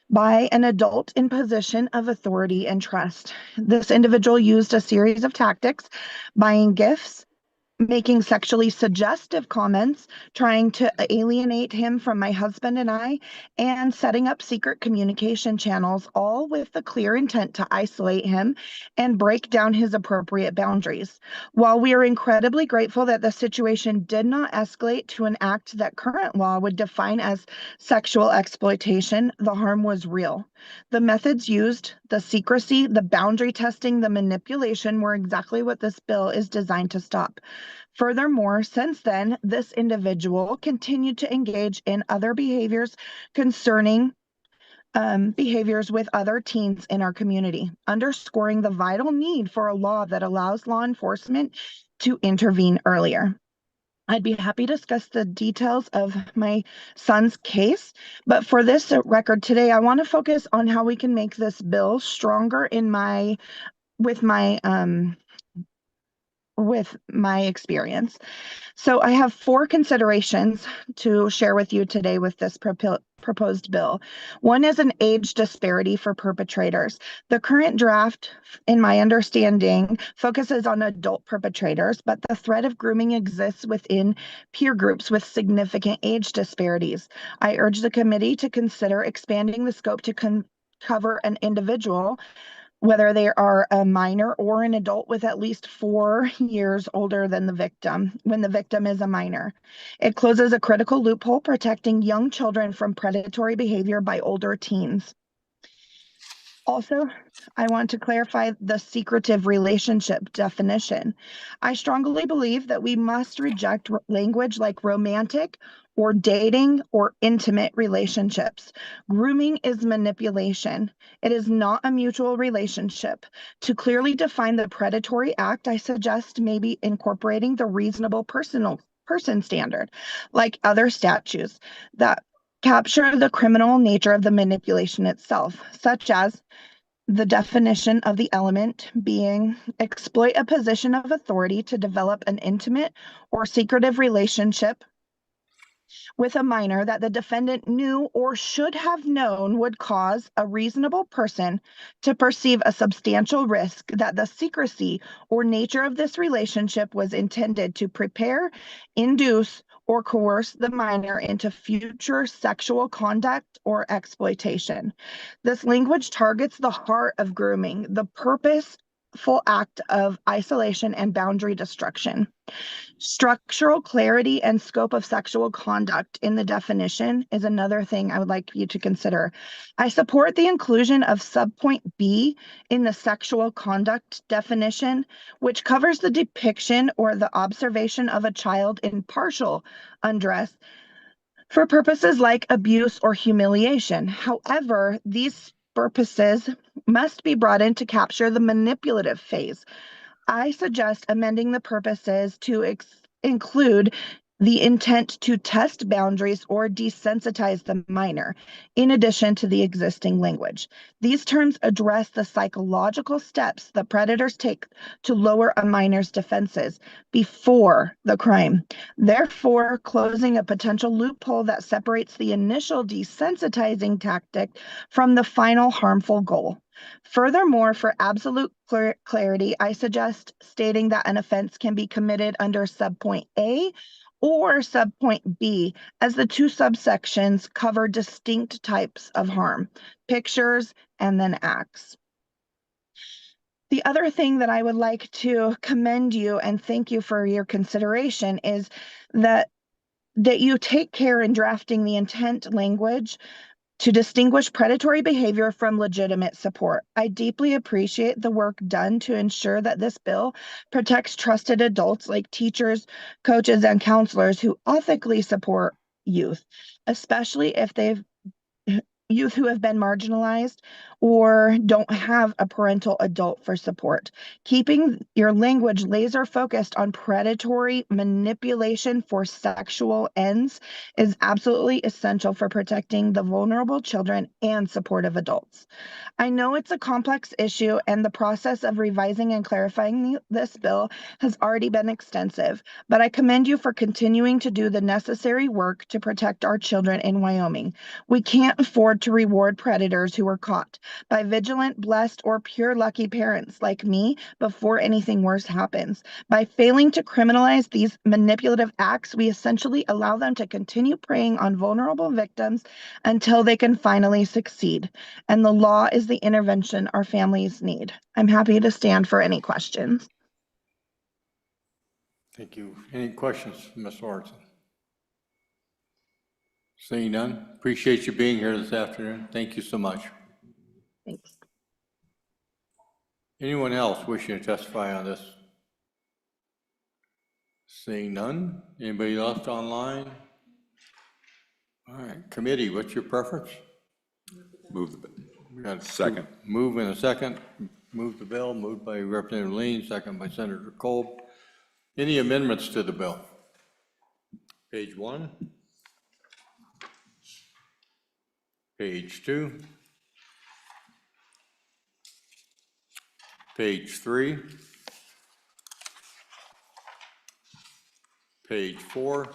by an adult in position of authority and trust. This individual used a series of tactics, buying gifts, making sexually suggestive comments, trying to alienate him from my husband and I, and setting up secret communication channels, all with the clear intent to isolate him and break down his appropriate boundaries. While we are incredibly grateful that the situation did not escalate to an act that current law would define as sexual exploitation, the harm was real. The methods used, the secrecy, the boundary testing, the manipulation were exactly what this bill is designed to stop. Furthermore, since then, this individual continued to engage in other behaviors concerning behaviors with other teens in our community, underscoring the vital need for a law that allows law enforcement to intervene earlier. I'd be happy to discuss the details of my son's case, but for this record today, I want to focus on how we can make this bill stronger with my experience. So I have 4 considerations to share with you today with this proposed bill. One is an age disparity for perpetrators. The current draft, in my understanding, focuses on adult perpetrators, but the threat of grooming exists within peer groups with significant age disparities. I urge the committee to consider expanding the scope to cover an individual, whether they are a minor or an adult, with at least 4 years older than the victim, when the victim is a minor. It closes a critical loophole protecting young children from predatory behavior by older teens. Also, I want to clarify the secretive relationship definition. I strongly believe that we must reject language like romantic or dating or intimate relationships. Grooming is manipulation. It is not a mutual relationship. To clearly define the predatory act, I suggest maybe incorporating the reasonable person standard, like other statutes that capture the criminal nature of the manipulation itself, such as the definition of the element being exploit a position of authority to develop an intimate or secretive relationship with a minor that the defendant knew or should have known would cause a reasonable person to perceive a substantial risk that the secrecy or nature of this relationship was intended to prepare, induce, or coerce the minor into future sexual conduct or exploitation. This language targets the heart of grooming, the purposeful act of isolation and boundary destruction. Structural clarity and scope of sexual conduct in the definition is another thing I would like you to consider. I support the inclusion of subpoint B in the sexual conduct definition, which covers the depiction or the observation of a child in partial undress for purposes like abuse or humiliation. However, these purposes must be brought in to capture the manipulative phase. I suggest amending the purposes to include the intent to test boundaries or desensitize the minor, in addition to the existing language. These terms address the psychological steps the predators take to lower a minor's defenses before the crime, therefore closing a potential loophole that separates the initial desensitizing tactic from the final harmful goal. Furthermore, for absolute clarity, I suggest stating that an offense can be committed under subpoint A or subpoint B, as the 2 subsections cover distinct types of harm, pictures and then acts. The other thing that I would like to commend you and thank you for your consideration is that you take care in drafting the intent language to distinguish predatory behavior from legitimate support. I deeply appreciate the work done to ensure that this bill protects trusted adults like teachers, coaches, and counselors who ethically support youth, especially if youth who have been marginalized or don't have a parental adult for support. Keeping your language laser focused on predatory manipulation for sexual ends is absolutely essential for protecting the vulnerable children and supportive adults. I know it's a complex issue, and the process of revising and clarifying this bill has already been extensive, but I commend you for continuing to do the necessary work to protect our children in Wyoming. We can't afford to reward predators who are caught. by vigilant, blessed, or pure lucky parents like me before anything worse happens. By failing to criminalize these manipulative acts, we essentially allow them to continue preying on vulnerable victims until they can finally succeed. And the law is the intervention our families need. I'm happy to stand for any questions. Thank you. Any questions, Ms. Sorensen? Seeing none, appreciate you being here this afternoon. Thank you so much. Thanks. Anyone else wishing to testify on this? Seeing none, anybody else online? All right, committee, what's your preference? Move the bill. We got a Second. Move in a second. Move the bill, moved by Representative Lean, second by Senator Kolb. Any amendments to the bill? Page 1. Page 2. Page 3. Page 4.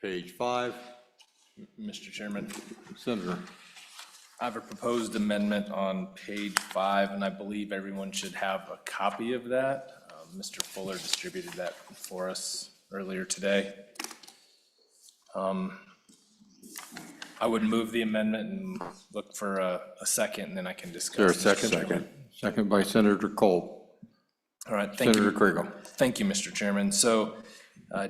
Page 5. Mr. Chairman, Senator. I have a proposed amendment on page 5, and I believe everyone should have a copy of that. Mr. Fuller distributed that for us earlier today. I would move the amendment and look for a second, and then I can discuss. Is there a second? Second. Second by Senator Kolb. All right, thank you. Senator Kriegel. Thank you, Mr. Chairman. So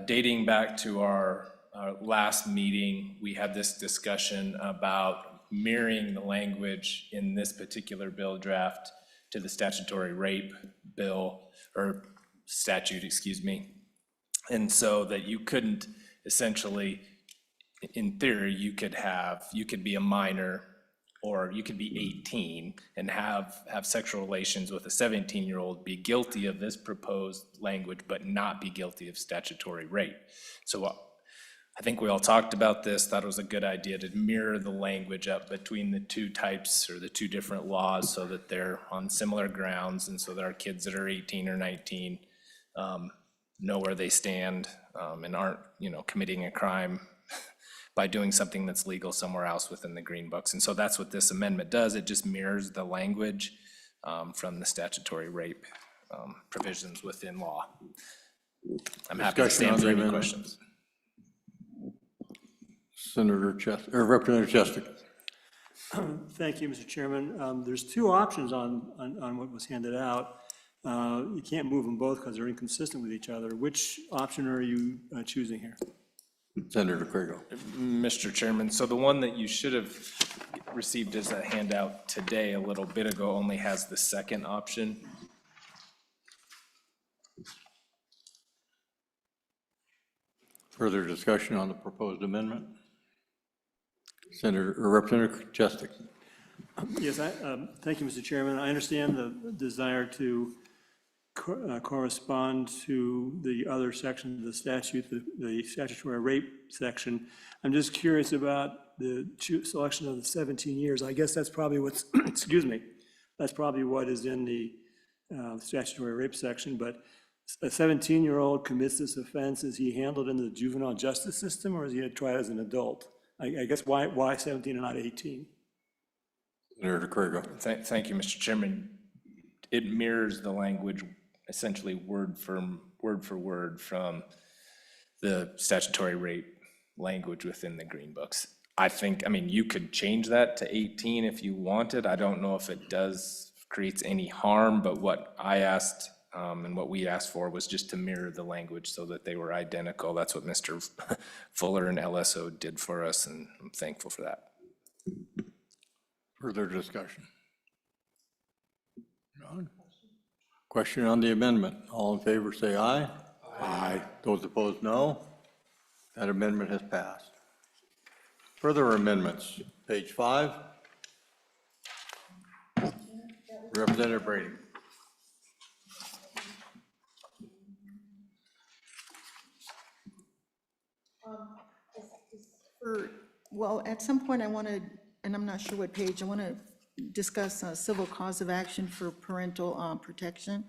dating back to our last meeting, we had this discussion about mirroring the language in this particular bill draft to the statutory rape bill, or statute, excuse me. And so that you couldn't essentially, in theory, you could be a minor, or you could be 18 and have sexual relations with a 17-year-old, be guilty of this proposed language, but not be guilty of statutory rape. So I think we all talked about this, thought it was a good idea to mirror the language up between the two types, or the two different laws, so that they're on similar grounds, and so that our kids that are 18 or 19 know where they stand, and aren't, committing a crime by doing something that's legal somewhere else within the green books. And so that's what this amendment does. It just mirrors the language from the statutory rape provisions within law. I'm happy to stand for any questions. Senator Chestik, or Representative Chestik. Thank you, Mr. Chairman. There's two options on what was handed out. You can't move them both because they're inconsistent with each other. Which option are you choosing here? Senator Kriegel. Mr. Chairman, so the one that you should have received as a handout today, a little bit ago, only has the second option. Further discussion on the proposed amendment? Senator, or Representative Chestik. Yes, thank you, Mr. Chairman. I understand the desire to correspond to the other section of the statute, the statutory rape section. I'm just curious about the selection of the 17 years. I guess that's probably what's, excuse me, that's probably what is in the statutory rape section, but a 17-year-old commits this offense, is he handled in the juvenile justice system, or is he tried as an adult? I guess why 17 and not 18? Senator Kriegel. Thank you, Mr. Chairman. It mirrors the language essentially word for word from the statutory rape language within the green books. I mean, you could change that to 18 if you wanted. I don't know if it creates any harm, but what I asked and what we asked for was just to mirror the language so that they were identical. That's what Mr. Fuller and LSO did for us, and I'm thankful for that. Further discussion? None? Question on the amendment. All in favor say aye. Aye. Those opposed, no. That amendment has passed. Further amendments, page 5. Representative Brady. Well, at some point I want to, and I'm not sure what page, I want to discuss a civil cause of action for parental protection,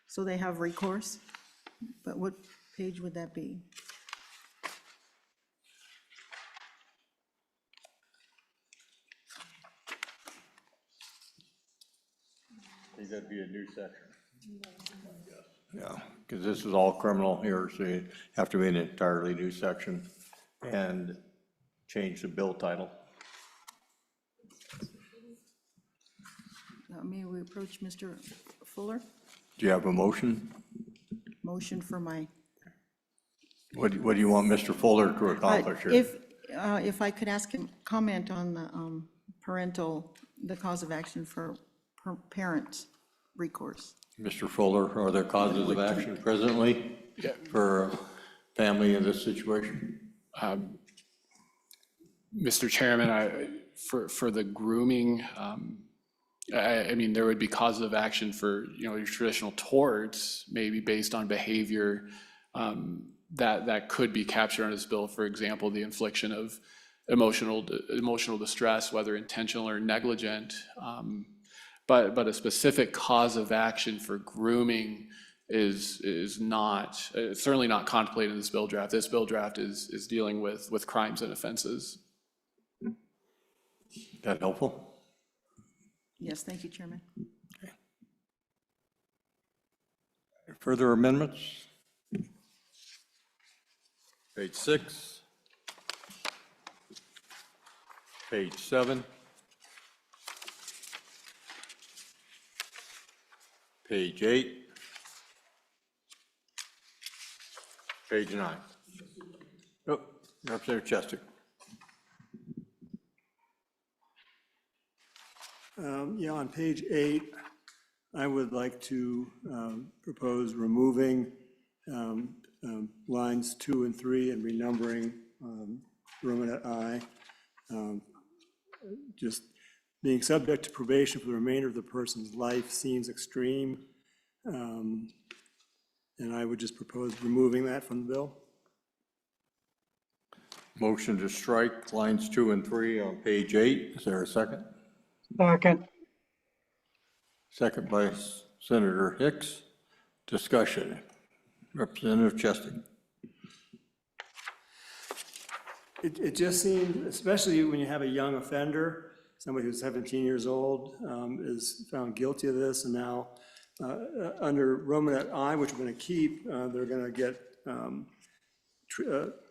so they have recourse. But what page would that be? think that'd be a new section. Yeah, because this is all criminal here, so you have to be an entirely new section and change the bill title. May we approach Mr. Fuller? Do you have a motion? Motion for my, What do you want Mr. Fuller to accomplish here? if I could ask him comment on the parental, the cause of action for parents' recourse. Mr. Fuller, are there causes of action presently for a family in this situation? Mr. Chairman, for the grooming, I mean, there would be causes of action for, your traditional torts, maybe based on behavior that could be captured under this bill. For example, the infliction of emotional distress, whether intentional or negligent. But a specific cause of action for grooming is not, certainly not contemplated in this bill draft. This bill draft is dealing with crimes and offenses. That helpful? Yes, thank you, Chairman. Further amendments? Page 6. Page 7. Page 8. Page 9. Oh, Representative Chester. Yeah, on page 8, I would like to propose removing lines 2 and 3 and renumbering Romanet I. Just being subject to probation for the remainder of the person's life seems extreme. And I would just propose removing that from the bill. Motion to strike lines 2 and 3 on page 8. Is there a second? Second. Second by Senator Hicks. Discussion. Representative Chesty. It just seems, especially when you have a young offender, somebody who's 17 years old is found guilty of this, and now under Romanet I, which we're going to keep, they're going to get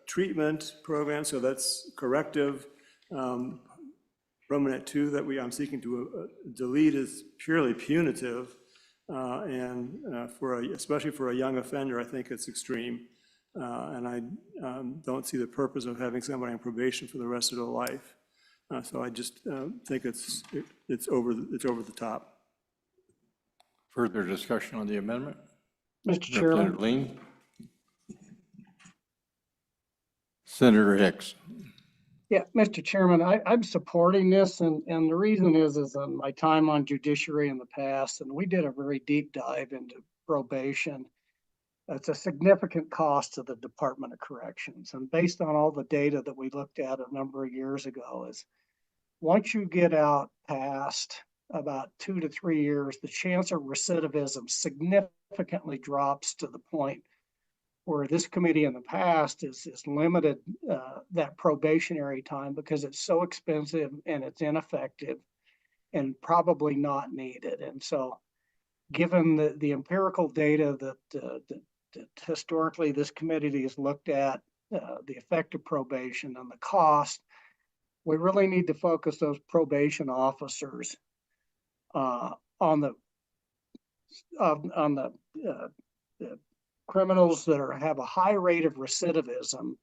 treatment programs, so that's corrective. Romanet II that I'm seeking to delete is purely punitive, and especially for a young offender, I think it's extreme. And I don't see the purpose of having somebody on probation for the rest of their life. So I just think it's over the top. Further discussion on the amendment? Mr. Chairman. Representative Lean. Senator Hicks. Yeah, Mr. Chairman, I'm supporting this, and the reason is in my time on Judiciary in the past, and we did a very deep dive into probation. It's a significant cost to the Department of Corrections, and based on all the data that we looked at a number of years ago, is once you get out past about 2 to 3 years, the chance of recidivism significantly drops to the point where this committee in the past is limited that probationary time because it's so expensive and it's ineffective and probably not needed. And so given the empirical data that historically this committee has looked at, the effect of probation and the cost, we really need to focus those probation officers on the criminals that have a high rate of recidivism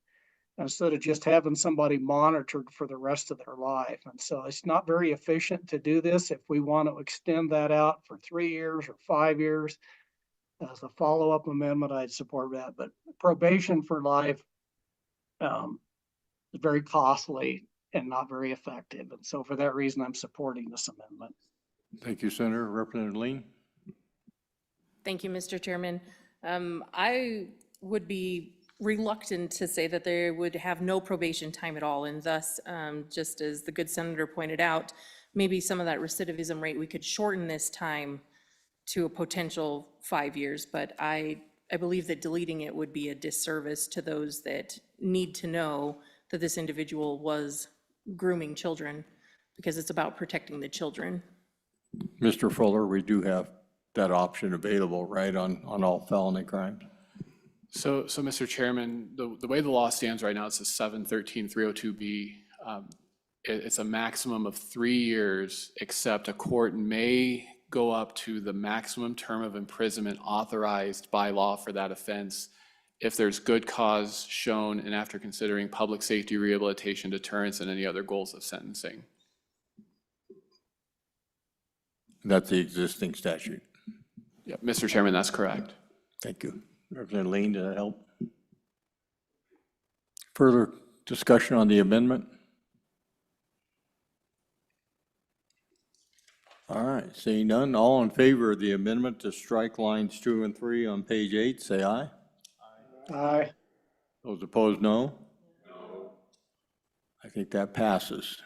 instead of just having somebody monitored for the rest of their life. And so it's not very efficient to do this. If we want to extend that out for 3 years or 5 years as a follow-up amendment, I'd support that. But probation for life is very costly and not very effective. And so for that reason, I'm supporting this amendment. Thank you, Senator. Representative Lean. Thank you, Mr. Chairman. I would be reluctant to say that they would have no probation time at all, and thus, just as the good senator pointed out, maybe some of that recidivism rate, we could shorten this time to a potential 5 years, but I believe that deleting it would be a disservice to those that need to know that this individual was grooming children, because it's about protecting the children. Mr. Fuller, we do have that option available, right, on all felony crimes? So, Mr. Chairman, the way the law stands right now, it says 713-302B. It's a maximum of 3 years, except a court may go up to the maximum term of imprisonment authorized by law for that offense if there's good cause shown and after considering public safety, rehabilitation, deterrence, and any other goals of sentencing. That's the existing statute. Yeah, Mr. Chairman, that's correct. Thank you. Representative Lane, did that help? Further discussion on the amendment? All right, seeing none, all in favor of the amendment to strike lines 2 and 3 on page 8, say aye. Aye. Those opposed, no? No. I think that passes.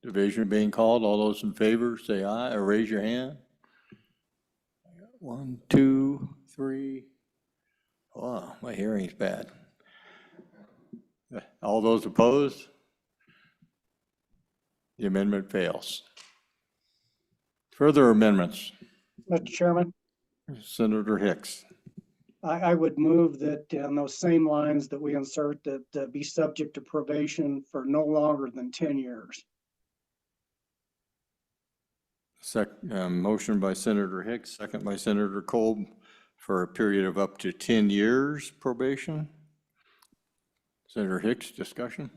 Division being called, all those in favor, say aye, or raise your hand. 1, 2, 3. Wow, my hearing's bad. All those opposed? The amendment fails. Further amendments? Mr. Chairman, Senator Hicks. I would move that on those same lines that we insert that be subject to probation for no longer than 10 years. Motion by Senator Hicks, second by Senator Kolb for a period of up to 10 years probation. Senator Hicks, discussion?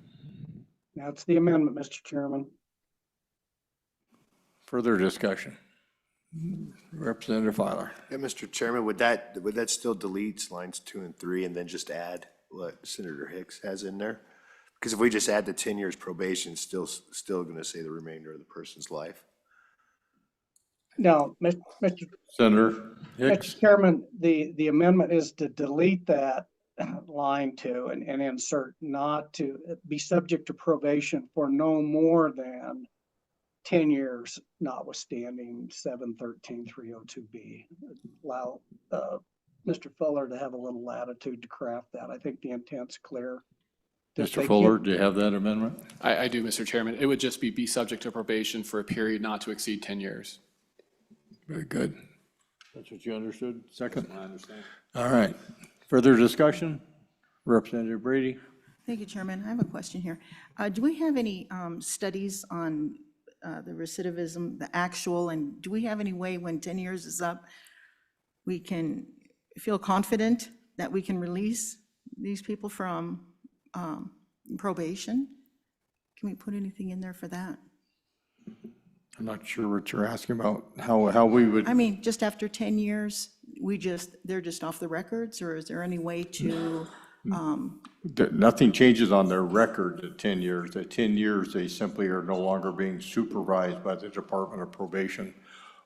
That's the amendment, Mr. Chairman. Further discussion? Representative Filer. Yeah, Mr. Chairman, would that still delete lines 2 and 3 and then just add what Senator Hicks has in there? Because if we just add the 10 years probation, still going to say the remainder of the person's life. No, Mr. Senator Hicks. Mr. Chairman, the amendment is to delete that line 2 and insert not to be subject to probation for no more than 10 years, notwithstanding 713-302B. Allow Mr. Fuller to have a little latitude to craft that. I think the intent's clear. Mr. Fuller, do you have that amendment? I do, Mr. Chairman. It would just be subject to probation for a period not to exceed 10 years. Very good. That's what you understood? Second? I understand. All right. Further discussion? Representative Brady. Thank you, Chairman. I have a question here. Do we have any studies on the recidivism, the actual, and do we have any way when 10 years is up, we can feel confident that we can release these people from probation? Can we put anything in there for that? I'm not sure what you're asking about, how we would. I mean, just after 10 years, they're just off the records, or is there any way to? Nothing changes on their record at 10 years. At 10 years, they simply are no longer being supervised by the Department of Probation,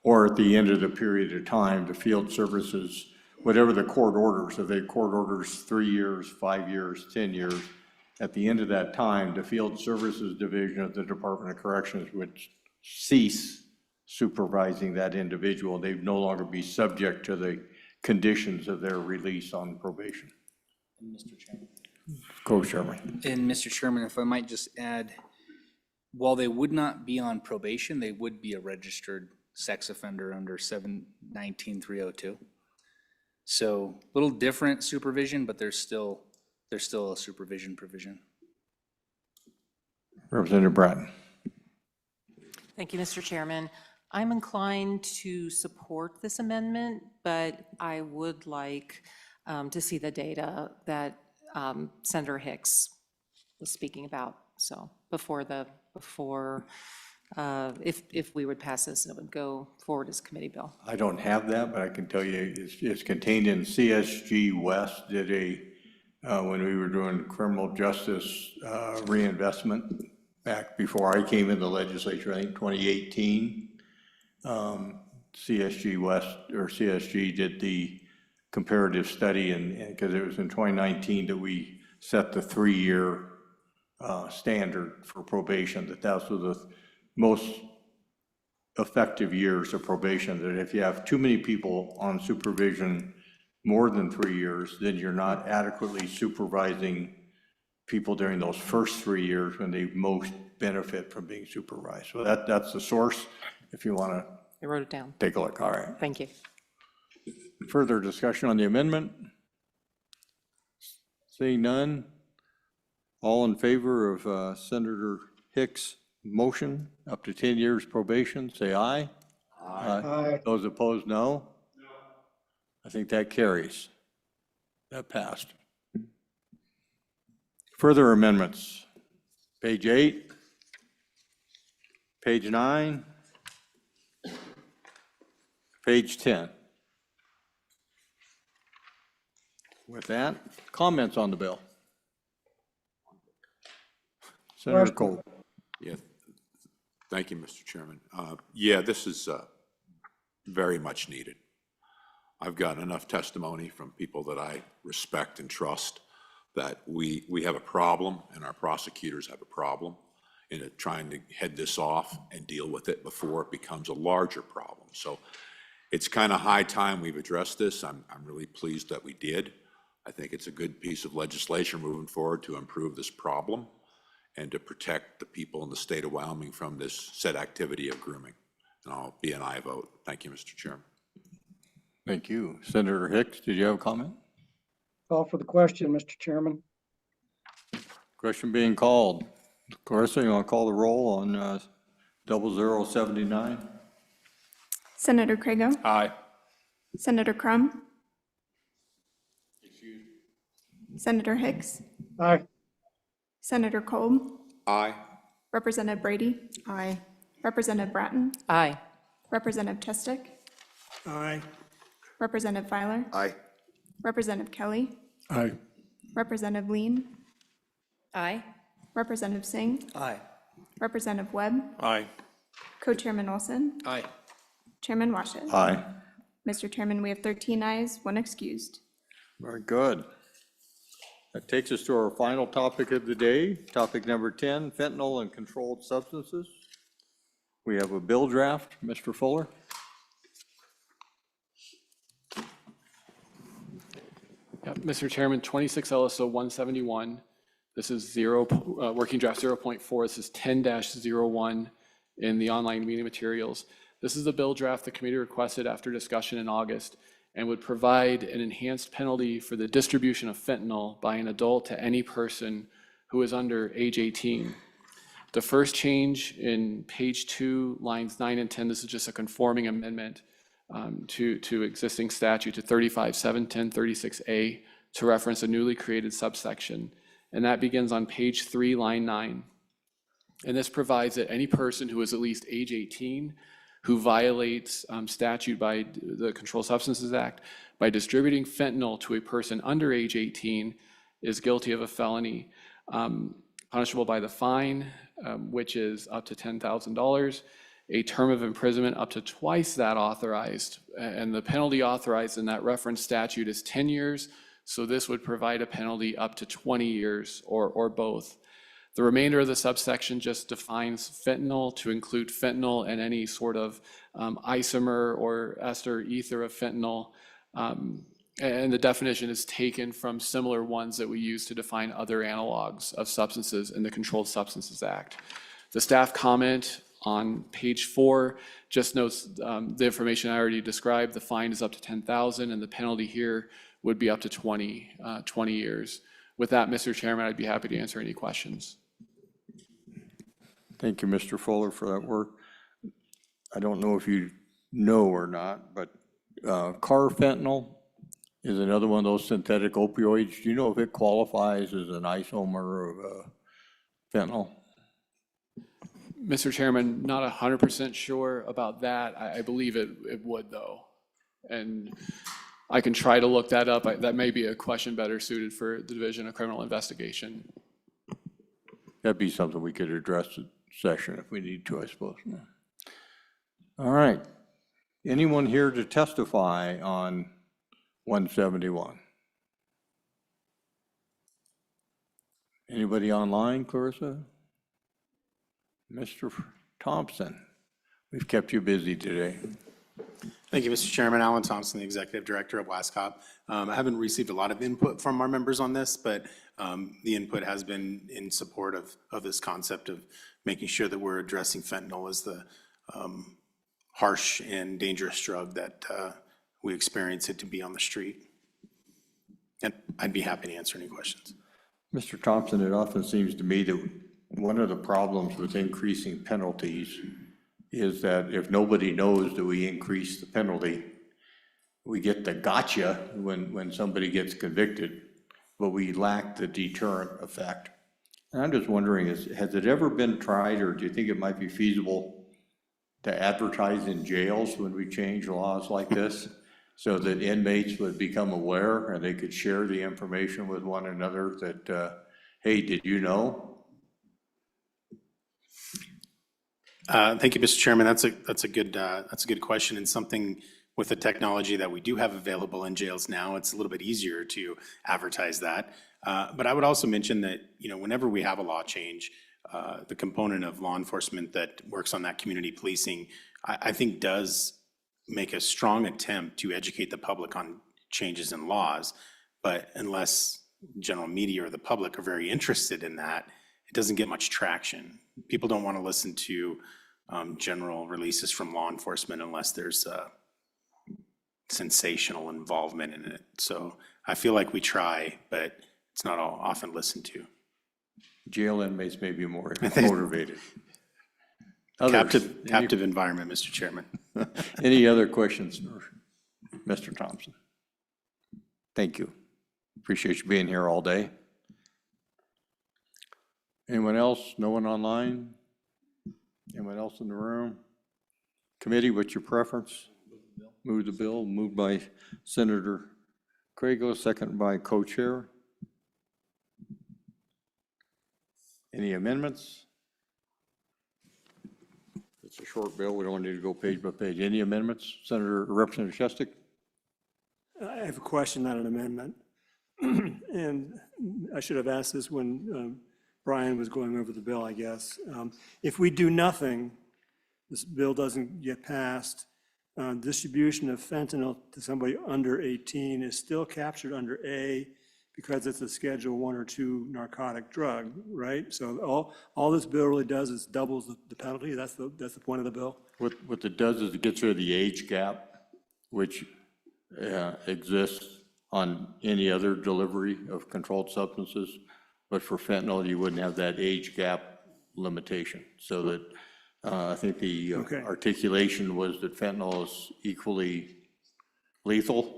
or at the end of the period of time, the field services, whatever the court orders, if they court orders 3 years, 5 years, 10 years, at the end of that time, the Field Services Division of the Department of Corrections would cease supervising that individual. They'd no longer be subject to the conditions of their release on probation. Mr. Chairman. Co-Chairman. And Mr. Chairman, if I might just add, while they would not be on probation, they would be a registered sex offender under 719-302. So a little different supervision, but there's still a supervision provision. Representative Bratton. Thank you, Mr. Chairman. I'm inclined to support this amendment, but I would like to see the data that Senator Hicks was speaking about. So if we would pass this, it would go forward as a committee bill. I don't have that, but I can tell you it's contained in CSG West did when we were doing criminal justice reinvestment back before I came in the legislature, I think 2018. CSG West or CSG did the comparative study, and because it was in 2019 that we set the 3-year standard for probation, that was the most effective years of probation, that if you have too many people on supervision more than 3 years, then you're not adequately supervising people during those first 3 years when they most benefit from being supervised. So that's the source. If you want to I wrote it down. Take a look, all right. Thank you. Further discussion on the amendment? Seeing none, all in favor of Senator Hicks' motion, up to 10 years probation, say aye. Aye. Those opposed, no. I think that carries. That passed. Further amendments, page 8, page 9, page 10. With that, comments on the bill? Senator Cole. Yeah, thank you, Mr. Chairman. Yeah, this is very much needed. I've gotten enough testimony from people that I respect and trust that we have a problem and our prosecutors have a problem in trying to head this off and deal with it before it becomes a larger problem. So it's kind of high time we've addressed this. I'm really pleased that we did. I think it's a good piece of legislation moving forward to improve this problem and to protect the people in the state of Wyoming from this said activity of grooming. And I'll be an aye vote. Thank you, Mr. Chairman. Thank you. Senator Hicks, did you have a comment? Call for the question, Mr. Chairman. Question being called. Clarissa, you want to call the roll on 0079? Senator Crago? Aye. Senator Crum? Senator Hicks? Aye. Senator Kolb? Aye. Representative Brady? Aye. Representative Bratton? Aye. Representative Chestick? Aye. Representative Filer? Aye. Representative Kelly? Aye. Representative Lean? Aye. Representative Singh? Aye. Representative Webb? Aye. Co-Chairman Olson? Aye. Chairman Washit? Aye. Mr. Chairman, we have 13 ayes, 1 excused. Very good. That takes us to our final topic of the day, topic number 10, fentanyl and controlled substances. We have a bill draft. Mr. Fuller? Mr. Chairman, 26 LSO 171. This is working draft 0.4. This is 10-01 in the online meeting materials. This is the bill draft the committee requested after discussion in August and would provide an enhanced penalty for the distribution of fentanyl by an adult to any person who is under age 18. The first change in page 2, lines 9 and 10, this is just a conforming amendment to existing statute to 35.71036A to reference a newly created subsection. And that begins on page 3, line 9. And this provides that any person who is at least age 18 who violates statute by the Controlled Substances Act by distributing fentanyl to a person under age 18 is guilty of a felony, punishable by the fine, which is up to $10,000, a term of imprisonment up to twice that authorized, and the penalty authorized in that reference statute is 10 years, so this would provide a penalty up to 20 years or both. The remainder of the subsection just defines fentanyl to include fentanyl and any sort of isomer or ester ether of fentanyl. And the definition is taken from similar ones that we use to define other analogs of substances in the Controlled Substances Act. The staff comment on page 4 just notes the information I already described. The fine is up to $10,000 and the penalty here would be up to 20 years. With that, Mr. Chairman, I'd be happy to answer any questions. Thank you, Mr. Fuller, for that work. I don't know if you know or not, but carfentanil is another one of those synthetic opioids. Do you know if it qualifies as an isomer of fentanyl? Mr. Chairman, not 100% sure about that. I believe it would, though. And I can try to look that up. That may be a question better suited for the Division of Criminal Investigation. That'd be something we could address in session if we need to, I suppose. All right. Anyone here to testify on 171? Anybody online, Clarissa? Mr. Thompson, we've kept you busy today. Thank you, Mr. Chairman. Alan Thompson, the Executive Director of WASCOP. I haven't received a lot of input from our members on this, but the input has been in support of this concept of making sure that we're addressing fentanyl as the harsh and dangerous drug that we experience it to be on the street. And I'd be happy to answer any questions. Mr. Thompson, it often seems to me that one of the problems with increasing penalties is that if nobody knows that we increase the penalty, we get the gotcha when somebody gets convicted, but we lack the deterrent effect. And I'm just wondering, has it ever been tried, or do you think it might be feasible to advertise in jails when we change laws like this, so that inmates would become aware and they could share the information with one another that, hey, did you know? Thank you, Mr. Chairman. That's a good question, and something with the technology that we do have available in jails now, it's a little bit easier to advertise that. But I would also mention that, whenever we have a law change, the component of law enforcement that works on that community policing, I think does make a strong attempt to educate the public on changes in laws. But unless general media or the public are very interested in that, it doesn't get much traction. People don't want to listen to general releases from law enforcement unless there's sensational involvement in it. So I feel like we try, but it's not all often listened to. Jail inmates may be more motivated. Captive environment, Mr. Chairman. Any other questions, Mr. Thompson? Thank you. Appreciate you being here all day. Anyone else? No one online? Anyone else in the room? Committee, what's your preference? Move the bill. Moved by Senator Crago, second by co-chair. Any amendments? It's a short bill. We don't need to go page by page. Any amendments? Representative Shestak? I have a question, not an amendment. And I should have asked this when Brian was going over the bill, I guess. If we do nothing, this bill doesn't get passed, distribution of fentanyl to somebody under 18 is still captured under A because it's a Schedule 1 or 2 narcotic drug, right? So all this bill really does is doubles the penalty. That's the point of the bill. What it does is it gets rid of the age gap, which exists on any other delivery of controlled substances. But for fentanyl, you wouldn't have that age gap limitation. So that I think the articulation was that fentanyl is equally lethal,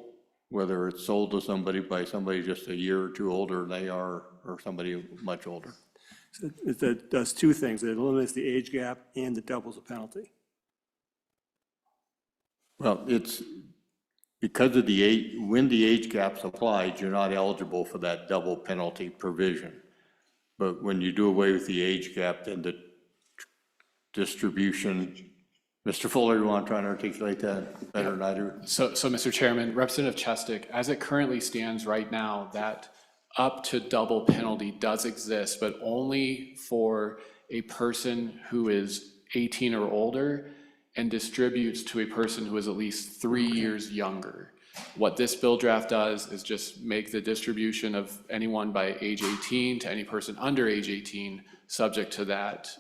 whether it's sold to somebody by somebody just a year or two older than they are, or somebody much older. So it does two things. It eliminates the age gap and it doubles the penalty. Well, it's because of when the age gap's applied, you're not eligible for that double penalty provision. But when you do away with the age gap, then the distribution, Mr. Fuller, you want to try and articulate that better than I do? So Mr. Chairman, Representative Chestik, as it currently stands right now, that up to double penalty does exist, but only for a person who is 18 or older and distributes to a person who is at least 3 years younger. What this bill draft does is just make the distribution of anyone by age 18 to any person under age 18 subject to that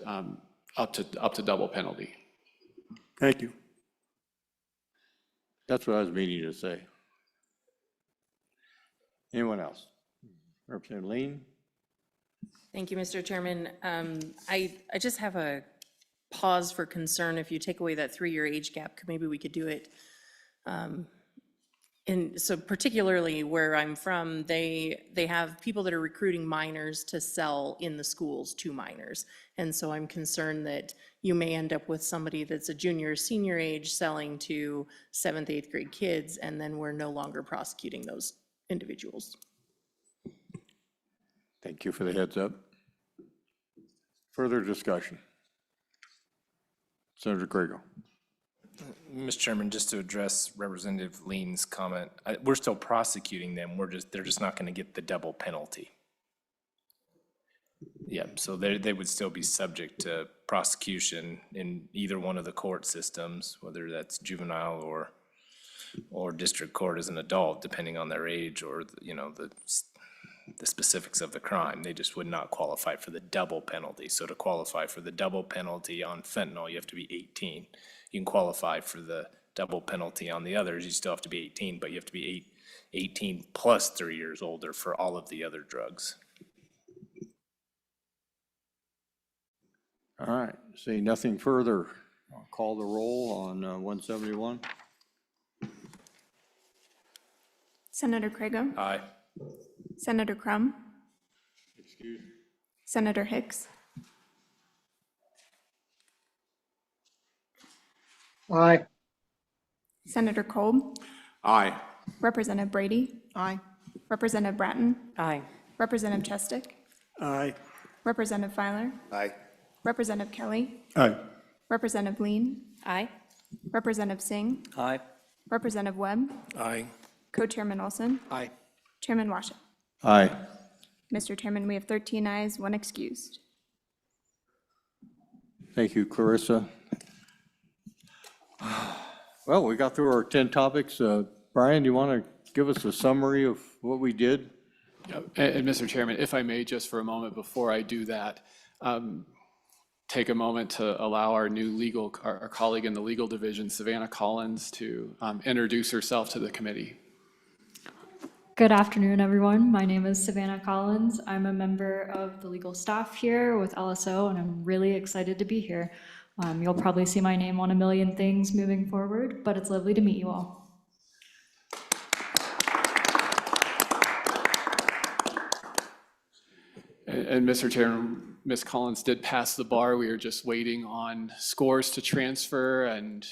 up to double penalty. Thank you. That's what I was meaning to say. Anyone else? Representative Lean? Thank you, Mr. Chairman. I just have a pause for concern. If you take away that 3-year age gap, maybe we could do it. And so particularly where I'm from, they have people that are recruiting minors to sell in the schools to minors. And so I'm concerned that you may end up with somebody that's a junior or senior age selling to 7th, 8th grade kids, and then we're no longer prosecuting those individuals. Thank you for the heads up. Further discussion. Senator Crago. Mr. Chairman, just to address Representative Lean's comment, we're still prosecuting them. They're just not going to get the double penalty. Yeah, so they would still be subject to prosecution in either one of the court systems, whether that's juvenile or district court as an adult, depending on their age or the the specifics of the crime. They just would not qualify for the double penalty. So to qualify for the double penalty on fentanyl, you have to be 18. You can qualify for the double penalty on the others, you still have to be 18, but you have to be 18 plus 3 years older for all of the other drugs. All right, seeing nothing further, I'll call the roll on 171. Senator Crago? Aye. Senator Crum? Excuse me. Senator Hicks? Aye. Senator Kolb? Aye. Representative Brady? Aye. Representative Bratton? Aye. Representative Chestick? Aye. Representative Filer? Aye. Representative Kelly? Aye. Representative Lean? Aye. Representative Singh? Aye. Representative Webb? Aye. Co-Chairman Olson? Aye. Chairman Washup? Aye. Mr. Chairman, we have 13 ayes, 1 excused. Thank you, Clarissa. Well, we got through our 10 topics. Brian, do you want to give us a summary of what we did? Yeah, and Mr. Chairman, if I may, just for a moment before I do that, take a moment to allow our new our colleague in the legal division, Savannah Collins, to introduce herself to the committee. Good afternoon, everyone. My name is Savannah Collins. I'm a member of the legal staff here with LSO, and I'm really excited to be here. You'll probably see my name on a million things moving forward, but it's lovely to meet you all. And Mr. Chairman, Ms. Collins did pass the bar. We are just waiting on scores to transfer and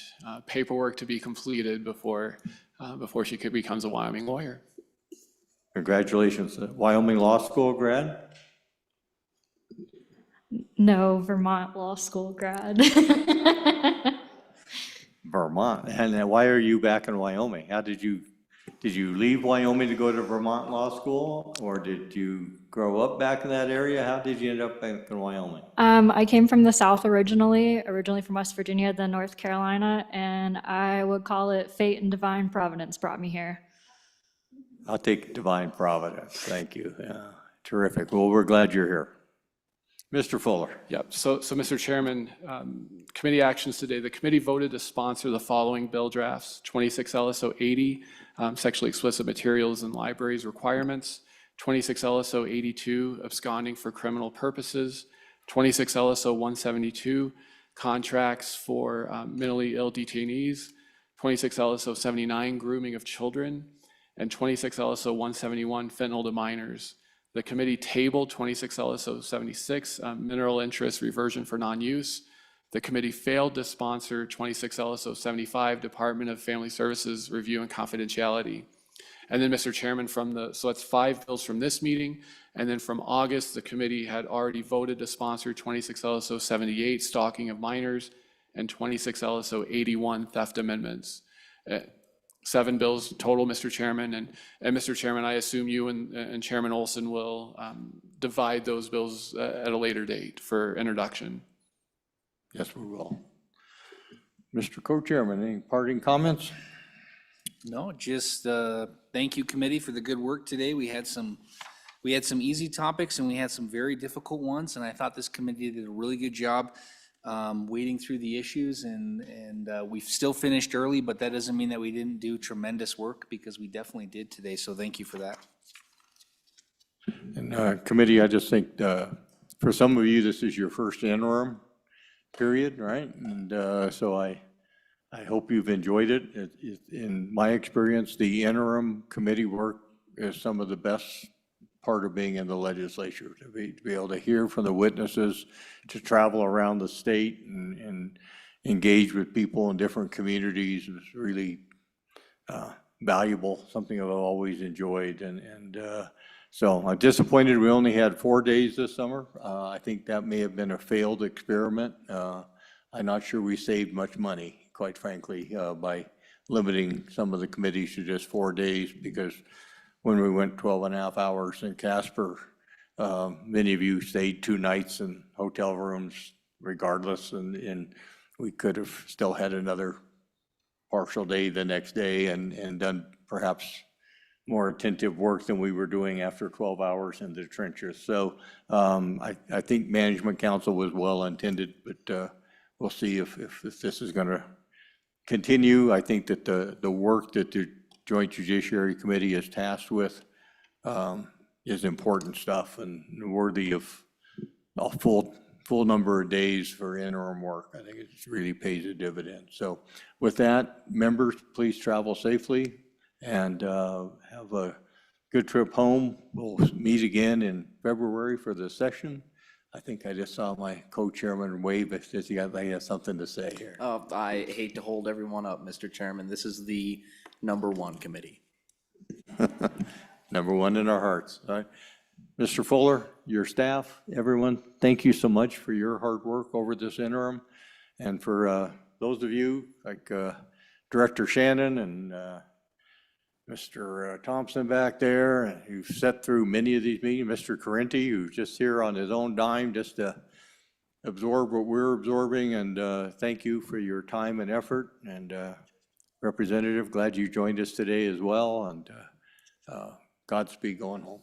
paperwork to be completed before she becomes a Wyoming lawyer. Congratulations. Wyoming Law School grad? No, Vermont Law School grad. Vermont. And why are you back in Wyoming? How did you leave Wyoming to go to Vermont Law School? Or did you grow up back in that area? How did you end up back in Wyoming? I came from the South originally from West Virginia, then North Carolina, and I would call it fate and divine providence brought me here. I'll take divine providence. Thank you. Yeah, terrific. Well, we're glad you're here. Mr. Fuller. Yep. So Mr. Chairman, committee actions today. The committee voted to sponsor the following bill drafts: 26 LSO 80, sexually explicit materials in libraries requirements; 26 LSO 82, absconding for criminal purposes; 26 LSO 172, contracts for mentally ill detainees; 26 LSO 79, grooming of children; and 26 LSO 171, fentanyl to minors. The committee tabled 26 LSO 76, mineral interest reversion for non-use. The committee failed to sponsor 26 LSO 75, Department of Family Services review and confidentiality. And then, Mr. Chairman, so that's 5 bills from this meeting. And then from August, the committee had already voted to sponsor 26 LSO 78, stalking of minors, and 26 LSO 81, theft amendments. 7 bills total, Mr. Chairman. And Mr. Chairman, I assume you and Chairman Olson will divide those bills at a later date for introduction. Yes, we will. Mr. Co-Chairman, any parting comments? No, just thank you, committee, for the good work today. We had some easy topics and we had some very difficult ones, and I thought this committee did a really good job wading through the issues, and we've still finished early, but that doesn't mean that we didn't do tremendous work, because we definitely did today, so thank you for that. And committee, I just think for some of you, this is your first interim period, right? And so I hope you've enjoyed it. In my experience, the interim committee work is some of the best part of being in the legislature, to be able to hear from the witnesses, to travel around the state and engage with people in different communities is really valuable, something I've always enjoyed. And so I'm disappointed we only had 4 days this summer. I think that may have been a failed experiment. I'm not sure we saved much money, quite frankly, by limiting some of the committees to just 4 days, because when we went 12.5 hours in Casper, many of you stayed 2 nights in hotel rooms regardless, and we could have still had another partial day the next day and done perhaps more attentive work than we were doing after 12 hours in the trenches. So I think Management Council was well intended, but we'll see if this is going to continue. I think that the work that the Joint Judiciary Committee is tasked with is important stuff and worthy of a full number of days for interim work. I think it really pays a dividend. So with that, members, please travel safely and have a good trip home. We'll meet again in February for the session. I think I just saw my co-chairman wave if he has something to say here. I hate to hold everyone up, Mr. Chairman. This is the #1 committee. Number one in our hearts. All right. Mr. Fuller, your staff, everyone, thank you so much for your hard work over this interim. And for those of you like Director Shannon and Mr. Thompson back there, who've sat through many of these meetings, Mr. Correnti, who's just here on his own dime just to absorb what we're absorbing. And thank you for your time and effort. And Representative, glad you joined us today as well. And Godspeed going home.